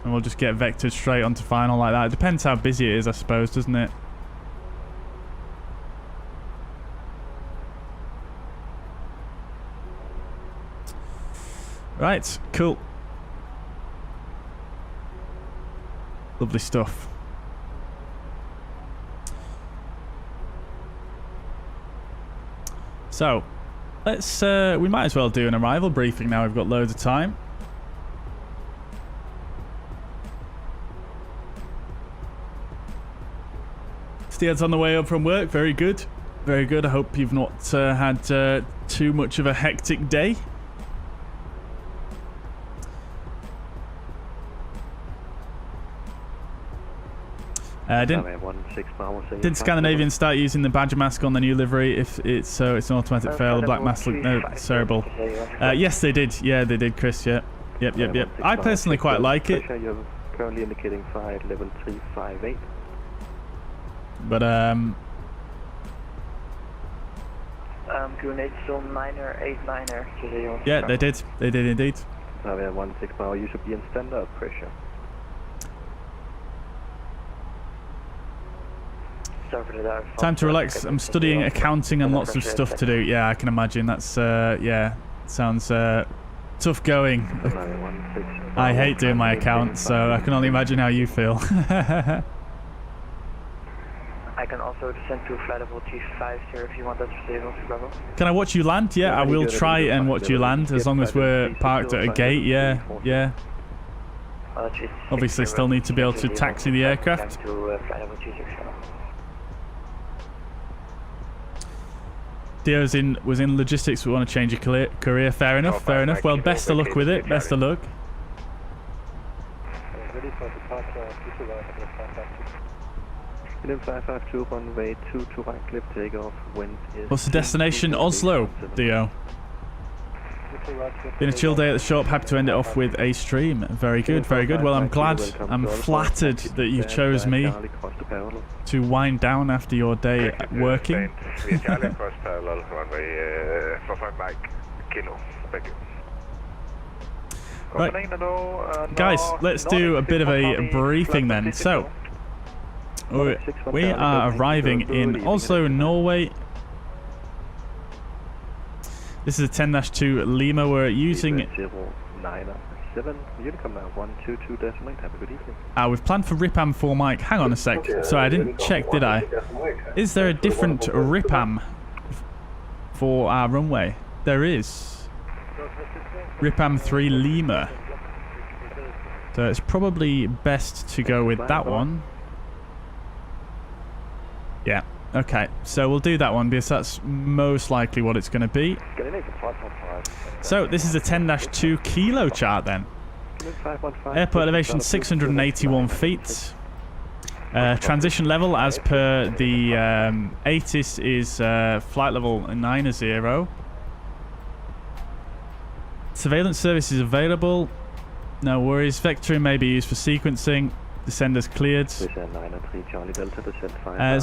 And we'll just get vectored straight onto final like that. It depends how busy it is, I suppose, doesn't it? Right, cool. Lovely stuff. So, let's, we might as well do an arrival briefing now. We've got loads of time. Stead's on the way up from work. Very good. Very good. I hope you've not had too much of a hectic day. Didn't Scandinavian start using the badger mask on the new livery? If it's it's an automatic fail, the black mask looked noticeable. Yes, they did. Yeah, they did, Chris. Yeah. Yep. I personally quite like it. You're currently indicating flight level 358. But Grenade still 9er, 8-9er. Yeah, they did. They did indeed. 16 power, you should be in standard pressure. Time to relax. I'm studying accounting and lots of stuff to do. Yeah, I can imagine. That's yeah, sounds tough going. I hate doing my accounts, so I can only imagine how you feel. I can also descend to flight level T50 if you want that to stay on level. Can I watch you land? Yeah, I will try and watch you land as long as we're parked at a gate. Yeah. Obviously, still need to be able to taxi the aircraft. Dio's was in logistics. We want to change your career. Fair enough. Fair enough. Well, best of luck with it. Best of luck. Wind 552 runway 2 to right clip takeoff. Wind is. What's the destination? Oslo, Dio. Been a chill day at the shop. Happy to end it off with a stream. Very good, very good. Well, I'm glad, I'm flattered that you chose me to wind down after your day working. Right, guys, let's do a bit of a briefing then. So, we are arriving in Oslo, Norway. This is a 10-2 Lima. We're using... we've planned for RIPAM 4 mic. Hang on a sec. Sorry, I didn't check, did I? Is there a different RIPAM for our runway? There is. RIPAM 3 Lima. So it's probably best to go with that one. Yeah. Okay, so we'll do that one because that's most likely what it's going to be. So this is a 10-2 kilo chart then. Airport elevation 681 feet. Transition level as per the ATIS is flight level 90. Surveillance service is available. No worries. Vectoring may be used for sequencing. Descenders cleared. So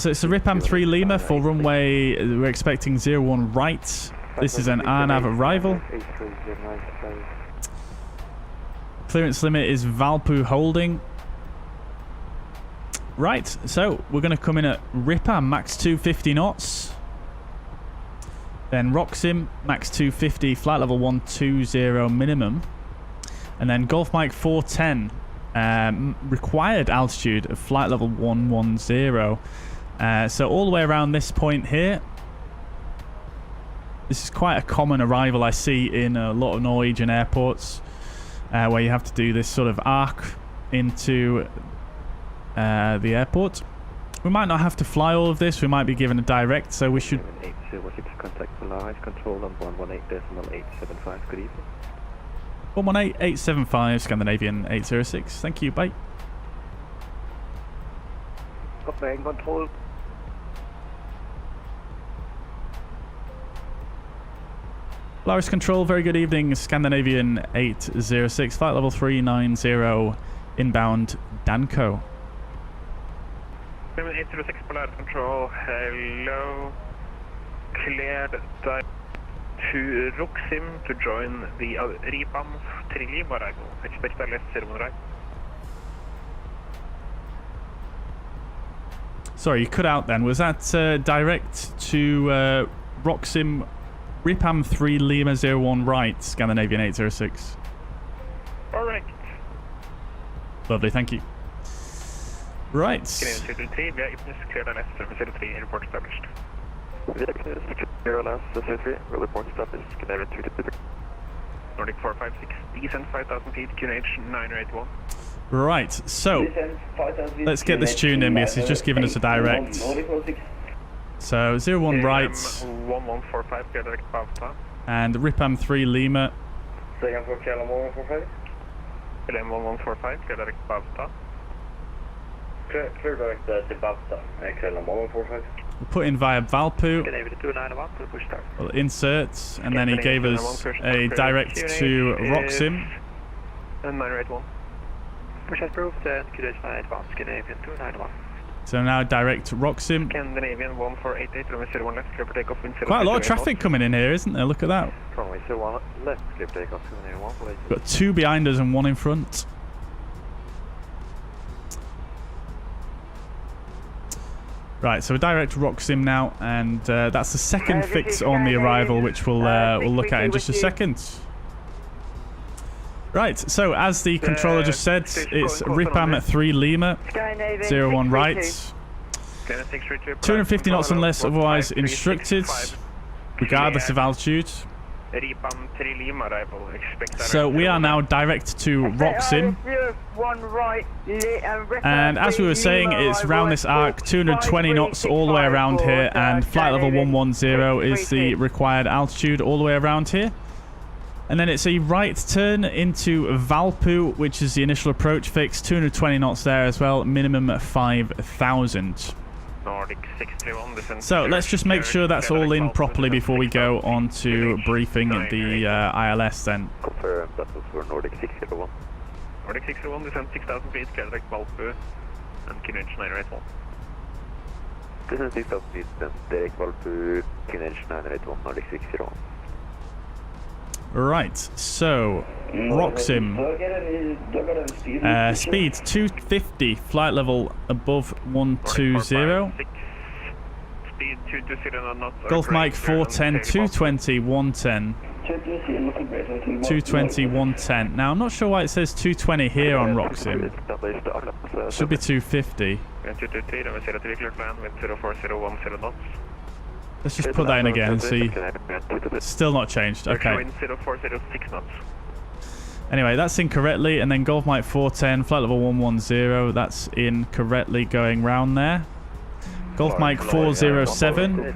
it's a RIPAM 3 Lima for runway. We're expecting 01 right. This is an RNAV arrival. Clearance limit is Valpu holding. Right, so we're going to come in at RIPAM max 250 knots. Then ROXIM max 250, flight level 120 minimum. And then Golf Mike 410. Required altitude of flight level 110. So all the way around this point here. This is quite a common arrival I see in a lot of Norwegian airports, where you have to do this sort of arc into the airport. We might not have to fly all of this. We might be given a direct, so we should... 806 contact Polaris control on 118.875. Good evening. 118.875 Scandinavian 806. Thank you. Bye. Control. Polaris control. Very good evening. Scandinavian 806. Flight level 390. Inbound Danko. 806 Polaris control. Hello. Cleared to ROXIM to join the RIPAM 3 Lima arrival. Expect less 01 right. Sorry, you cut out then. Was that direct to ROXIM RIPAM 3 Lima 01 right, Scandinavian 806? Correct. Lovely, thank you. Right. Scandinavian 03, we are cleared on FSLTL airport established. Airlines, Scenery, report established, Scandinavian 2 Nordic 456, descent 5,000 feet, QNH 981. Right, so let's get this tuned in because he's just given us a direct. So 01 right. 1145, clear direct Pavta. And RIPAM 3 Lima. Second for KLM 1145. KLM 1145, clear direct Pavta. Clear direct to Pavta, KLM 1145. We'll put in via Valpu. We'll insert, and then he gave us a direct to ROXIM. And 981. Push approved, QH 981, Scandinavian 291. So now direct to ROXIM. Scandinavian 1488, runway 01 left, clear for takeoff. Quite a lot of traffic coming in here, isn't there? Look at that. Runway 01 left, clear for takeoff. Got 2 behind us and 1 in front. Right, so we're direct to ROXIM now, and that's the second fix on the arrival, which we'll look at in just a second. Right, so as the controller just said, it's RIPAM at 3 Lima, 01 right. 250 knots unless otherwise instructed, regardless of altitude. So we are now direct to ROXIM. And as we were saying, it's round this arc, 220 knots all the way around here, and flight level 110 is the required altitude all the way around here. And then it's a right turn into Valpu, which is the initial approach fix, 220 knots there as well, minimum 5,000. Nordic 631, descend. So let's just make sure that's all in properly before we go on to briefing the ILS then. Confirm that was for Nordic 601. Nordic 601, descend 6,000 feet, clear direct Valpu, and QNH 981. Descend 6,000 feet, direct Valpu, QNH 981, Nordic 601. Right, so Roxim, speed 250, flight level above 120. Speed 220 knots. Golf Mike 410, 220, 110. 220, 110. Now I'm not sure why it says 220 here on Roxim. Should be 250. Let's just put that in again and see. Still not changed. Okay. Anyway, that's in correctly. And then Golf Mike 410, flight level 110. That's in correctly going round there. Golf Mike 407.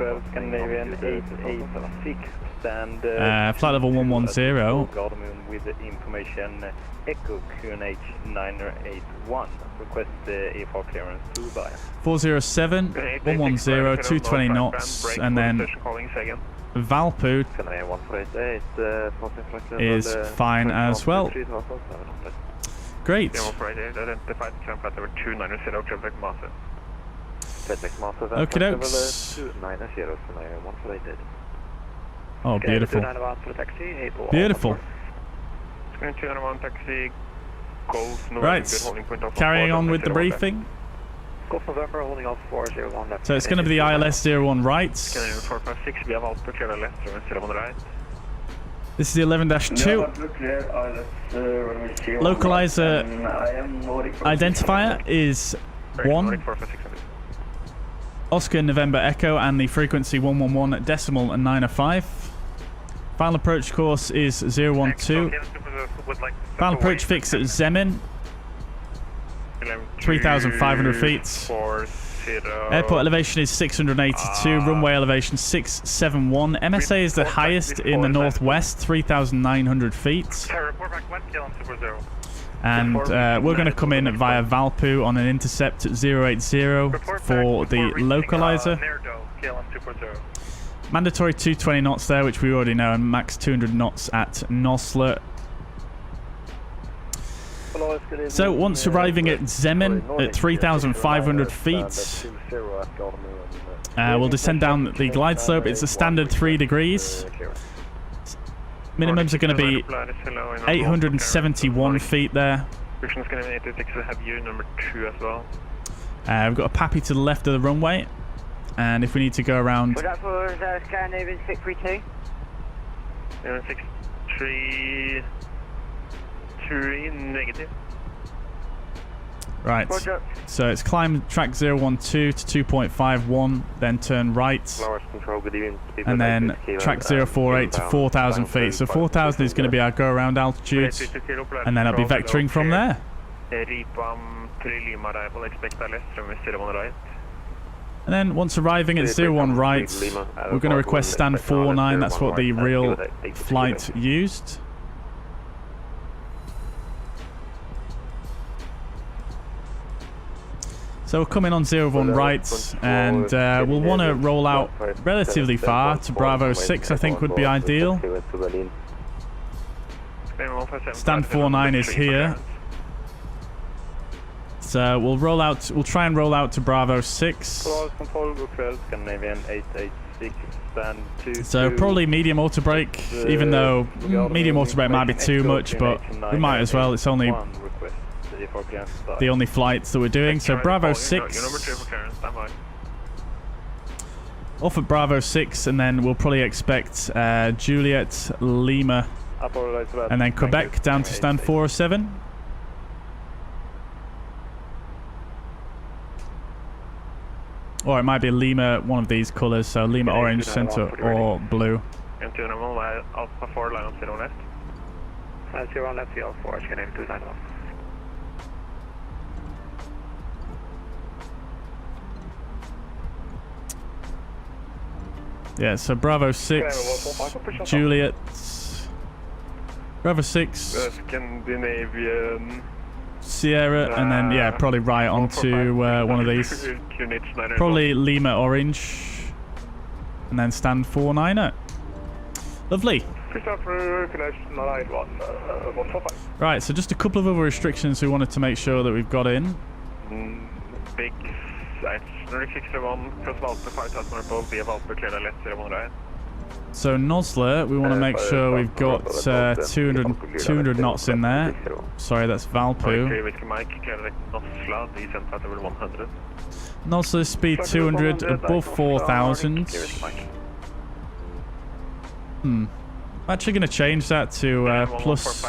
Flight level 110. With the information Echo QNH 981. Request EFR clearance to Bijan. 407, 110, 220 knots, and then Valpu is fine as well. Great. Okie dokes. Oh, beautiful. Beautiful. Right, carrying on with the briefing. So it's going to be the ILS 01 right. This is the 11-2. Localizer identifier is 1. Oscar November Echo and the frequency 111.905. Final approach course is 012. Final approach fix at Zemin. 3,500 feet. Airport elevation is 682. Runway elevation 671. MSA is the highest in the northwest, 3,900 feet. And we're going to come in via Valpu on an intercept at 080 for the localizer. Mandatory 220 knots there, which we already know, and max 200 knots at Nosler. So once arriving at Zemin at 3,500 feet, we'll descend down the glide slope. It's a standard 3 degrees. Minimums are going to be 871 feet there. We've got a Pappy to the left of the runway. And if we need to go around... Was that for Scandinavian 632? 633 negative. Right, so it's climb track 012 to 2.51, then turn right, and then track 048 to 4,000 feet. So 4,000 is going to be our go-around altitude, and then I'll be vectoring from there. And then once arriving at 01 right, we're going to request stand 49. That's what the real flight used. So we'll come in on 01 right, and we'll want to roll out relatively far to Bravo 6, I think would be ideal. Stand 49 is here. So we'll roll out, we'll try and roll out to Bravo 6. So probably medium auto brake, even though medium auto brake might be too much, but we might as well. It's only the only flights that we're doing. So Bravo 6 off at Bravo 6, and then we'll probably expect Juliet, Lima, and then Quebec down to stand 407. Or it might be Lima, one of these colours, so Lima orange, center, or blue. Alpha 4, line up 0 left. 0 left, 4, Scandinavian 291. Yeah, so Bravo 6, Juliet, Bravo 6, Scandinavian Sierra, and then yeah, probably right onto one of these. Probably Lima Orange, and then stand 49er. Lovely. Right, so just a couple of other restrictions we wanted to make sure that we've got in. Big So Nosler, we want to make sure we've got 200 knots in there. Sorry, that's Valpo. Nosler speed 200 above 4,000. I'm actually going to change that to plus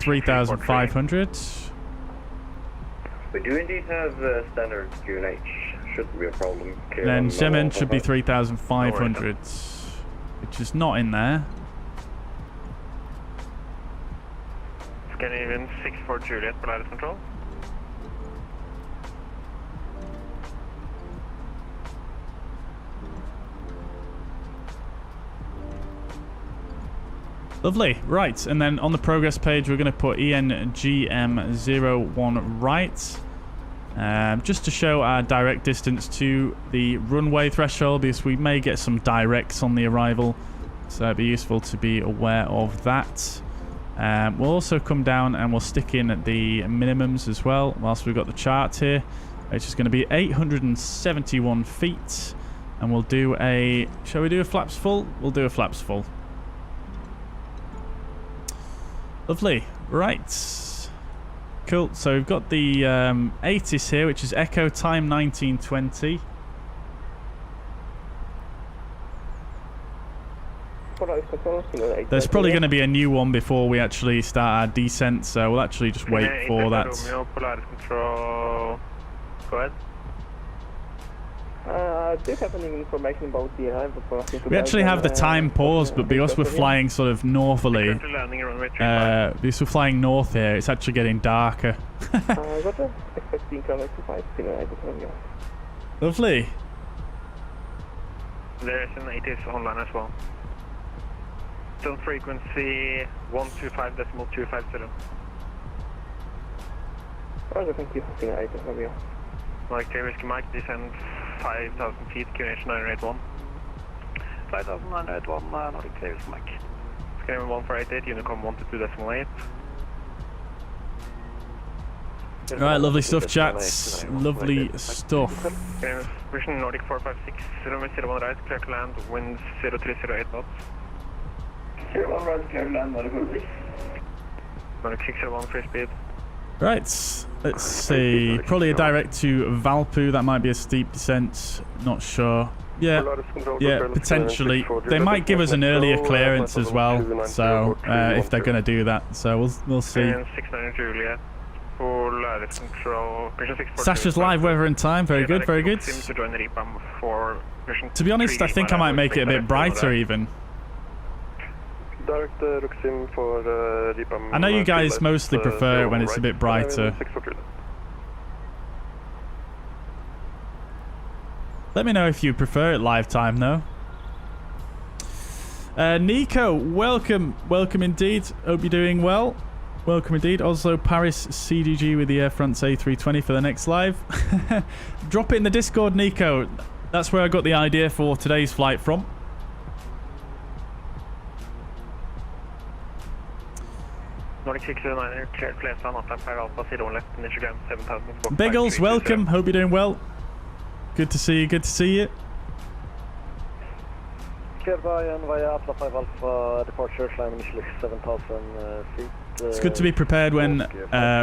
3,500. We do indeed have standard QNH. Shouldn't be a problem. Then Zemen should be 3,500, which is not in there. Scandinavian 64 Juliet, Polaris Control. Lovely. Right, and then on the progress page, we're going to put ENGM01 right. Just to show our direct distance to the runway threshold, because we may get some directs on the arrival, so it'd be useful to be aware of that. We'll also come down and we'll stick in the minimums as well, whilst we've got the chart here, which is going to be 871 feet, and we'll do a... Shall we do a flaps full? We'll do a flaps full. Lovely. Right. Cool. So we've got the ATIS here, which is Echo Time 1920. There's probably going to be a new one before we actually start our descent, so we'll actually just wait for that. Go ahead. Do you have any information about the arrival? We actually have the time pause, but because we're flying sort of northerly, because we're flying north here, it's actually getting darker. Lovely. There is an ATIS online as well. Zone frequency 125.250. Thank you. Like Whiskey Mike, descend 5,000 feet, QNH 981. 5,981, Nordic Whiskey Mike. Screaming 1488, Unicom 122.8. Right, lovely stuff, chats. Lovely stuff. Vision Nordic 456, runway 01 right, clear to land, wind 0308 knots. 01 right, clear to land, Nordic 46. Nordic 601, free speed. Right, let's see. Probably a direct to Valpo. That might be a steep descent. Not sure. Yeah, potentially. They might give us an earlier clearance as well. So if they're going to do that, so we'll see. Sasha's live weather and time. Very good, very good. To be honest, I think I might make it a bit brighter even. I know you guys mostly prefer it when it's a bit brighter. Let me know if you prefer it live time though. Nico, welcome. Welcome indeed. Hope you're doing well. Welcome indeed. Oslo, Paris, CDG with the Air France A320 for the next live. Drop it in the Discord, Nico. That's where I got the idea for today's flight from. Biggles, welcome. Hope you're doing well. Good to see you. Good to see you. It's good to be prepared when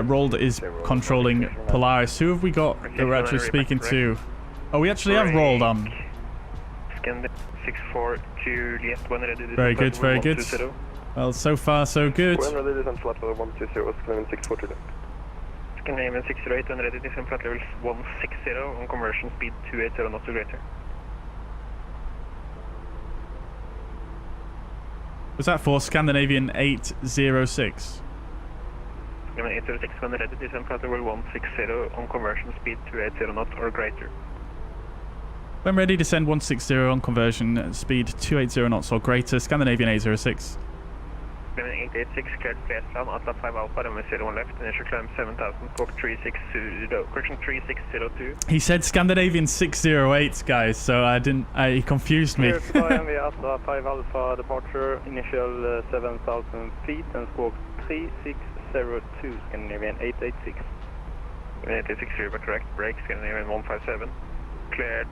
Rold is controlling Polaris. Who have we got that we're actually speaking to? Oh, we actually have Rold on. Very good, very good. Well, so far so good. Scandinavian 608 when ready, descend flight level 160 on conversion speed 280 knots or greater. Was that for Scandinavian 806? Scandinavian 806 when ready, descend flight level 160 on conversion speed 280 knots or greater. When ready, descend 160 on conversion speed 280 knots or greater. Scandinavian 806. 886, cleared Flesland, Atlas 5 Alpha, runway 01 left, initial climb 7000, squawk 3602, correction 3602. He said Scandinavian 608, guys, so he confused me. Atlas 5 Alpha departure, initial 7000 feet and squawk 3602, Scandinavian 886. 886, rear correct, brake, Scandinavian 157, cleared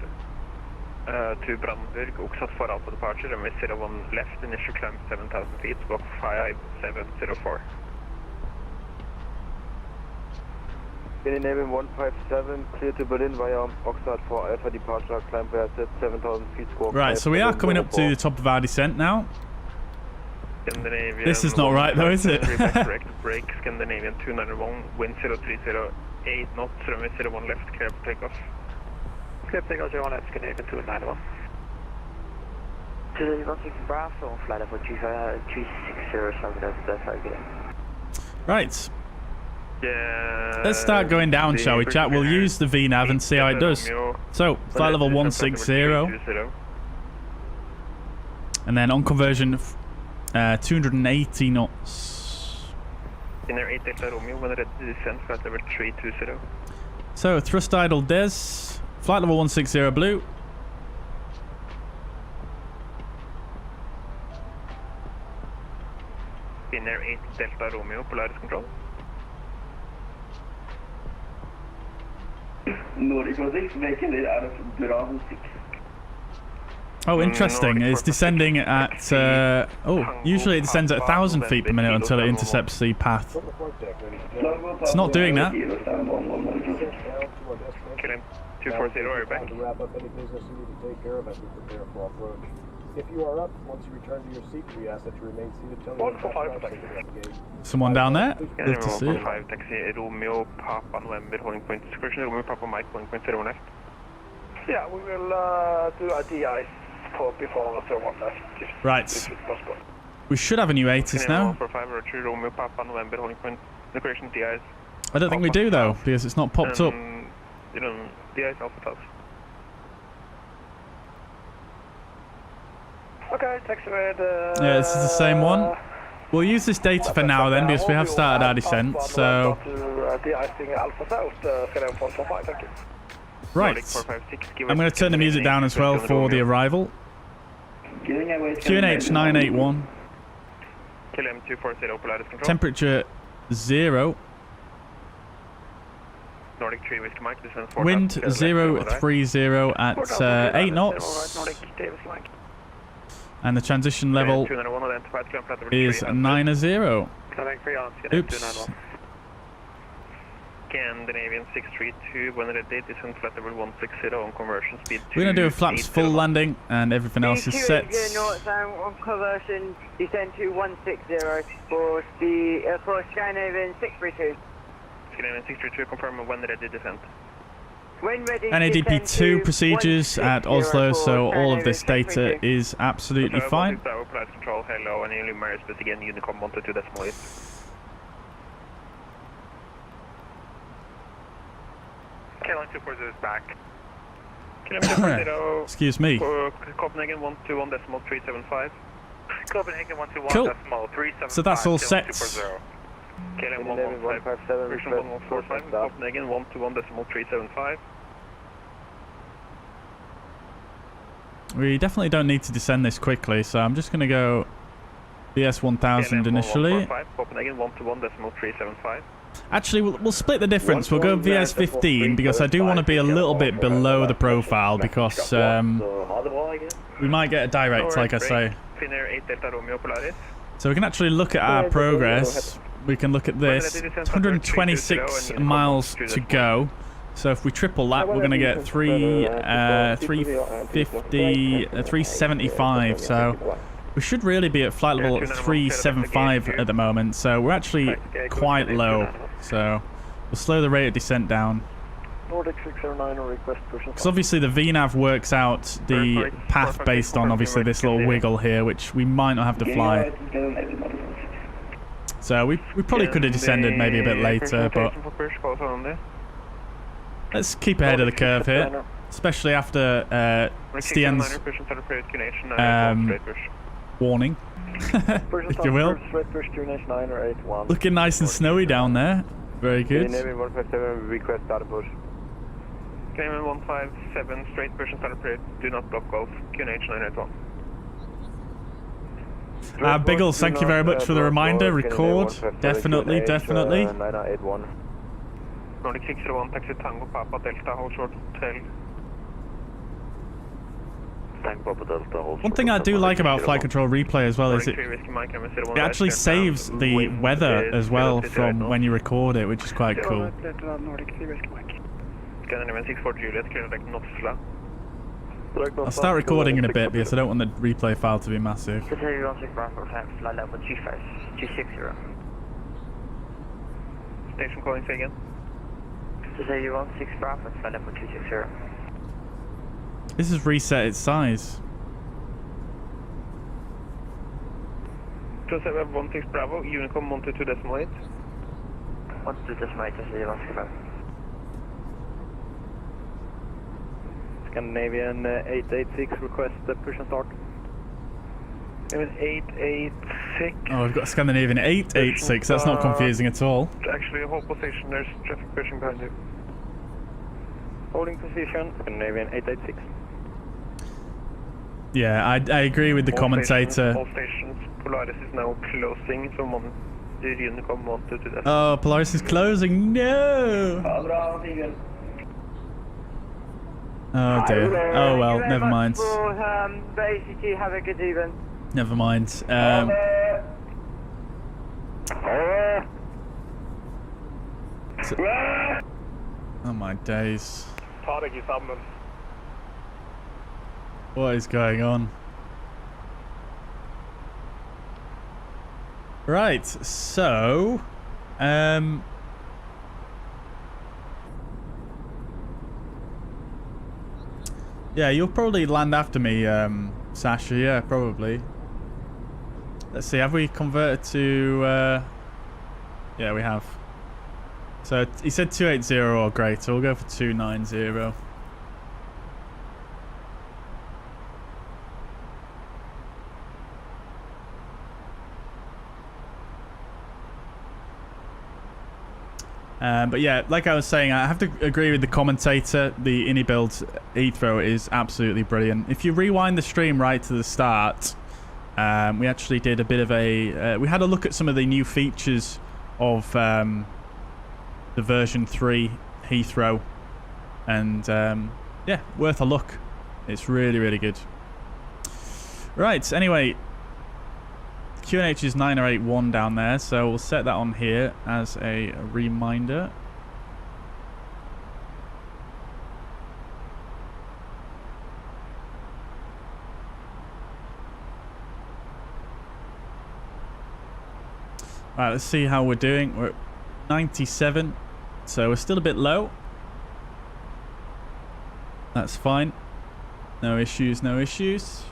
to Brandenburg, Oxat for Alpha departure, runway 01 left, initial climb 7000 feet, squawk 5704. Scandinavian 157, clear to Berlin via Oxford for Alpha departure, climb via 7000 feet, squawk. Right, so we are coming up to the top of our descent now. Scandinavian this is not right though, is it? correct, brake, Scandinavian 291, wind 0308 knots, runway 01 left, clear for takeoff. Clear for takeoff 01 left, Scandinavian 291. To the Atlantic Bravo, flight level 260, Right. Yeah. Let's start going down, shall we, chat? We'll use the VNav and see how it does. So, flight level 160. And then on conversion, 280 knots. In there 8 Delta Romeo, when ready to descend, flight level 320. So, thrust idle des, flight level 160 blue. In there 8 Delta Romeo, Polaris control. Nordic 6, making it out of Bravo 6. Oh, interesting. It's descending at... usually it descends at 1,000 feet per minute until it intercepts the path. It's not doing that. KLM 240, are you back? If you are up, once you return to your seat, we ask that you remain seated till you Someone down there? Good to see. 145 taxi, Romeo, Papa, November, holding point, discretion, Romeo, Papa, Mike, holding point 01 left. Yeah, we will do a DI before 01 left. Right. We should have a new ATIS now. 145, Roger, Romeo, Papa, November, holding point, discretion, DIs. I don't think we do though, because it's not popped up. You know, DIs Alpha Task. Okay, taxiway. Yeah, this is the same one. We'll use this data for now then, because we have started our descent, so... Right. I'm going to turn the music down as well for the arrival. QNH 981. KLM 240, Polaris control. Temperature 0. Nordic 3, Whiskey Mike, descend 4. Wind 030 at 8 knots. And the transition level is 9-0. Oops. Scandinavian 632, when ready, descend flight level 160 on conversion speed 2. We're going to do a flaps full landing, and everything else is set. On conversion, descend to 160 for Scandinavian 632. Scandinavian 632, confirm when ready, descend. NADP2 procedures at Oslo, so all of this data is absolutely fine. Control, hello, and Union Maris, but again, Unicom 122.8. KLM 240 is back. KLM 240. Excuse me. Copenhagen 121.375. Copenhagen 121.375. Cool. So that's all set. KLM 115, version 1145, Copenhagen 121.375. We definitely don't need to descend this quickly, so I'm just going to go BS 1000 initially. Copenhagen 121.375. Actually, we'll split the difference. We'll go VS 15 because I do want to be a little bit below the profile because we might get a direct, like I say. So we can actually look at our progress. We can look at this. 126 miles to go. So if we triple that, we're going to get 375. So we should really be at flight level 375 at the moment. So we're actually quite low. So we'll slow the rate of descent down. Because obviously the VNav works out the path based on obviously this little wiggle here, which we might not have to fly. So we probably could have descended maybe a bit later, but let's keep ahead of the curve here, especially after Stian's warning. if you will. Looking nice and snowy down there. Very good. Scandinavian 157, request data push. Scandinavian 157, straight Persian starter period, do not block Golf, QNH 981. Biggles, thank you very much for the reminder. Record. Definitely, definitely. 981. Nordic 601, taxi Tango, Papa Delta, hold short, hotel. One thing I do like about Flight Control Replay as well is it actually saves the weather as well from when you record it, which is quite cool. Scandinavian 64 Juliet, clear like not flat. I'll start recording in a bit because I don't want the replay file to be massive. Station calling, say again. This has reset its size. 2716 Bravo, Unicom 122.8. 122.8, Scandinavian 886, request push and start. 886. Oh, we've got Scandinavian 886. That's not confusing at all. Actually, hold position. There's traffic pushing behind you. Holding position, Scandinavian 886. Yeah, I agree with the commentator. All stations, Polaris is now closing, so the Unicom 122. Oh, Polaris is closing. No! Oh dear. Oh well, never mind. Basically, have a good evening. Never mind. Oh my days. What is going on? Right, so yeah, you'll probably land after me, Sasha. Yeah, probably. Let's see, have we converted to... yeah, we have. So, he said 280 or greater. We'll go for 290. But yeah, like I was saying, I have to agree with the commentator. The iniBuilds Heathrow is absolutely brilliant. If you rewind the stream right to the start, we actually did a bit of a... we had a look at some of the new features of the version 3 Heathrow. And yeah, worth a look. It's really, really good. Right, anyway... QNH is 9081 down there, so we'll set that on here as a reminder. Right, let's see how we're doing. We're at 97, so we're still a bit low. That's fine. No issues, no issues.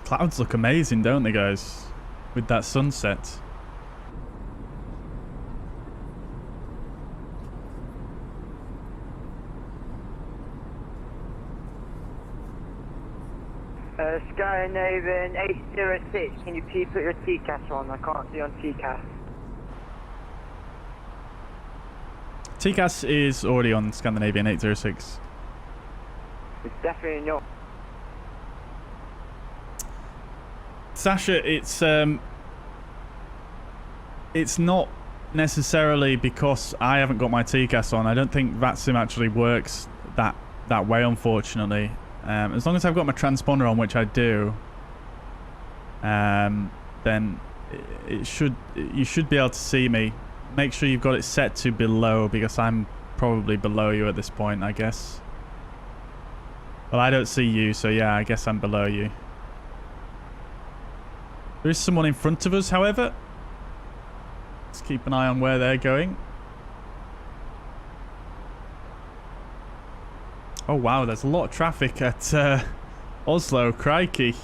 Clouds look amazing, don't they, guys? With that sunset. Scandinavian 806, can you please put your TCAS on? I can't see on TCAS. TCAS is already on Scandinavian 806. It's definitely not. Sasha, it's not necessarily because I haven't got my TCAS on. I don't think VATSIM actually works that way, unfortunately. As long as I've got my transponder on, which I do, then you should be able to see me. Make sure you've got it set to below, because I'm probably below you at this point, I guess. Well, I don't see you, so yeah, I guess I'm below you. There is someone in front of us, however. Let's keep an eye on where they're going. Oh wow, there's a lot of traffic at Oslo, crikey.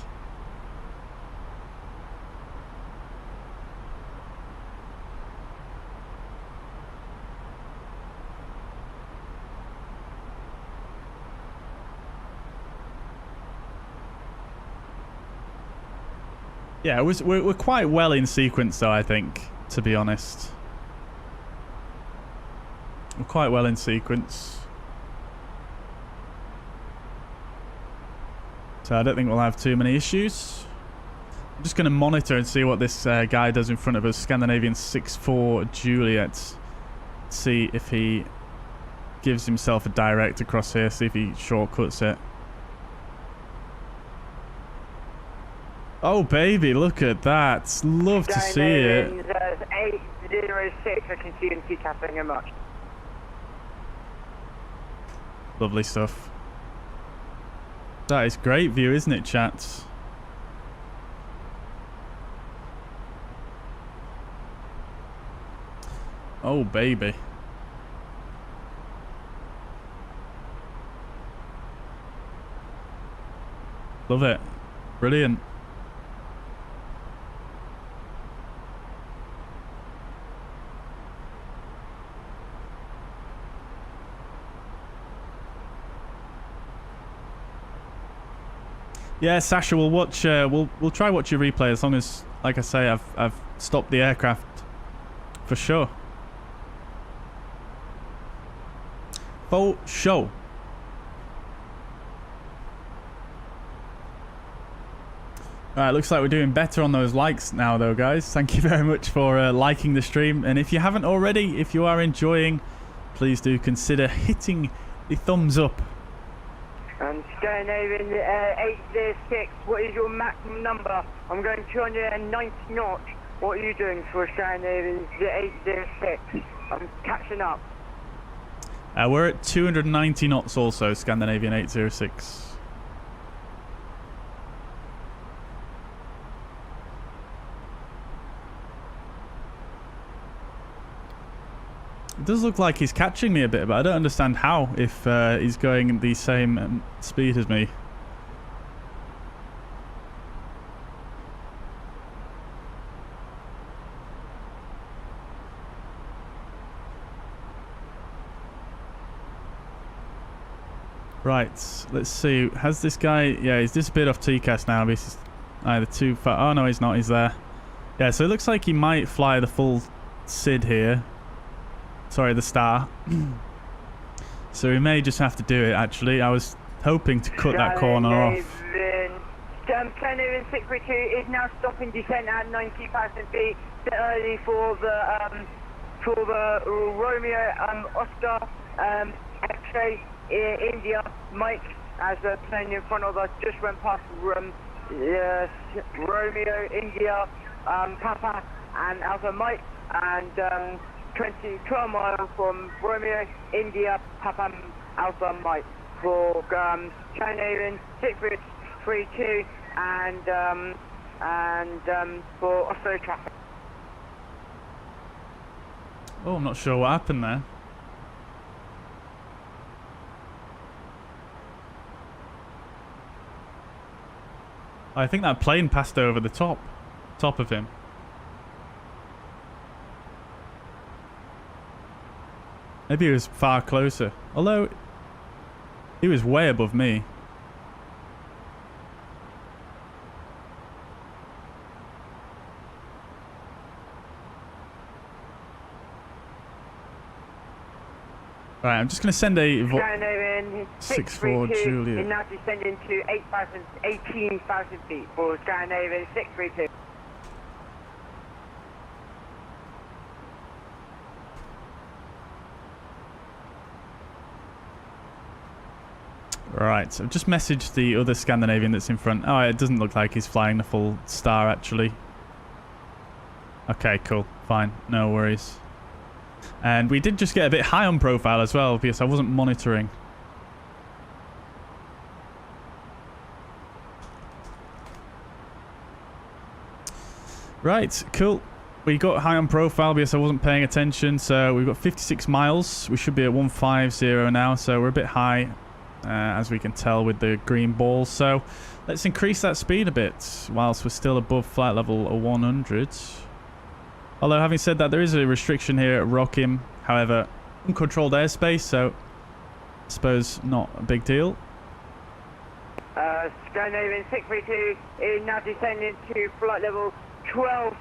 Yeah, we're quite well in sequence, though, I think, to be honest. We're quite well in sequence. So I don't think we'll have too many issues. I'm just going to monitor and see what this guy does in front of us. Scandinavian 6-4 Juliet. See if he gives himself a direct across here. See if he shortcuts it. Oh, baby, look at that. Love to see it. 806, I can see him TCAPing him much. Lovely stuff. That is great view, isn't it, chat? Oh, baby. Love it. Brilliant. Yeah, Sasha, we'll watch. We'll try watch your replay as long as, like I say, I've stopped the aircraft for sure. For sure. Alright, looks like we're doing better on those likes now, though, guys. Thank you very much for liking the stream, and if you haven't already, if you are enjoying, please do consider hitting the thumbs up. Scandinavian 806, what is your maximum number? I'm going 290 knots. What are you doing for Scandinavian 806? I'm catching up. We're at 290 knots also, Scandinavian 806. It does look like he's catching me a bit, but I don't understand how if he's going the same speed as me. Right, let's see. Has this guy... Yeah, he's disappeared off TCAS now. He's either too far... Oh, no, he's not. He's there. Yeah, so it looks like he might fly the full SID here. Sorry, the star. So we may just have to do it, actually. I was hoping to cut that corner off. Scandinavian 632 is now stopping descent at 90,000 feet. Bit early for the Romeo Oscar X-ray India Mike, as the plane in front of us just went past Romeo India Papa and Alpha Mike, and 12 miles from Romeo India Papa Alpha Mike for Scandinavian 632 and for Oslo traffic. Oh, I'm not sure what happened there. I think that plane passed over the top of him. Maybe he was far closer. Although, he was way above me. Right, I'm just going to send a... Scandinavian 6-4 Juliet. is now descending to 18,000 feet for Scandinavian 632. Right, I've just messaged the other Scandinavian that's in front. Oh, it doesn't look like he's flying the full star, actually. Okay, cool. Fine. No worries. And we did just get a bit high on profile as well, because I wasn't monitoring. Right, cool. We got high on profile because I wasn't paying attention, so we've got 56 miles. We should be at 150 now, so we're a bit high, as we can tell with the green balls. So let's increase that speed a bit whilst we're still above flight level 100. Although, having said that, there is a restriction here at Rockham. However, uncontrolled airspace, so I suppose not a big deal. Scandinavian 632 is now descending to flight level 12.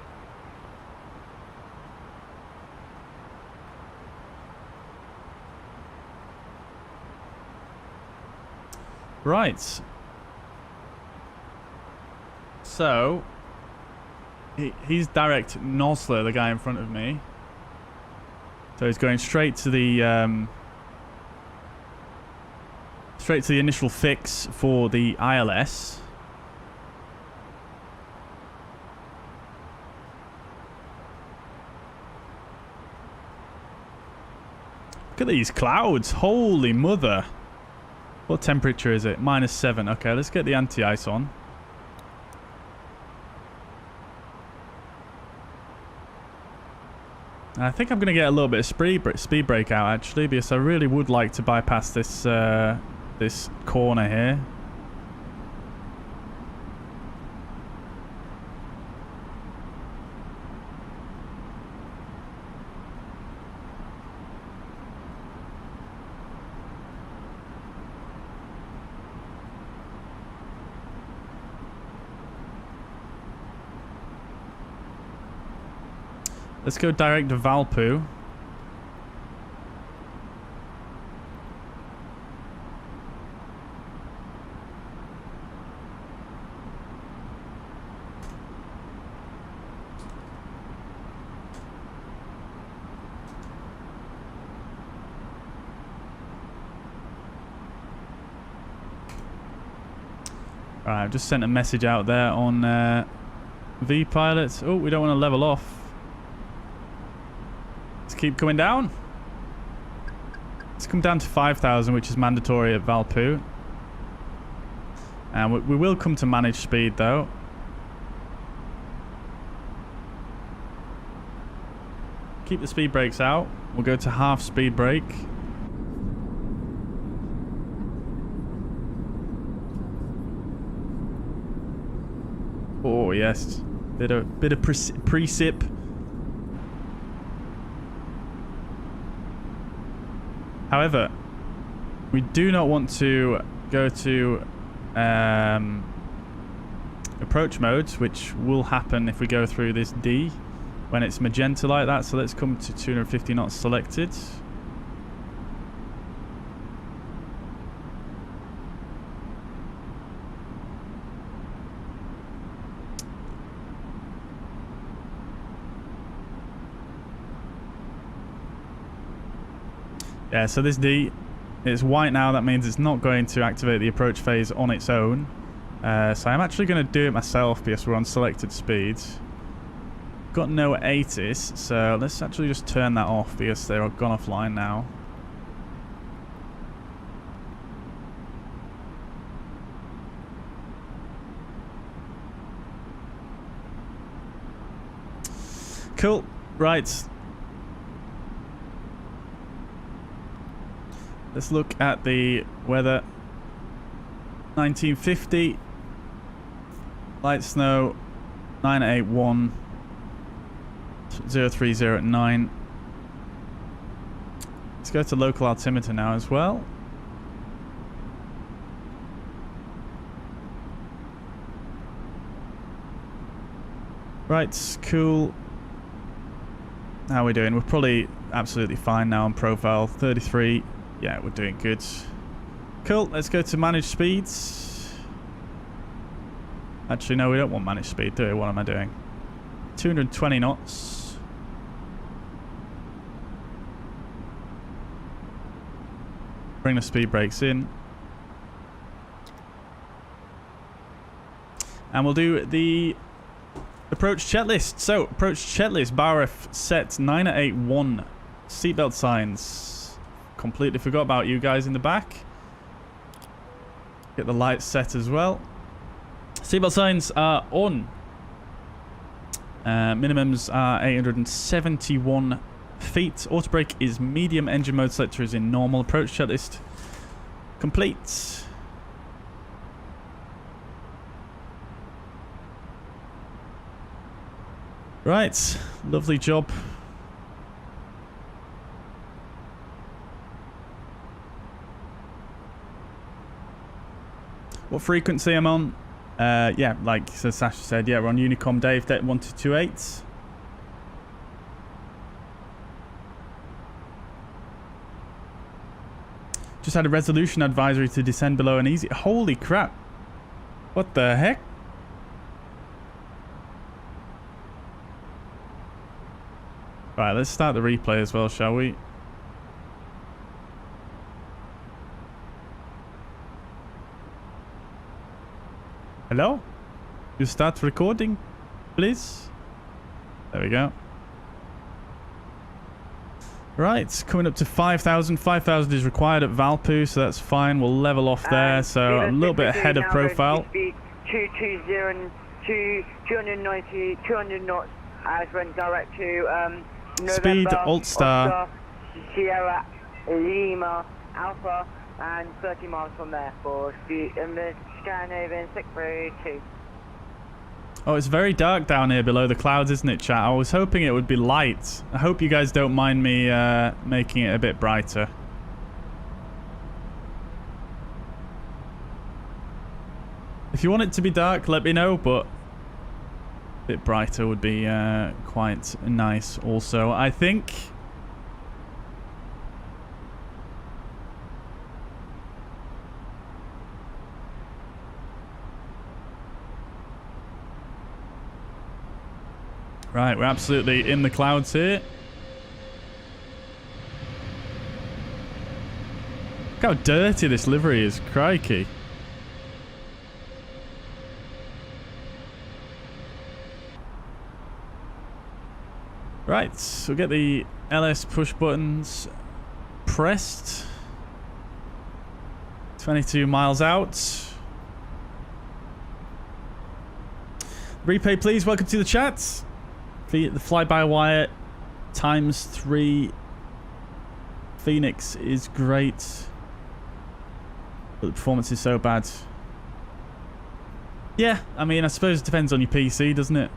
Right. So, he's direct in Oslo, the guy in front of me. So he's going straight to the initial fix for the ILS. Look at these clouds. Holy mother. What temperature is it? -7. Okay, let's get the anti-ice on. I think I'm going to get a little bit of speed brake out, actually, because I really would like to bypass this this corner here. Let's go direct to Valpo. Alright, I've just sent a message out there on V-Pilot. Oh, we don't want to level off. Let's keep coming down. Let's come down to 5,000, which is mandatory at Valpo. And we will come to manage speed, though. Keep the speed brakes out. We'll go to half speed brake. Oh yes, bit of precip. However, we do not want to go to approach modes, which will happen if we go through this D when it's magenta like that. So let's come to 250 knots selected. Yeah, so this D is white now. That means it's not going to activate the approach phase on its own. So I'm actually going to do it myself because we're on selected speeds. Got no ATIS, so let's actually just turn that off because they're gone offline now. Cool. Right. Let's look at the weather. 1950. Light snow. 981. 030 at 9. Let's go to local altimeter now as well. Right, cool. How are we doing? We're probably absolutely fine now on profile. 33. Yeah, we're doing good. Cool, let's go to manage speeds. Actually, no, we don't want manage speed, do we? What am I doing? 220 knots. Bring the speed brakes in. And we'll do the approach checklist. So, approach checklist. BARF set 981. Seatbelt signs. Completely forgot about you guys in the back. Get the lights set as well. Seatbelt signs are on. Minimums are 871 feet. Auto brake is medium. Engine mode selector is in normal. Approach checklist complete. Right. Lovely job. What frequency I'm on? Yeah, like Sasha said, yeah, we're on Unicom Dave 1228. Just had a resolution advisory to descend below an easy. Holy crap. What the heck? Right, let's start the replay as well, shall we? Hello? You start recording, please? There we go. Right, coming up to 5,000. 5,000 is required at Valpu, so that's fine. We'll level off there, so I'm a little bit ahead of profile. 290, 200 knots as went direct to November, Speed, Alt Star. Sierra, Lima, Alpha, and 30 miles from there for the Scandinavian 632. Oh, it's very dark down here below the clouds, isn't it, chat? I was hoping it would be light. I hope you guys don't mind me making it a bit brighter. If you want it to be dark, let me know, but a bit brighter would be quite nice also, I think. Right, we're absolutely in the clouds here. Look how dirty this livery is, crikey. Right, so we'll get the LS push buttons pressed. 22 miles out. Repay, please. Welcome to the chat. The fly-by-wire ×3 Fenix is great, but the performance is so bad. Yeah, I mean, I suppose it depends on your PC, doesn't it?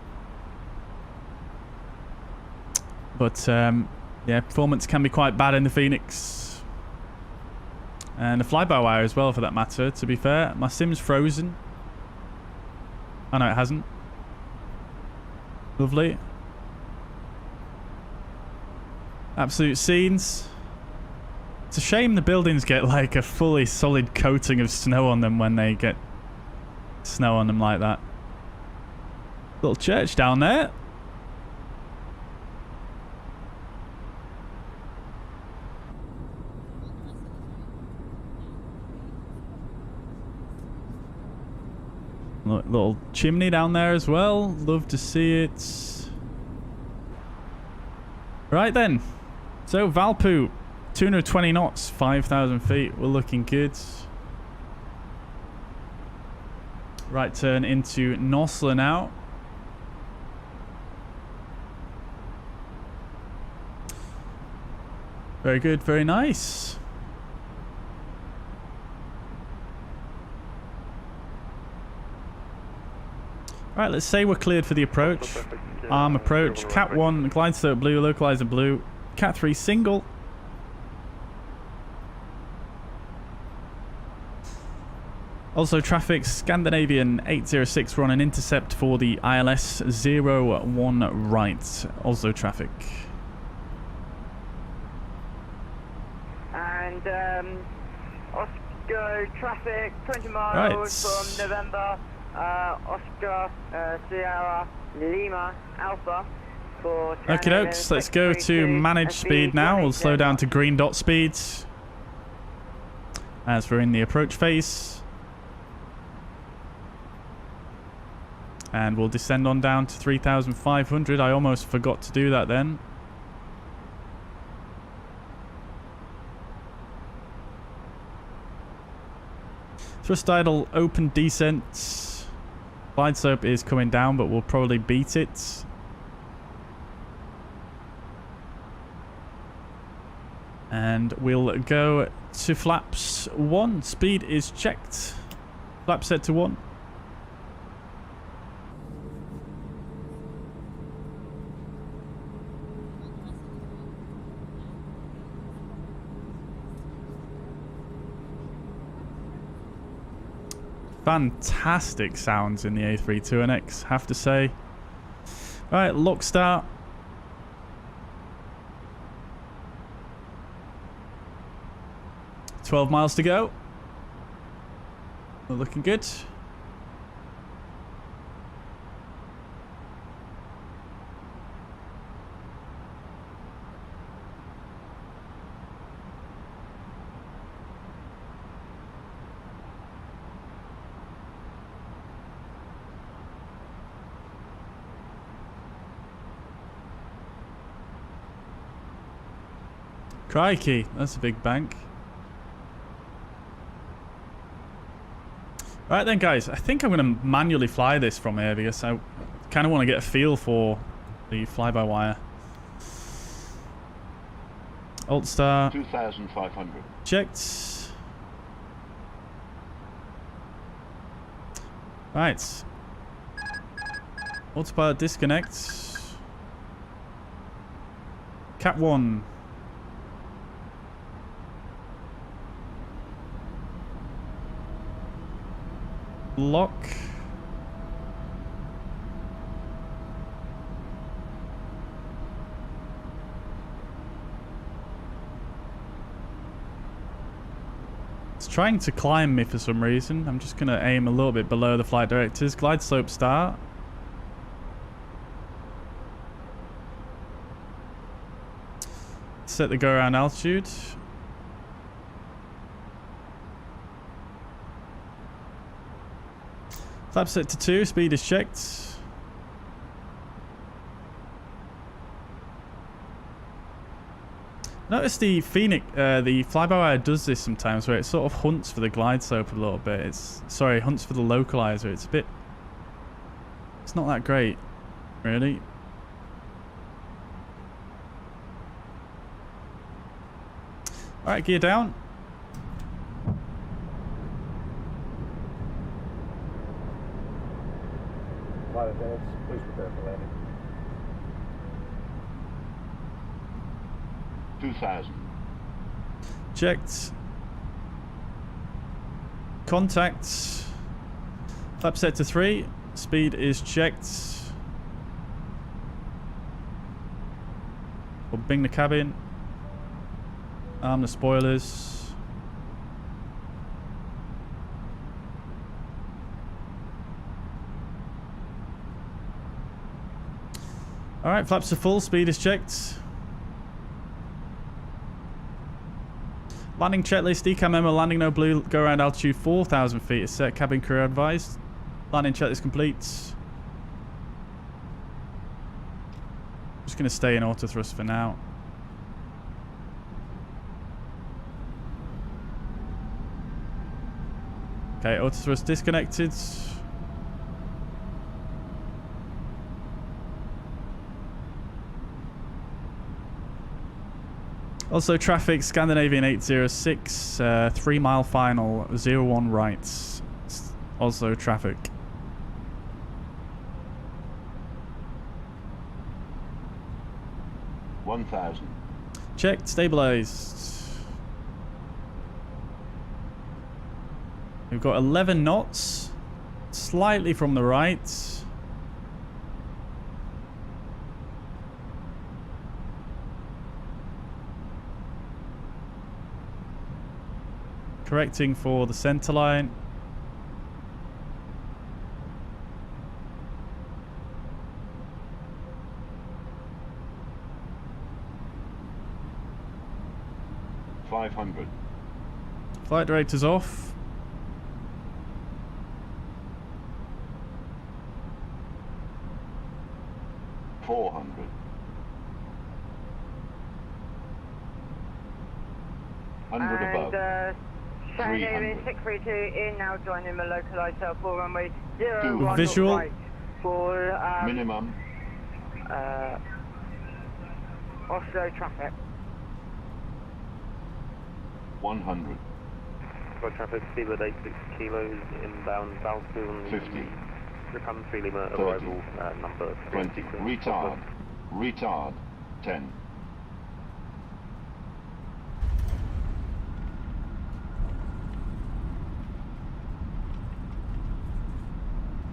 But yeah, performance can be quite bad in the Fenix, and the fly-by-wire as well, for that matter. To be fair, my sim's frozen. Oh no, it hasn't. Lovely. Absolute scenes. It's a shame the buildings get like a fully solid coating of snow on them when they get snow on them like that. Little church down there. Little chimney down there as well. Love to see it. Right then. So Valpu, 220 knots, 5,000 feet. We're looking good. Right turn into Nosla now. Very good, very nice. Right, let's say we're cleared for the approach. Arm approach. Cat 1, glide slope blue, localizer blue. Cat 3 single. Also traffic, Scandinavian 806, we're on an intercept for the ILS 01 right. Also traffic. And Oscar traffic, 20 miles from November. Oscar, Sierra, Lima, Alpha for... Okie dokes, let's go to manage speed now. We'll slow down to green dot speeds as we're in the approach phase. And we'll descend on down to 3,500. I almost forgot to do that then. Thrust idle, open descent. Glide slope is coming down, but we'll probably beat it. And we'll go to flaps 1. Speed is checked. Flap set to 1. Fantastic sounds in the A32NX, have to say. Right, lock start. $12 miles to go. We're looking good. Crikey, that's a big bank. Right then, guys, I think I'm going to manually fly this from here because I kind of want to get a feel for the fly-by-wire. Alt star. 2,500. Checked. Right. Autopilot disconnect. Cat 1. Lock. It's trying to climb me for some reason. I'm just going to aim a little bit below the flight directors. Glide slope start. Set the go around altitude. Flap set to 2, speed is checked. Notice the Fenix, the fly-by-wire does this sometimes, where it sort of hunts for the glide slope a little bit. Hunts for the localizer. It's not that great, really. All right, gear down. Flight attendants, please prepare for landing. 2,000. Checked. Contact. Flap set to 3. Speed is checked. We'll bing the cabin. Arm the spoilers. Alright, flaps are full, speed is checked. Landing checklist, decam memo, landing no blue, go around altitude 4,000 feet is set, cabin crew advised. Landing checklist complete. Just going to stay in auto thrust for now. Okay, auto thrust disconnected. Also, traffic, Scandinavian 806, 3 mile final, 01 right. Also, traffic. $1,000. Checked, stabilized. We've got 11 knots, slightly from the right. Correcting for the center line. $500. Flight directors off. $400. above. Scandinavian 632 in now joining the localizer for runway 01 visual right for minimum Oslo traffic. 100. Got traffic, Seabird 86 kilos inbound Valsfield 50. Recon 3 Lima arrival number 20. Retard. Retard 10.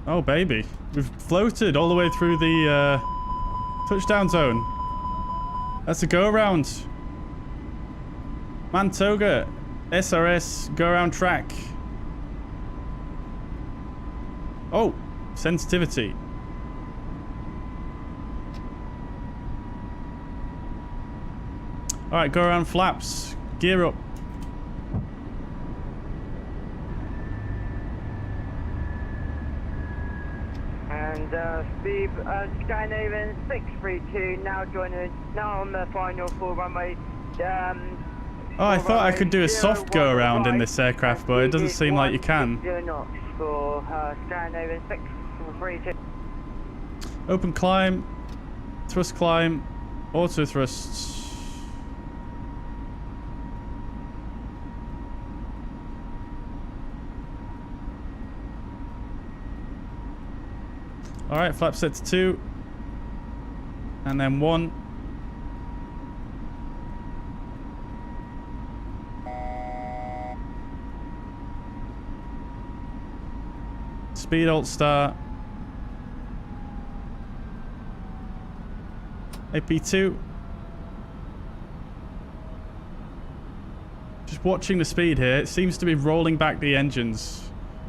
Oh, baby. We've floated all the way through the touchdown zone. That's a go-around. Mantoga, SRS, go-around track. Oh, sensitivity. All right, go-around flaps. Gear up. And speed, Scandinavian 632 now joining, now on the final full runway. Oh, I thought I could do a soft go around in this aircraft, but it doesn't seem like you can. For Scandinavian 632. Open climb, thrust climb, auto thrusts. Alright, flap set to 2. And then 1. Speed alt start. AP2. Just watching the speed here. It seems to be rolling back the engines.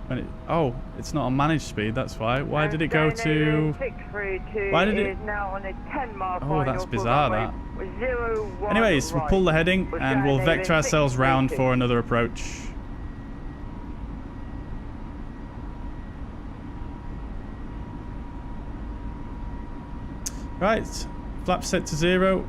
When it, oh, it's not on managed speed, that's why. Why did it go to... Why did it... Oh, that's bizarre, that. Anyways, we'll pull the heading and we'll vector ourselves round for another approach. Right, flap set to 0.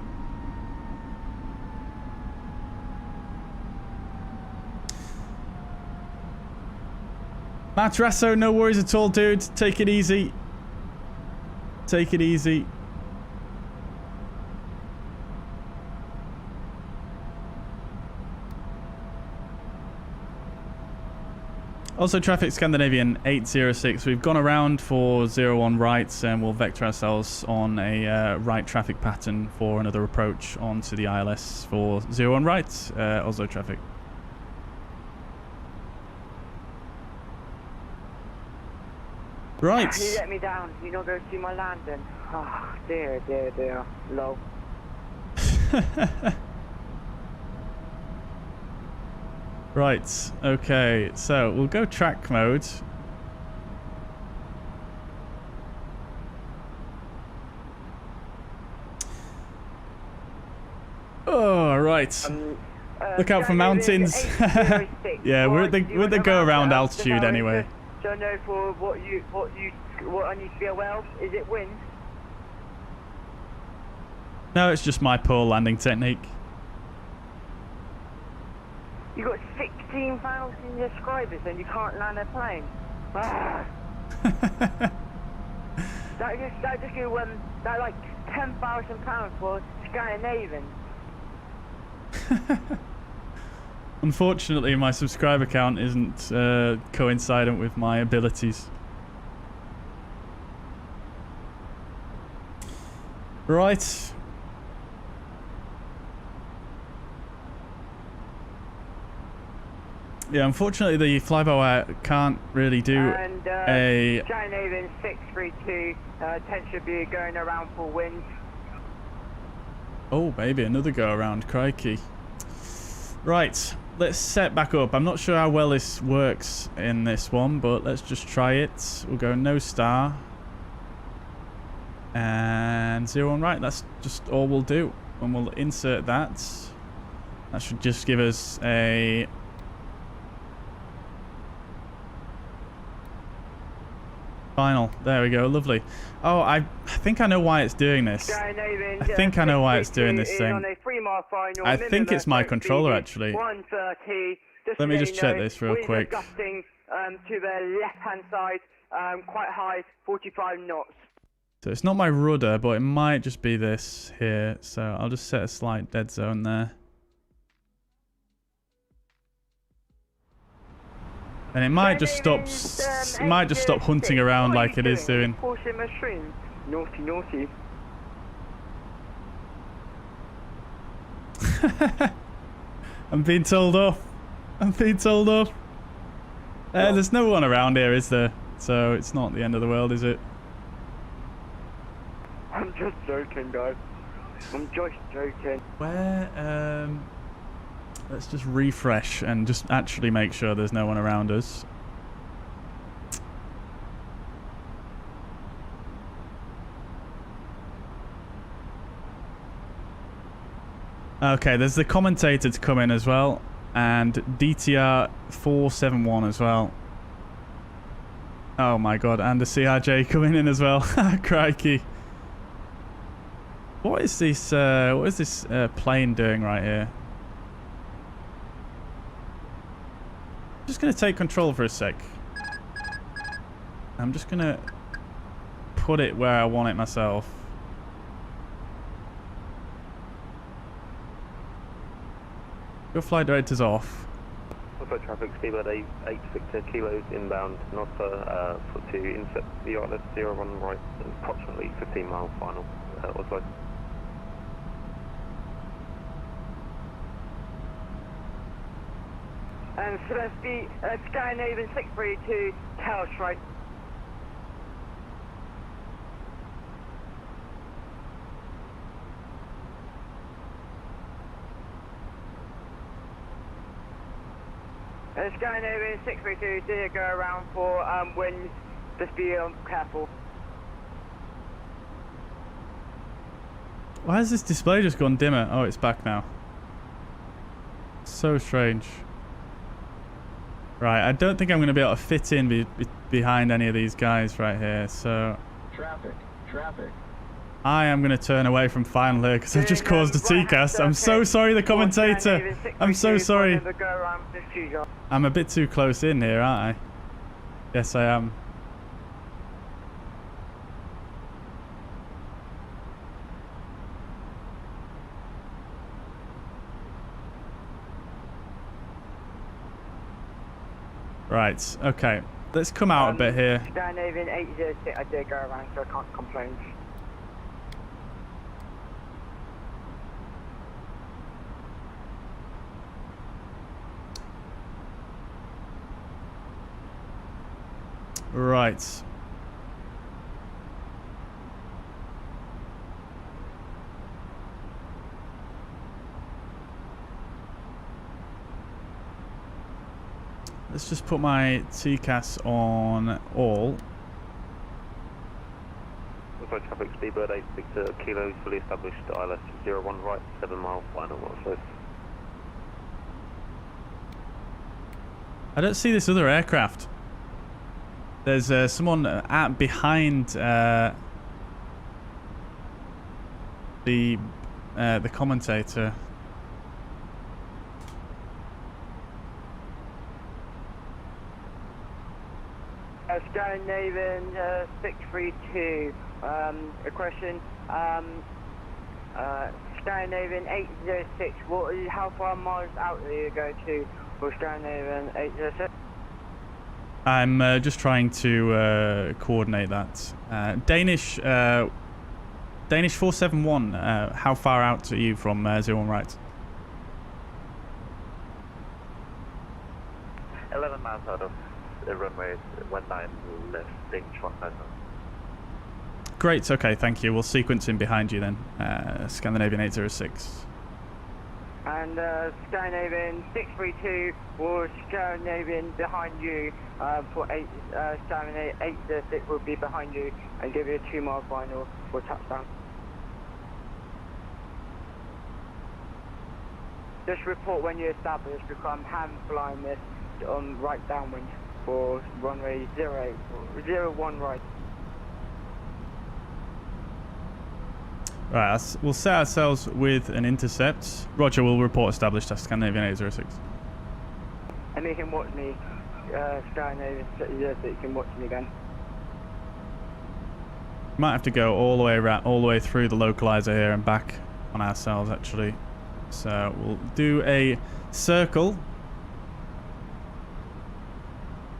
Matrasso, no worries at all, dude. Take it easy. Take it easy. Also, traffic Scandinavian 806. We've gone around for 01 rights and we'll vector ourselves on a right traffic pattern for another approach onto the ILS for 01 rights, Oslo traffic. Right. You let me down. You not go see my landing. Oh, dear, dear, dear. Low. Right. Okay. So we'll go track mode. Oh, right. Look out for mountains. Yeah, we're at the go around altitude anyway. So know for what I need to be aware of. Is it wind? No, it's just my poor landing technique. You got 16,000 subscribers and you can't land a plane. Ah. that just go that like £10,000 for Scandinavian. Unfortunately, my subscriber count isn't coincident with my abilities. Right. Yeah, unfortunately, the fly-by-wire can't really do a... Scandinavian 632, 10 should be going around for wind. Oh, baby, another go-around, crikey. Right, let's set back up. I'm not sure how well this works in this one, but let's just try it. We'll go no star. And 01 right, that's just all we'll do. And we'll insert that. That should just give us a... final. There we go, lovely. Oh, I think I know why it's doing this. I think I know why it's doing this thing. I think it's my controller, actually. Let me just check this real quick. To the left-hand side, quite high, 45 knots. So it's not my rudder, but it might just be this here. So I'll just set a slight dead zone there. And it might just stop hunting around like it is doing. Naughty, naughty. I'm being told off. I'm being told off. There's no one around here, is there? So it's not the end of the world, is it? I'm just joking, guys. I'm just joking. Where, let's just refresh and just actually make sure there's no one around us. Okay, there's the commentator to come in as well, and DTR 471 as well. Oh my god, and the CRJ coming in as well. Crikey. What is this plane doing right here? Just gonna take control for a sec. I'm just gonna put it where I want it myself. Your flight director's off. Also traffic speedbird 860 kilos inbound, not for 2, inset the outlet 01 right, approximately 15 mile final, Oslo. So that's the Scandinavian 632 Tails right. Scandinavian 632 did go around for wind, just be careful. Why has this display just gone dimmer? Oh, it's back now. So strange. Right, I don't think I'm going to be able to fit in behind any of these guys right here, so... Traffic. I am going to turn away from final here because I've just caused a TCAS. I'm so sorry, the commentator. I'm so sorry. I'm a bit too close in here, aren't I? Yes, I am. Right, okay. Let's come out a bit here. Scandinavian 806, I did go around, so I can't complain. Right. Let's just put my TCAS on all. Also traffic speedbird 860 kilos, fully established ILS 01 right, 7 mile final, Oslo. I don't see this other aircraft. There's someone behind the commentator. Scandinavian 632. A question. Scandinavian 806. How far miles out are you going to for Scandinavian 806? I'm just trying to coordinate that. Danish 471, how far out are you from 01 right? 11 miles out of the runway 19 left, Danish 190. Great, okay, thank you. We'll sequence in behind you then. Scandinavian 806. And Scandinavian 632 or Scandinavian behind you for Scandinavian 806 will be behind you and give you a 2 mile final for touchdown. Just report when you establish because I'm hand flying this on right downwind for runway 01 right. Right, we'll set ourselves with an intercept. Roger, we'll report established as Scandinavian 806. And you can watch me, Scandinavian 806, you can watch me again. Might have to go all the way around, all the way through the localizer here and back on ourselves actually. So we'll do a circle.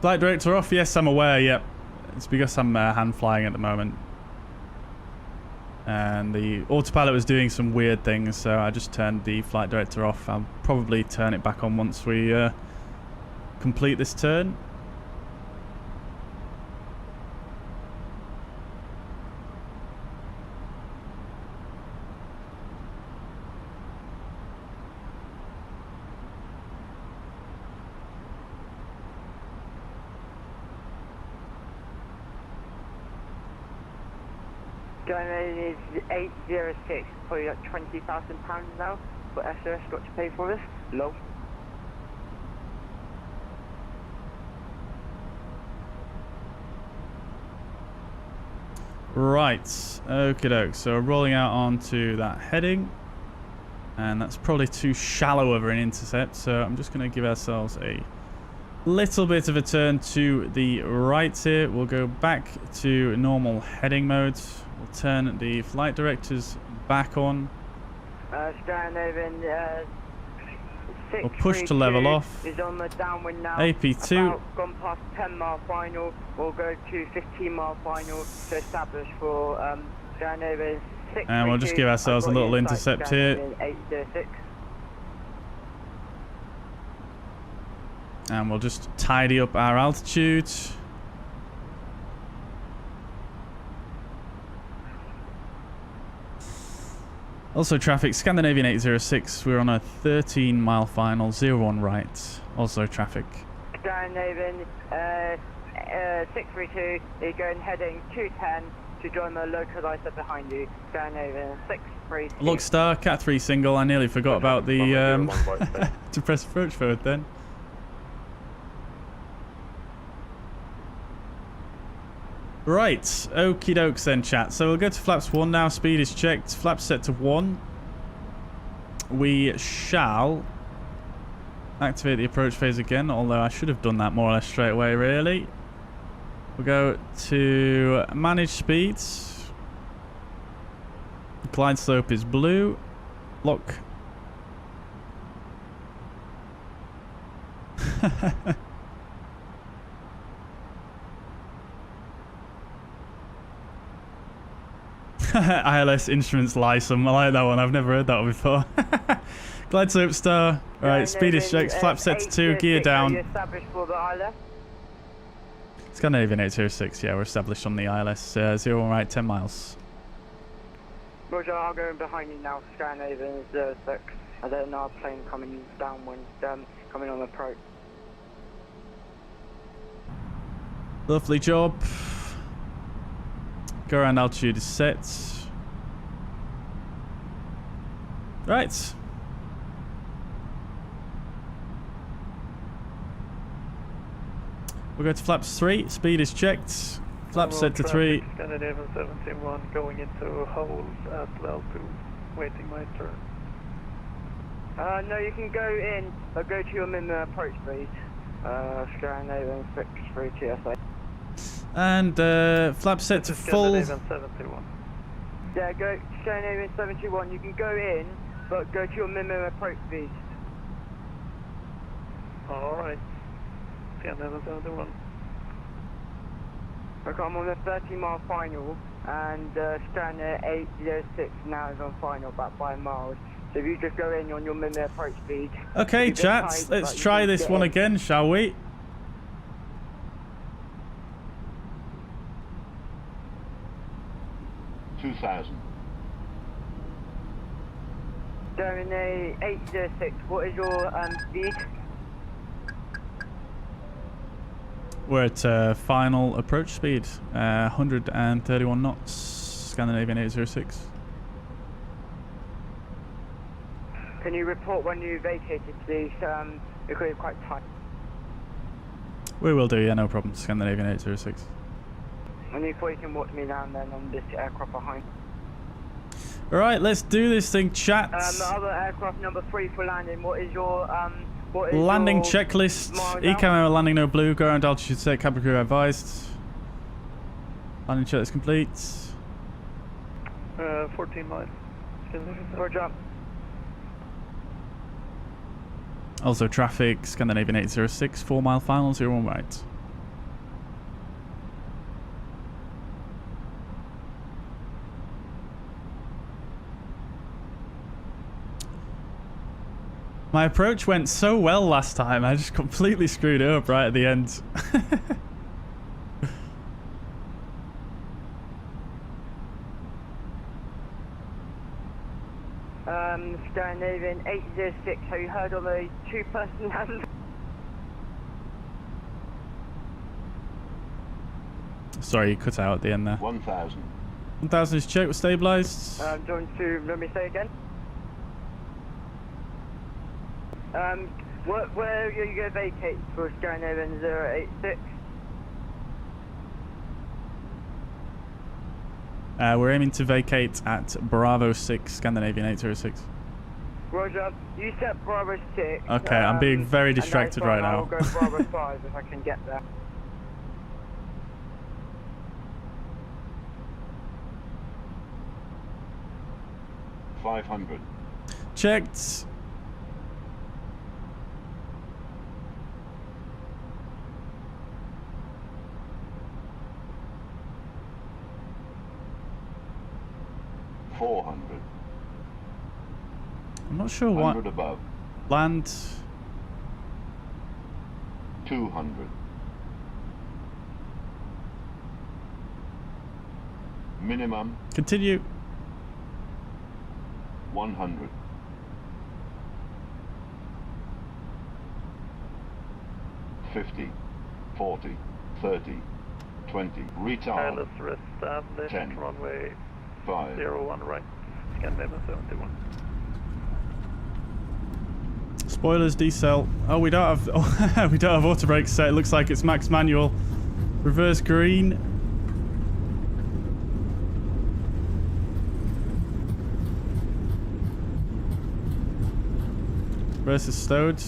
Flight director off, yes, I'm aware, yep. It's because I'm hand flying at the moment. And the autopilot was doing some weird things, so I just turned the flight director off. I'll probably turn it back on once we complete this turn. Scandinavian is 806, probably like £20,000 now. But SOS got to pay for this. Low. Right, okie doke. So we're rolling out onto that heading. And that's probably too shallow of an intercept. So I'm just going to give ourselves a little bit of a turn to the right here. We'll go back to normal heading mode. We'll turn the flight directors back on. Scandinavian, we'll push to level off. Is on the downwind now. AP2. About gone past 10-mile final. We'll go to 15-mile final to establish for Scandinavian 632. And we'll just give ourselves a little intercept here. 806. And we'll just tidy up our altitude. Also traffic, Scandinavian 806, we're on a 13-mile final, 01 right. Also traffic. Scandinavian 632, you're going heading 210 to join the localizer behind you. Scandinavian 632. Look, Star, Cat 3 single, I nearly forgot about the to press approach mode then. Right, okie dokes then, chat. So we'll go to flaps 1 now. Speed is checked. Flaps set to 1. We shall activate the approach phase again, although I should have done that more or less straight away, really. We'll go to manage speeds. Glide slope is blue. Lock. ILS instruments Lysum. I like that one. I've never heard that one before. Glide slope star. Right, speed is checked. Flap set to 2. Gear down. Scandinavian 806. Yeah, we're established on the ILS. 01 right, 10 miles. Roger, I'll go in behind you now. Scandinavian 06. I don't know, a plane coming downwind, coming on approach. Lovely job. Go around altitude is set. Right. We'll go to flaps 3. Speed is checked. Flaps set to 3. Scandinavian 71 going into hold at level 2. Waiting my turn. No, you can go in, but go to your minimum approach speed. Scandinavian 632 SA. And flap set to full. Scandinavian 71. Yeah, go Scandinavian 71. You can go in, but go to your minimum approach speed. Alright. Scandinavian 71. Okay, I'm on the 30-mile final, and Scandinavian 806 now is on final, about 5 miles. So if you just go in on your minimum approach speed. Okay, chat, let's try this one again, shall we? Scandinavian 806, what is your speed? We're at final approach speed, 131 knots, Scandinavian 806. Can you report when you vacated, please? Because it's quite tight. We will do, yeah, no problem. Scandinavian 806. And you thought you can watch me down then on this aircraft behind. Alright, let's do this thing, chat. The other aircraft number 3 for landing, what is your landing checklist. ECAM landing no blue. Go around altitude set. Cabin crew advised. Landing checklist complete. 14 miles. Roger. Also traffic. Scandinavian 806. 4 mile final. 01 right. My approach went so well last time, I just completely screwed it up right at the end. Scandinavian 806, have you heard of a 2-person land? Sorry, you cut out at the end there. 1,000. 1000 is checked, we're stabilized. Do you want to let me say again? Where are you going to vacate for Scandinavian 086? We're aiming to vacate at Bravo 6, Scandinavian 806. Roger, you set Bravo 6. Okay, I'm being very distracted right now. I'll go Bravo 5 if I can get there. $500. Checked. $400. I'm not sure what. 100 above. Land. 200. Minimum Continue. 100. 50, 40, 30, 20. Retard. Let's establish 10, runway 5, 01 right, Scandinavian 71. Spoilers, decel. Oh, we don't have we don't have auto brakes set. It looks like it's max manual. Reverse green. Reverse is stowed.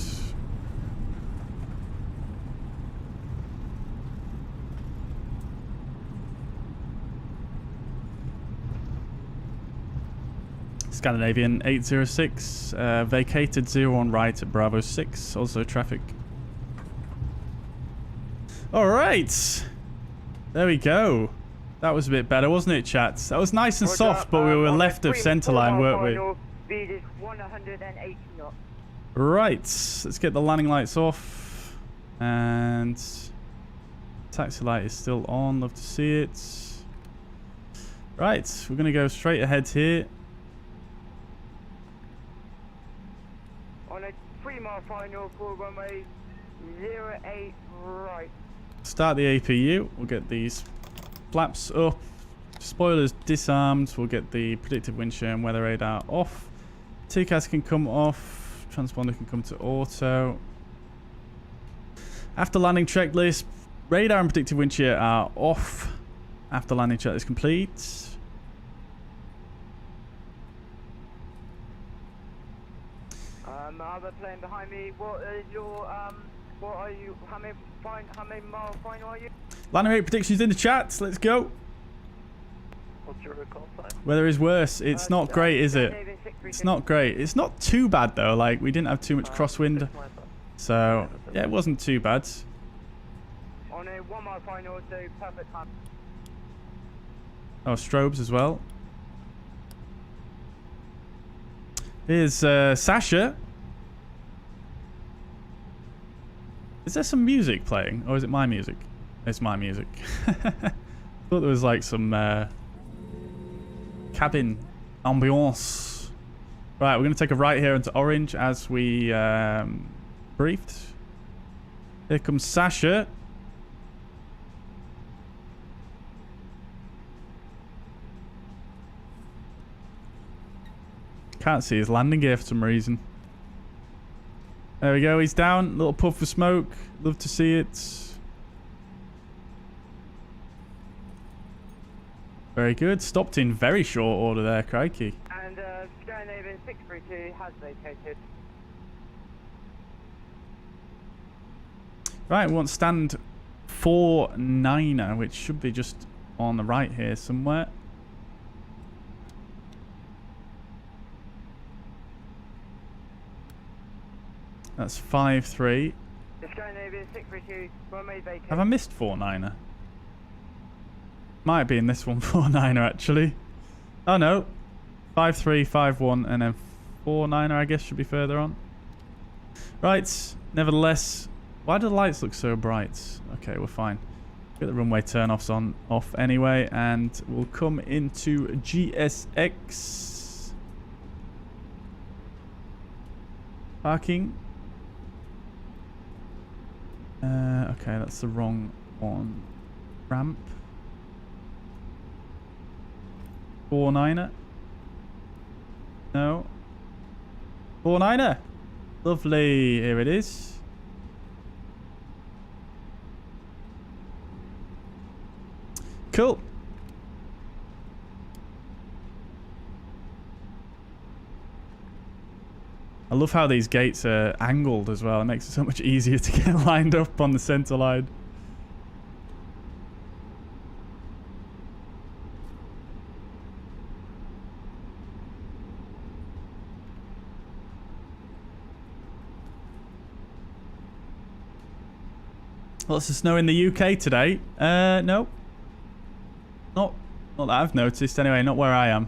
Scandinavian 806, vacated 01 right at Bravo 6, also traffic. Alright, there we go. That was a bit better, wasn't it, chat? That was nice and soft, but we were left of centerline, weren't we? Speed is 180 knots. Right, let's get the landing lights off. And taxi light is still on, love to see it. Right, we're going to go straight ahead here. On a 3-mile final for runway 08 right. Start the APU. We'll get these flaps up. Spoilers disarmed. We'll get the predictive wind shear and weather radar off. TCAS can come off. Transponder can come to auto. After landing checklist, radar and predictive wind shear are off. After landing checklist complete. Other plane behind me. What is your what are you? How many mile final are you? Landing rate predictions in the chat. Let's go. What's your call sign? Weather is worse. It's not great, is it? It's not great. It's not too bad though. Like we didn't have too much crosswind, so yeah, it wasn't too bad. On a 1 mile final, so perfect time. Oh, strobes as well. Here's Sasha. Is there some music playing, or is it my music? It's my music. Thought there was like some cabin ambiance. Right, we're going to take a right here into orange as we briefed. Here comes Sasha. Can't see his landing gear for some reason. There we go, he's down. Little puff of smoke. Love to see it. Very good. Stopped in very short order there, crikey. And Scandinavian 632 has vacated. Right, we want stand 49er, which should be just on the right here somewhere. That's 5-3. Scandinavian 632, runway vacate. Have I missed 49er? Might be in this one 49er actually. Oh no. 5-3, 5-1, and then 49er I guess should be further on. Right, nevertheless, why do the lights look so bright? Okay, we're fine. Get the runway turn-offs off anyway, and we'll come into GSX. Parking. Okay, that's the wrong one. Ramp. 49er. No. 49er. Lovely. Here it is. Cool. I love how these gates are angled as well. It makes it so much easier to get lined up on the center line. Lots of snow in the UK today. No. Not that I've noticed anyway, not where I am.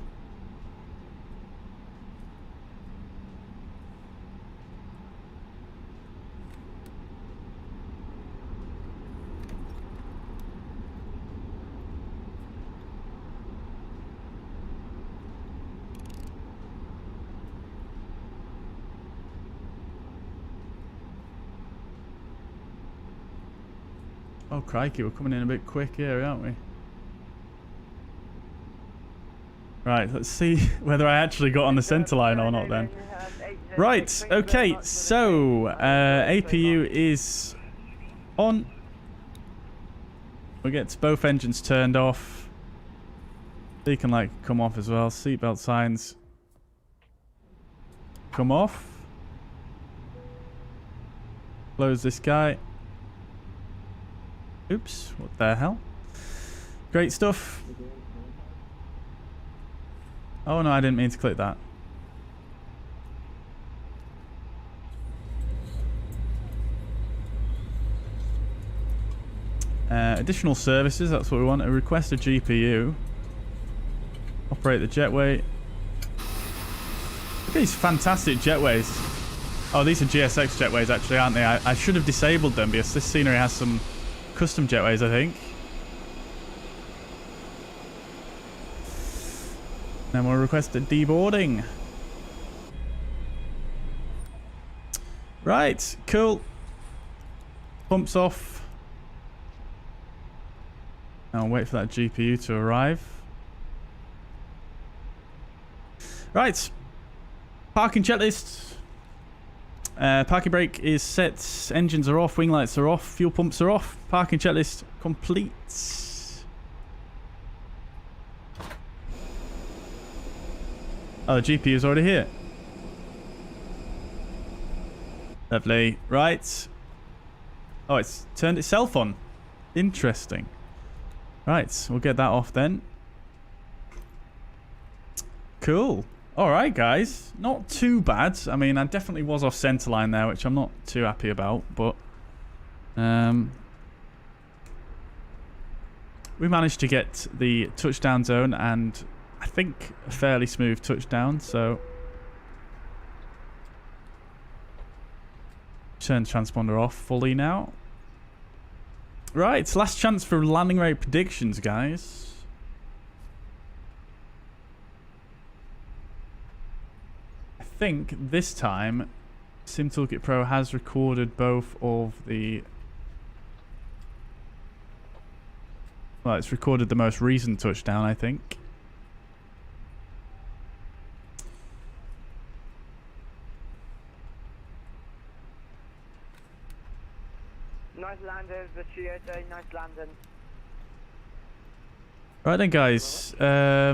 Oh crikey, we're coming in a bit quick here, aren't we? Right, let's see whether I actually got on the centre line or not then. Right, okay, so APU is on. We get both engines turned off. They can like come off as well. Seatbelt signs come off. Close this guy. Oops, what the hell? Great stuff. Oh no, I didn't mean to click that. Additional services, that's what we want. Request a GPU. Operate the jetway. Look at these fantastic jetways. Oh, these are GSX jetways actually, aren't they? I should have disabled them because this scenery has some custom jetways, I think. Then we'll request a deboarding. Right, cool. Pumps off. Now wait for that GPU to arrive. Right. Parking checklist. Parking brake is set. Engines are off. Wing lights are off. Fuel pumps are off. Parking checklist complete. Oh, the GPU is already here. Lovely. Right. Oh, it's turned itself on. Interesting. Right, we'll get that off then. Cool. Alright, guys. Not too bad. I mean, I definitely was off centerline there, which I'm not too happy about, but we managed to get the touchdown zone and I think a fairly smooth touchdown, so turn transponder off fully now. Right, last chance for landing rate predictions, guys. I think this time SimToolkitPro has recorded both of the... Well, it's recorded the most recent touchdown, I think. Nice landing, the trio say, nice landing. Right then, guys. Well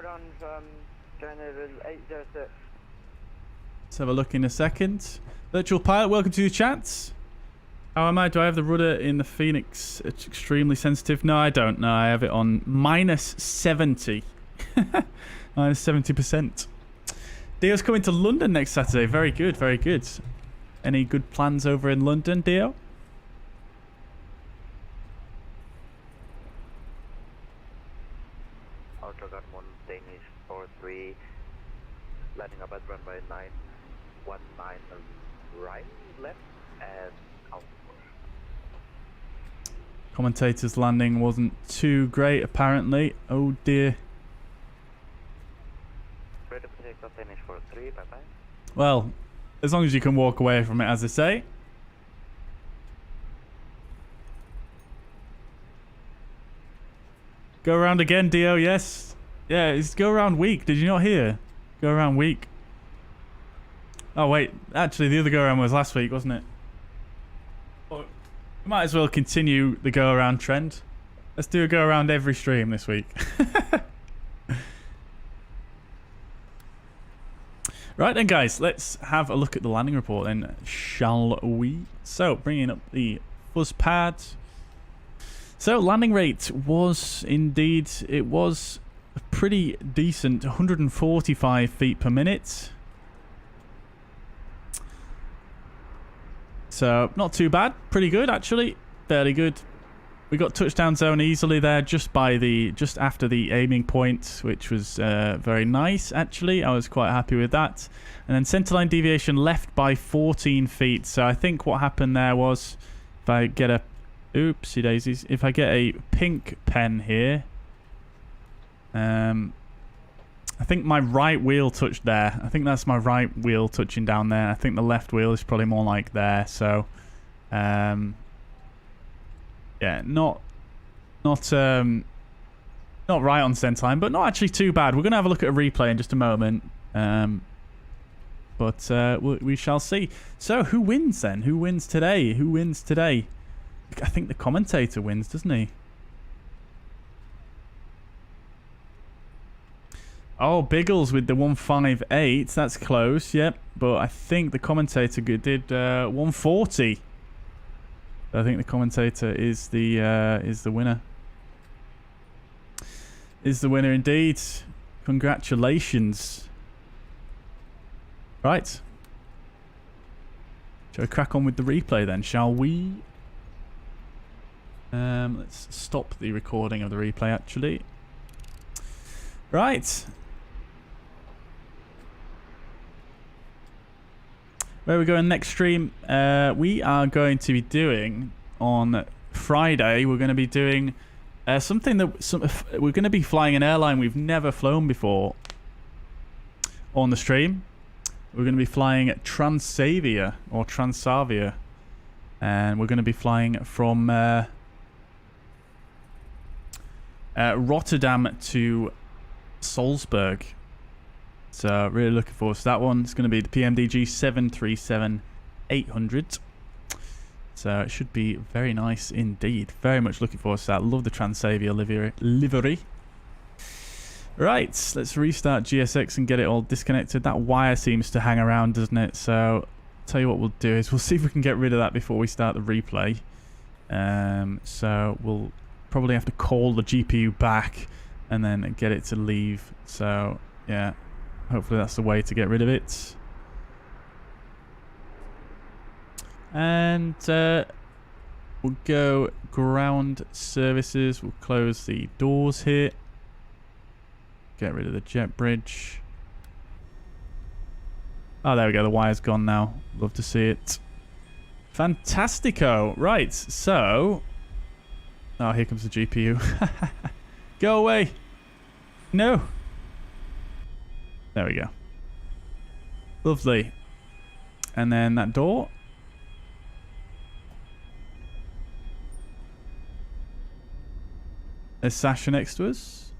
done from Scandinavian 806. Let's have a look in a second. Virtual Pilot, welcome to the chat. How am I? Do I have the rudder in the Fenix? It's extremely sensitive. No, I don't. No, I have it on minus 70. Minus 70%. Dio's coming to London next Saturday. Very good, very good. Any good plans over in London, Dio? Autogun 1 Danish 43, landing up at runway 919 right, left, and out. Commentator's landing wasn't too great, apparently. Oh dear. Ready to take off Danish 43, bye bye. Well, as long as you can walk away from it, as they say. Go around again, Dio, yes. Yeah, it's go around week. Did you not hear? Go around week. Oh, wait. Actually, the other go around was last week, wasn't it? Well, we might as well continue the go around trend. Let's do a go around every stream this week. Right then, guys, let's have a look at the landing report then, shall we? So, bringing up the fuzz pad. So, landing rate was indeed, it was a pretty decent 145 feet per minute. So, not too bad. Pretty good, actually. Fairly good. We got touchdown zone easily there, just after the aiming point, which was very nice, actually. I was quite happy with that. And then centerline deviation left by 14 feet. So I think what happened there was, if I get a... Oopsie daisies. If I get a pink pen here, I think my right wheel touched there. I think that's my right wheel touching down there. I think the left wheel is probably more like there. So, yeah, not right on centerline, but not actually too bad. We're going to have a look at a replay in just a moment. But we shall see. So, who wins then? Who wins today? Who wins today? I think the commentator wins, doesn't he? Oh, Biggles with the 158. That's close, yep. But I think the commentator did 140. I think the commentator is the winner. Is the winner indeed. Congratulations. Right. Shall we crack on with the replay then, shall we? Let's stop the recording of the replay, actually. Right. Where are we going next stream? We are going to be doing, on Friday, we're going to be doing something that... we're going to be flying an airline we've never flown before on the stream. We're going to be flying Transavia, or Transavia. And we're going to be flying from... Rotterdam to Salzburg. So really looking forward to that one. It's going to be the PMDG 737-800. So it should be very nice indeed. Very much looking forward to that. Love the Transavia livery. Right, let's restart GSX and get it all disconnected. That wire seems to hang around, doesn't it? So I'll tell you what we'll do is we'll see if we can get rid of that before we start the replay. So we'll probably have to call the GPU back and then get it to leave. So yeah, hopefully that's the way to get rid of it. And we'll go ground services. We'll close the doors here. Get rid of the jet bridge. Oh, there we go. The wire's gone now. Love to see it. Fantastico. Right, so... Oh, here comes the GPU. Go away. No. There we go. Lovely. And then that door. There's Sasha next to us.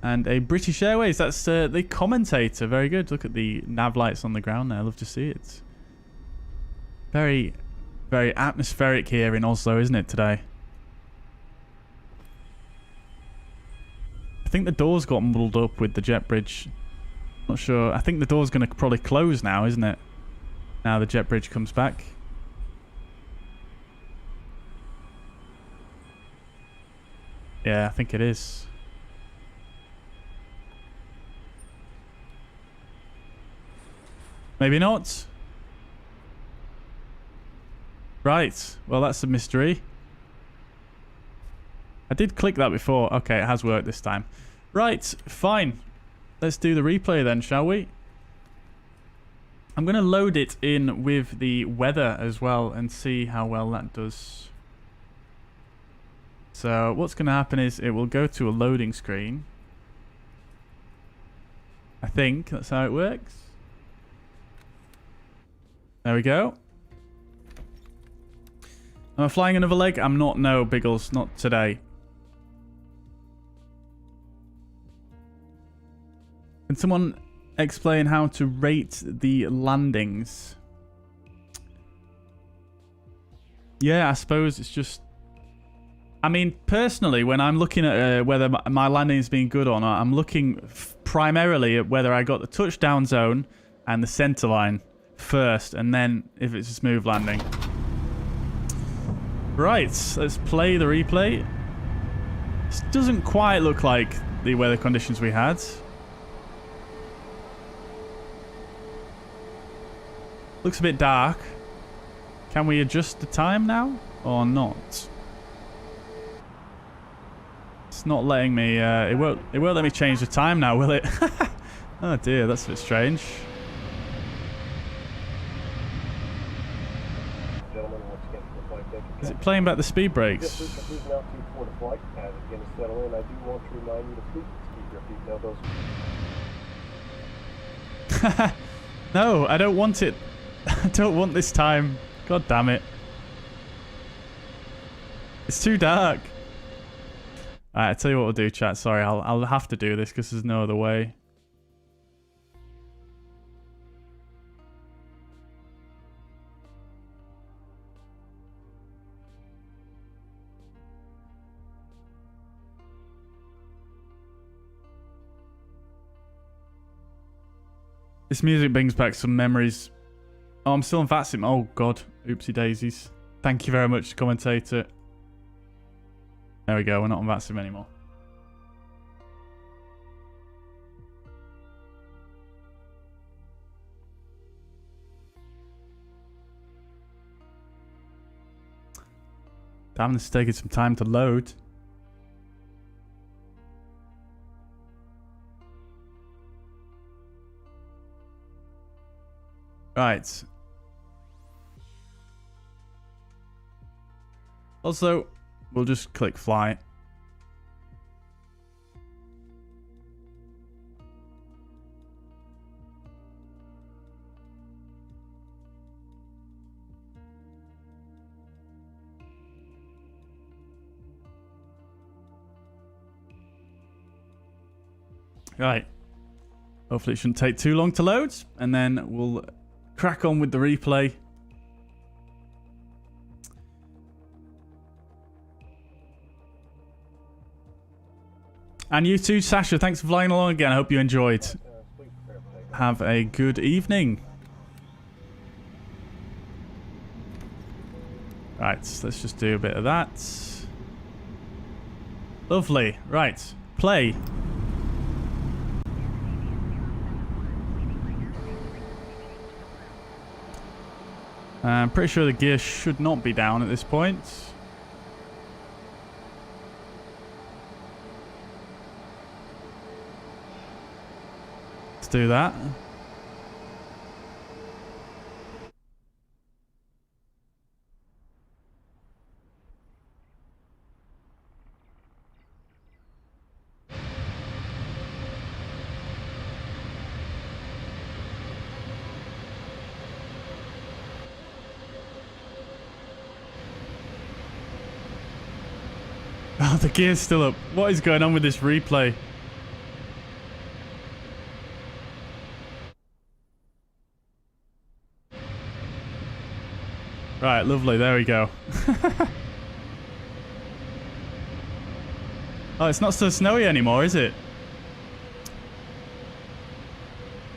And a British Airways. That's the commentator. Very good. Look at the nav lights on the ground there. I love to see it. Very, very atmospheric here in Oslo, isn't it, today? I think the doors got muddled up with the jet bridge. Not sure. I think the door's going to probably close now, isn't it? Now the jet bridge comes back. Yeah, I think it is. Maybe not. Right. Well, that's a mystery. I did click that before. Okay, it has worked this time. Right, fine. Let's do the replay then, shall we? I'm going to load it in with the weather as well and see how well that does. So what's going to happen is it will go to a loading screen. I think that's how it works. There we go. Am I flying another leg? I'm not. No, Biggles. Not today. Can someone explain how to rate the landings? Yeah, I suppose it's just... I mean, personally, when I'm looking at whether my landing is being good or not, I'm looking primarily at whether I got the touchdown zone and the center line first, and then if it's a smooth landing. Right, let's play the replay. This doesn't quite look like the weather conditions we had. Looks a bit dark. Can we adjust the time now or not? It's not letting me. It won't let me change the time now, will it? Oh dear, that's a bit strange. Gentlemen, once again, for the flight deck. Is it playing back the speed brakes? Just losing altitude for the flight. As it begins to settle in, I do want to remind you to please keep your detail those. No, I don't want it. I don't want this time. God damn it. It's too dark. Alright, I'll tell you what we'll do, chat. Sorry, I'll have to do this because there's no other way. This music brings back some memories. Oh, I'm still on VATSIM. Oh, God. Oopsie daisies. Thank you very much, commentator. There we go. We're not on VATSIM anymore. Damn, this is taking some time to load. Right. Also, we'll just click fly. Right. Hopefully it shouldn't take too long to load, and then we'll crack on with the replay. And you too, Sasha. Thanks for flying along again. I hope you enjoyed. Have a good evening. Right, let's just do a bit of that. Lovely. Right, play. I'm pretty sure the gear should not be down at this point. Let's do that. Oh, the gear's still up. What is going on with this replay? Right, lovely. There we go. Oh, it's not so snowy anymore, is it?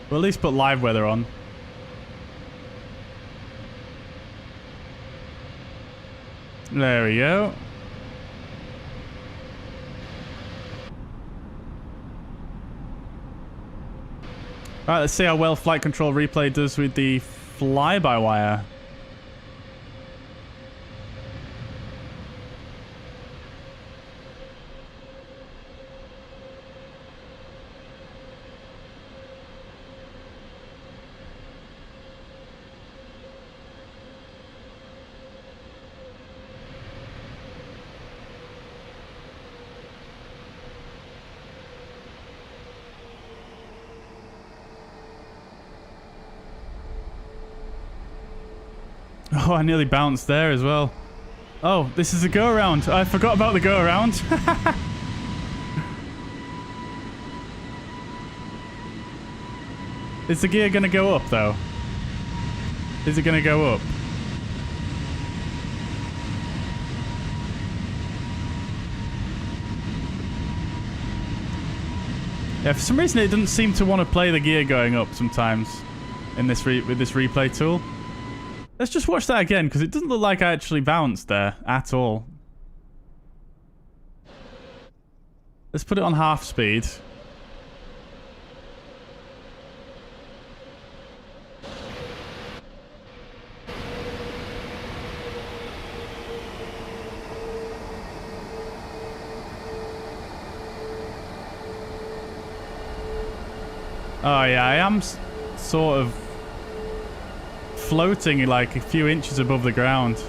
We'll at least put live weather on. There we go. Alright, let's see how well flight control replay does with the fly-by-wire. Oh, I nearly bounced there as well. Oh, this is a go-around. I forgot about the go-around. Is the gear going to go up, though? Is it going to go up? Yeah, for some reason it doesn't seem to want to play the gear going up sometimes in this with this replay tool. Let's just watch that again, because it doesn't look like I actually bounced there at all. Let's put it on half speed. Oh yeah, I am sort of floating like a few inches above the ground.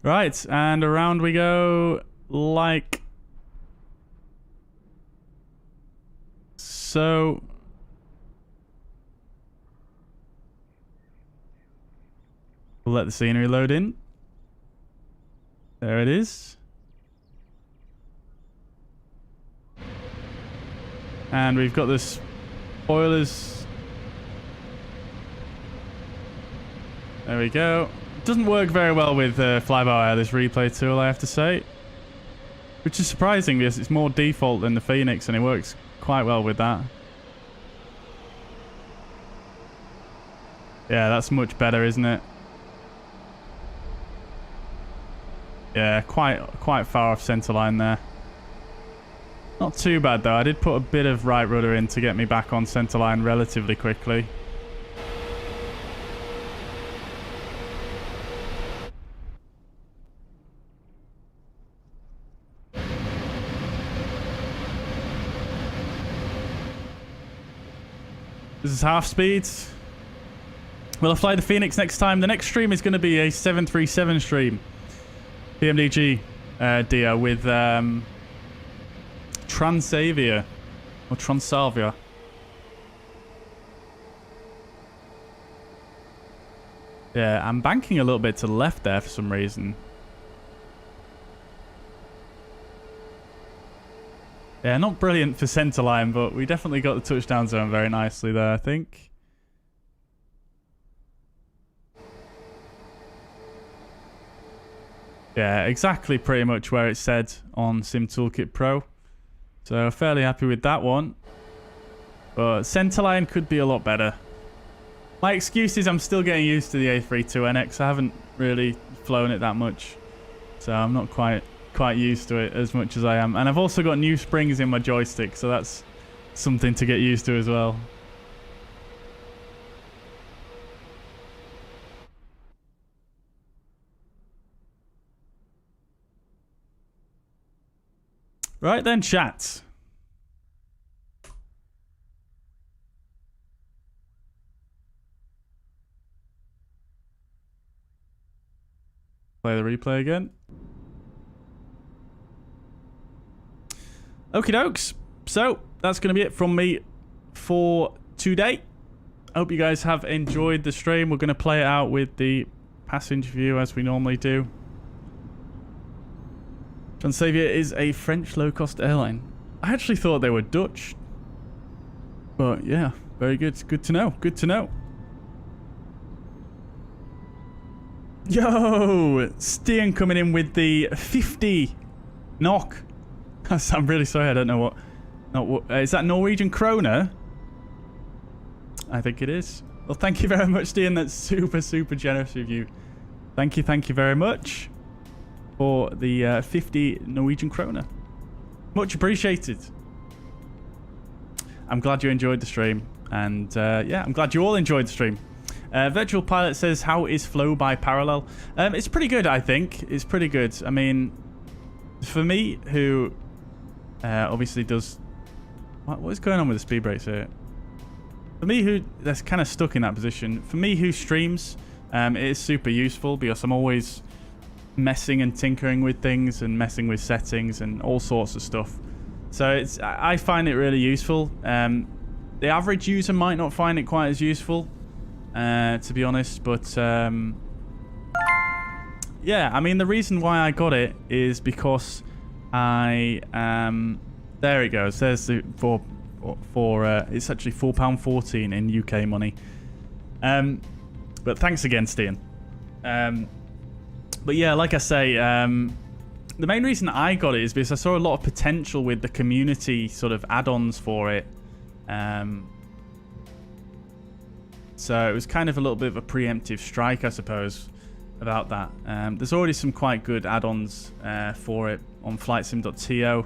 Right, and around we go like so. We'll let the scenery load in. There it is. And we've got the spoilers. There we go. Doesn't work very well with flybywire, this replay tool, I have to say. Which is surprising because it's more default than the Fenix and it works quite well with that. Yeah, that's much better, isn't it? Yeah, quite far off centre line there. Not too bad though. I did put a bit of right rudder in to get me back on centre line relatively quickly. This is half speed. Will I fly the Fenix next time? The next stream is going to be a 737 stream. PMDG deal with Transavia or Transalvia. Yeah, I'm banking a little bit to the left there for some reason. Yeah, not brilliant for centre line, but we definitely got the touchdown zone very nicely there, I think. Yeah, exactly pretty much where it said on SimToolkitPro. So fairly happy with that one. But centre line could be a lot better. My excuse is I'm still getting used to the A32NX. I haven't really flown it that much. So I'm not quite used to it as much as I am. And I've also got new springs in my joystick, so that's something to get used to as well. Right then, chat. Play the replay again. Okie dokes. So, that's going to be it from me for today. I hope you guys have enjoyed the stream. We're going to play it out with the passenger view as we normally do. Transavia is a French low-cost airline. I actually thought they were Dutch. But yeah, very good. Good to know. Good to know. Yo! Stian coming in with the 50 knock. I'm really sorry, I don't know what... is that Norwegian kroner? I think it is. Well, thank you very much, Stian. That's super, super generous of you. Thank you very much. For the 50 Norwegian kroner. Much appreciated. I'm glad you enjoyed the stream. And yeah, I'm glad you all enjoyed the stream. Virtual Pilot says, how is flow by parallel? It's pretty good, I think. It's pretty good. I mean, for me, who obviously does... What is going on with the speed brakes here? For me, who that's kind of stuck in that position. For me, who streams, it is super useful because I'm always... messing and tinkering with things and messing with settings and all sorts of stuff. So I find it really useful. The average user might not find it quite as useful, to be honest. But yeah, I mean, the reason why I got it is because I there it goes. There's the for it's actually £4.14 in UK money. But thanks again, Stian. But yeah, like I say, the main reason I got it is because I saw a lot of potential with the community sort of add-ons for it. So it was kind of a little bit of a preemptive strike, I suppose, about that. There's already some quite good add-ons for it on flightsim.to,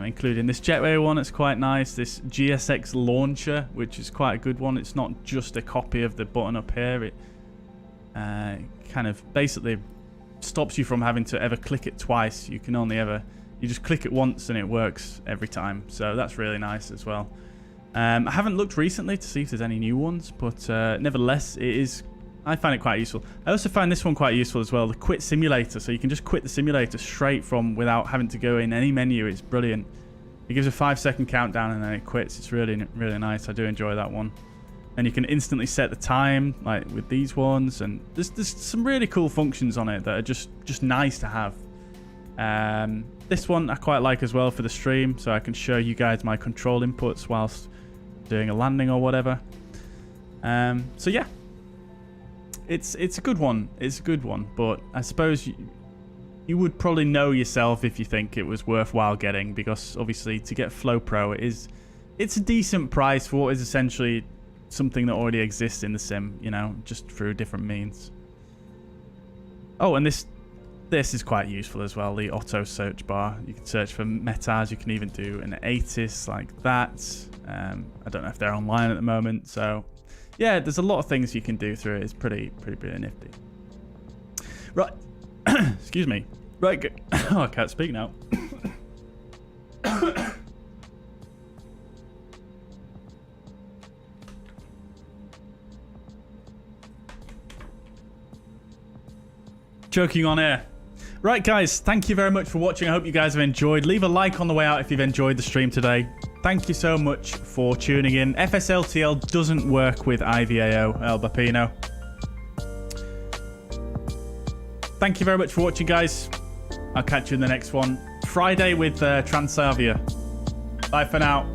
including this Jetway one. It's quite nice. This GSX launcher, which is quite a good one. It's not just a copy of the button up here. It kind of basically stops you from having to ever click it twice. You can only ever, you just click it once and it works every time. So that's really nice as well. I haven't looked recently to see if there's any new ones, but nevertheless, I find it quite useful. I also find this one quite useful as well, the quit simulator. So you can just quit the simulator straight from without having to go in any menu. It's brilliant. It gives a 5-second countdown and then it quits. It's really, really nice. I do enjoy that one. And you can instantly set the time, like with these ones. And there's some really cool functions on it that are just nice to have. This one I quite like as well for the stream, so I can show you guys my control inputs whilst doing a landing or whatever. So yeah, it's a good one. It's a good one, but I suppose you would probably know yourself if you think it was worthwhile getting, because obviously to get Flow Pro, it's a decent price for what is essentially something that already exists in the sim, you know, just through different means. Oh, and this is quite useful as well, the auto search bar. You can search for metas. You can even do an ATIS like that. I don't know if they're online at the moment, so yeah, there's a lot of things you can do through it. It's pretty nifty. Right. Excuse me. Right. Oh, I can't speak now. Joking on air. Right, guys, thank you very much for watching. I hope you guys have enjoyed. Leave a like on the way out if you've enjoyed the stream today. Thank you so much for tuning in. FSLTL doesn't work with IVAO, El Bapino. Thank you very much for watching, guys. I'll catch you in the next one. Friday with Transavia. Bye for now.